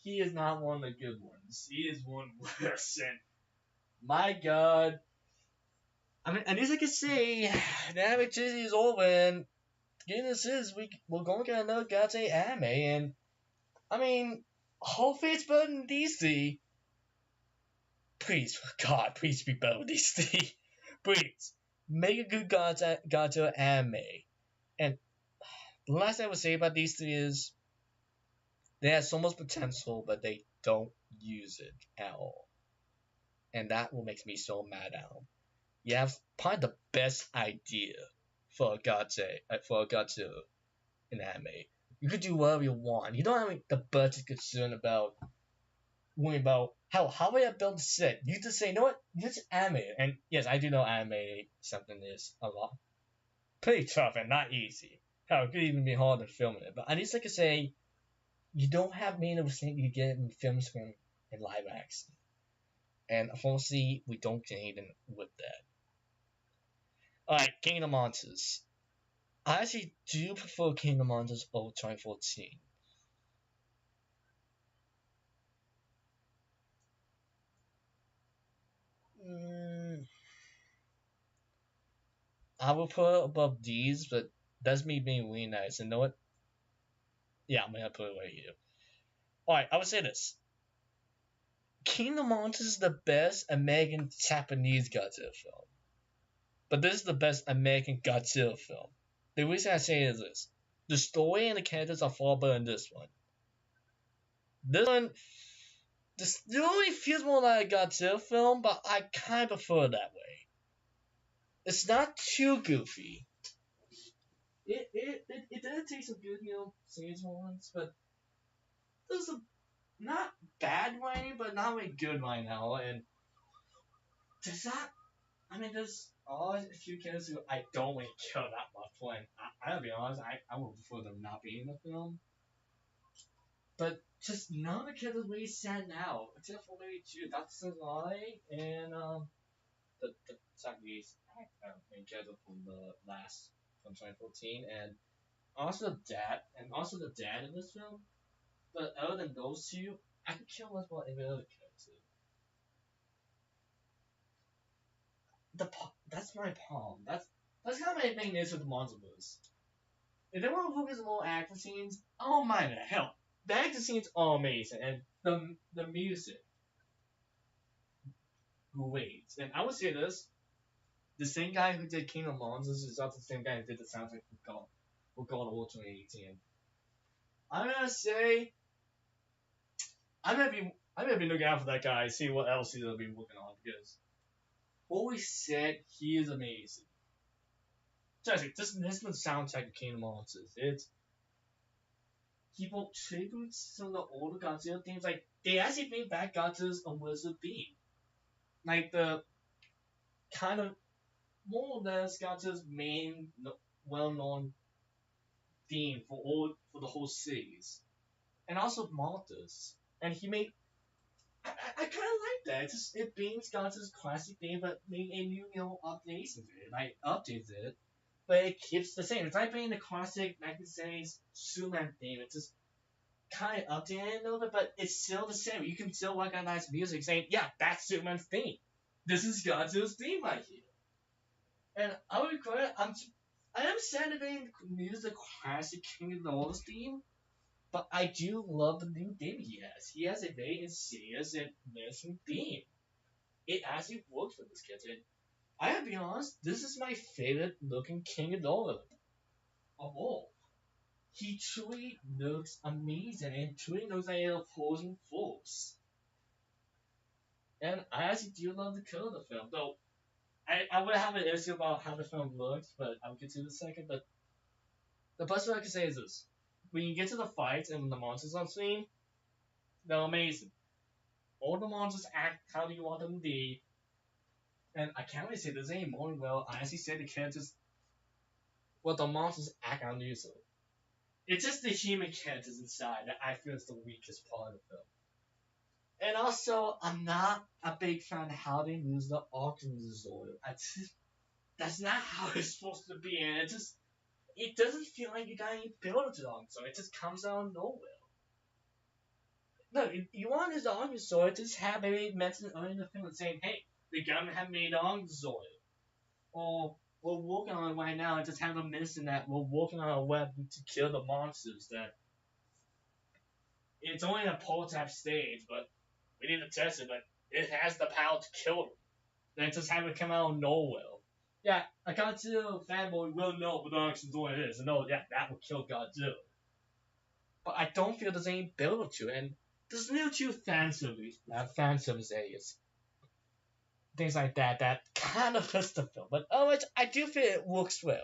he is not one of the good ones. He is one worse, and my god. I mean, at least I can say, the anime series is over, and goodness is, we're going to get another Godzilla anime, and I mean, hopefully it's better than DC. Please, God, please be better than DC. Please, make a good Godzilla anime. And the last thing I would say about DC is they have so much potential, but they don't use it at all. And that will make me so mad at them. You have probably the best idea for a Godzilla in anime. You could do whatever you want. You don't have the budget concern about worrying about how would I build the set. You just say, you know what, just animate it. And yes, I do know animate something is a lot pretty tough and not easy. Hell, it could even be hard than filming it. But at least like I say, you don't have many of the things you get in film screen in live action. And unfortunately, we don't get anything with that. Alright, Kingdom Monsters. I actually do prefer Kingdom Monsters over 2014. Mm, I will put it above these, but that's me being really nice. And you know what? Yeah, I'm gonna put it right here. Alright, I would say this. Kingdom Monsters is the best American Japanese Godzilla film. But this is the best American Godzilla film. The reason I say is this. The story and the characters are far better than this one. This one, the story feels more like a Godzilla film, but I kind of prefer it that way. It's not too goofy. It does take some good, scenes moments, but there's a not bad writing, but not really good right now. And does that? I mean, there's a few characters who I don't really care that much for, and I gotta be honest, I would prefer them not being in the film. But just none of the characters really stand out, except for maybe two. That's Sarai and the Japanese main character from the last from 2014, and also the dad in this film. But other than those two, I could care less about every other character. That's my problem. That's kind of my main issue with the Monsterverse. If they want to focus on more action scenes, I don't mind that. Hell, the action scenes are amazing, and the music, great. And I would say this: the same guy who did Kingdom Monsters is also the same guy who did the soundtrack for God of War 2018. I'm gonna say I'm gonna be looking out for that guy, see what else he's gonna be working on because holy shit, he is amazing. Seriously, this is the soundtrack of Kingdom Monsters. It's people tributes some of the older Godzilla themes. Like they actually bring back Godzilla's original theme, like the kind of more or less Godzilla's main well-known theme for the whole series, and also monsters. And he made I kind of like that. It brings Godzilla's classic theme, but made a new updates to it. Like updates it, but it keeps the same. It's like bringing the classic 1970s Superman theme. It's just kind of updated a little bit, but it's still the same. You can still recognize music saying, yeah, that's Superman's theme. This is Godzilla's theme right here. And I would agree, I am sad that they use the classic King of the North theme, but I do love the new theme he has. He has a very serious and menacing theme. It actually works for this character. And I gotta be honest, this is my favorite looking King of all. He truly looks amazing and truly looks like an opposing force. And I actually do love the color of the film, though I would have an issue about how the film looks, but I'll get to it in a second. But the best way I can say is this. When you get to the fights and when the monsters on screen, they're amazing. All the monsters act how you want them to be. And I can't really say this anymore. Well, I actually said the characters, well, the monsters act unusual. It's just the human characters inside that I feel is the weakest part of the film. And also, I'm not a big fan of how they use the oxygen disorder. That's not how it's supposed to be, and it doesn't feel like you got any build to it, so it just comes out of nowhere. No, you want his oxygen disorder, just have maybe mentioned earlier in the film saying, hey, the government have made oxygen disorder. Or we're working on it right now and just have them mention that we're working on a web to kill the monsters that it's only a prototype stage, but we need to test it. But it has the power to kill them. Then just have it come out of nowhere. Yeah, a Godzilla fanboy will know production what it is and know that will kill Godzilla. But I don't feel there's any build to it. And there's no true fan service areas. Things like that kind of hurts the film. But otherwise, I do feel it works well.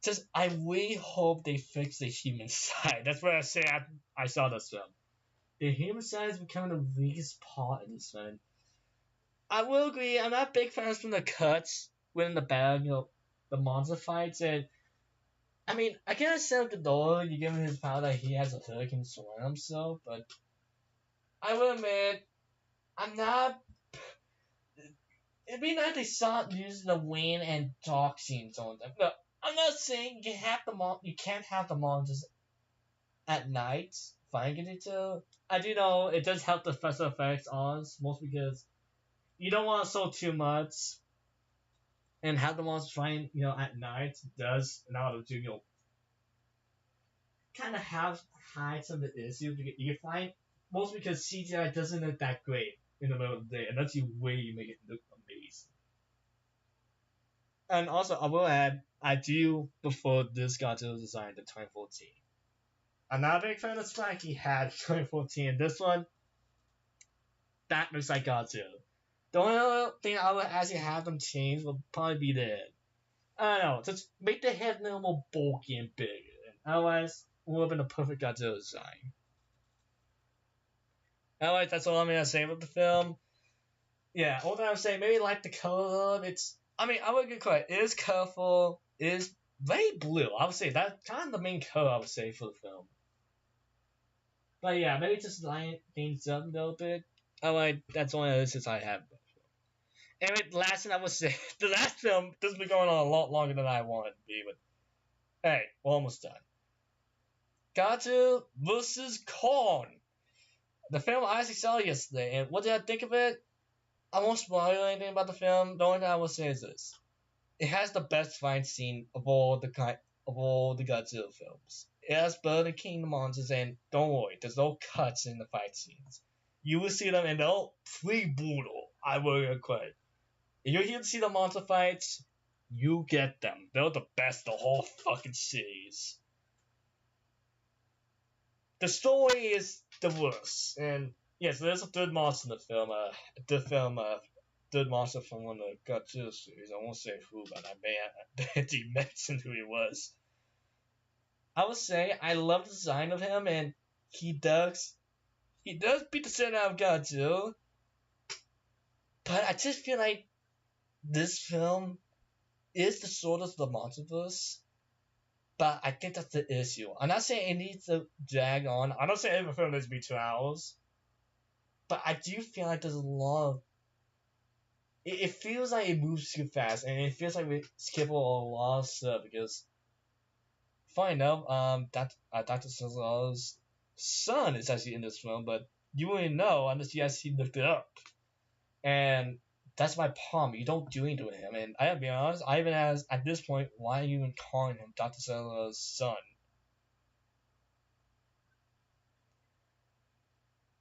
Just, I really hope they fix the human side. That's what I say I saw this film. The human side is becoming the weakest part in this film. I will agree, I'm not a big fan from the cuts within the battle, the monster fights, and I mean, I can accept the door, you give him his power that he has a hook and surround himself, but I will admit, I'm not. It'd be nice if they start using the wind and dark scenes on them. No, I'm not saying you can't have the monsters at night. Fine, get it to. I do know it does help the special effects on, mostly because you don't want to show too much, and have the monsters flying, at night does in order to, kind of have hide some of the issues. You can find mostly because CGI doesn't look that great in the middle of the day, and that's the way you make it look amazing. And also, I will add, I do prefer this Godzilla design to 2014. I'm not a big fan of the Spike he had 2014. This one, that looks like Godzilla. The only other thing I would actually have them change would probably be the head. I don't know, just make the head a little more bulky and bigger. And otherwise, it would have been a perfect Godzilla design. Otherwise, that's all I'm gonna say about the film. Yeah, all that I'm saying, maybe like the color. I would get correct. It is colorful. It is very blue. I would say that's kind of the main color I would say for the film. But yeah, maybe just line things up a little bit. Alright, that's the only other since I have. Anyway, the last thing I would say, the last film, this has been going on a lot longer than I wanted to be, but hey, we're almost done. Godzilla vs. Kong. The film I actually saw yesterday, and what did I think of it? I won't spoil anything about the film. The only thing I will say is this: it has the best fight scene of all the Godzilla films. It has better than Kingdom Monsters, and don't worry, there's no cuts in the fight scenes. You will see them, and they're pretty brutal. I will agree. If you're here to see the monster fights, you get them. They're the best of the whole fucking series. The story is the worst, and yes, there's a third monster in the film. Third monster from one of the Godzilla series. I won't say who, but I may have mentioned who he was. I would say I love the design of him, and he does beat the shit out of Godzilla. But I just feel like this film is the shortest of the MonsterVerse. But I think that's the issue. I'm not saying it needs to drag on. I'm not saying every film needs to be 2 hours. But I do feel like there's a lot of. It feels like it moves too fast, and it feels like we skip a lot of stuff because. Funny enough, Dr. Cesar's son is actually in this film, but you wouldn't know unless you actually looked it up. And that's my problem. You don't do anything with him. And I gotta be honest, I even asked at this point, why are you even calling him Dr. Cesar's son?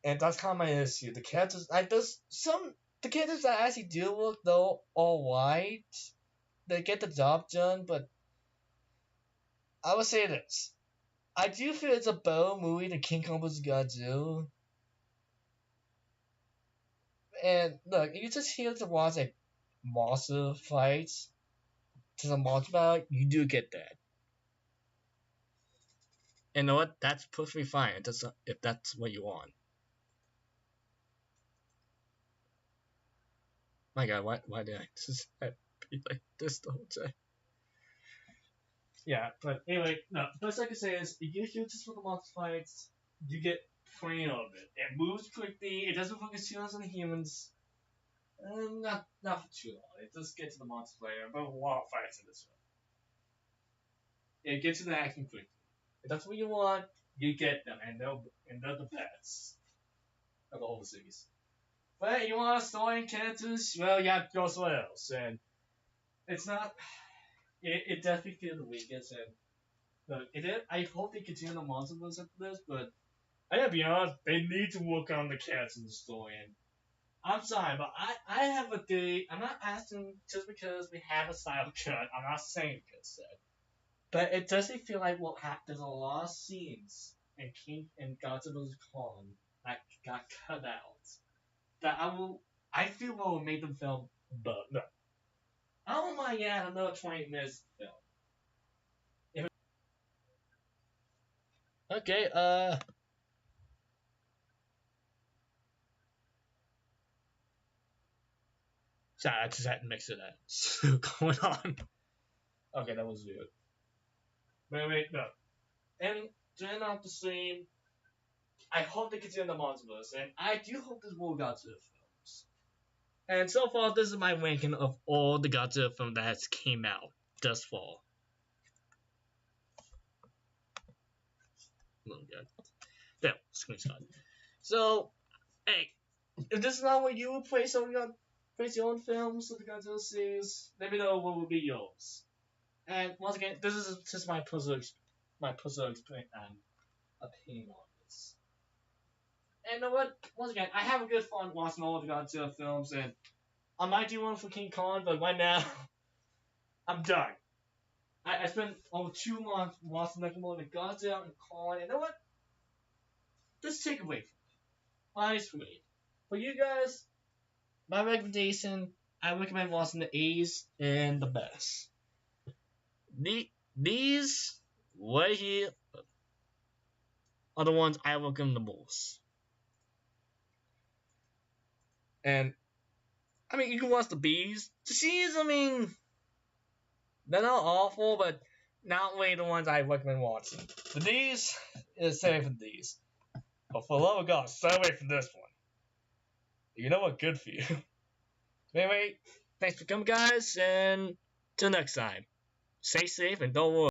And that's kind of my issue. The characters, the characters that actually do work though, all right. They get the job done, but I would say this. I do feel it's a better movie than King Kong vs. Godzilla. And look, if you just here to watch a monster fights, just a monster battle, you do get that. And you know what? That's perfectly fine. If that's what you want. My God, why did I just be like this the whole time? Yeah, but anyway, no. The best I can say is, if you do just for the monster fights, you get plenty of it. It moves quickly. It doesn't focus too much on the humans. Not for too long. It does get to the monster player, but a lot of fights in this one. It gets to the action quickly. If that's what you want, you get them, and they're the best of the whole series. But you want a story and characters? Well, you have to go somewhere else, and it's not. It definitely feels the weakest, and look, I hope they continue the monster after this, but I gotta be honest, they need to work on the characters in the story. And I'm sorry, but I have a day. I'm not asking just because we have a style cut. I'm not saying because that. But it doesn't feel like there's a lot of scenes in King and Godzilla's Con that got cut out. That I feel will make them film, but no. I don't mind another 20 minutes film. Okay, sorry, I just had to mix it up. Going on. Okay, that was weird. Wait, no. And to end off the stream, I hope they continue the multiverse, and I do hope there's more Godzilla films. And so far, this is my ranking of all the Godzilla films that has came out thus far. Oh god. There, screenshot. So, hey, if this is not what you would place on your your own films of the Godzilla series, let me know what would be yours. And once again, this is just my personal opinion on this. And you know what? Once again, I have a good fun watching all the Godzilla films, and I might do one for King Kong, but right now, I'm done. I spent over 2 months watching like more than Godzilla and Kong, and you know what? Just take away from it. Honestly. For you guys, my recommendation, I recommend watching the A's and the best. These right here are the ones I recommend the most. And I mean, you can watch the B's. The C's, I mean, they're not awful, but not really the ones I recommend watching. The D's is stay away from these. But for the love of God, stay away from this one. You know what? Good for you. Anyway, thanks for coming, guys, and till next time. Stay safe and don't worry.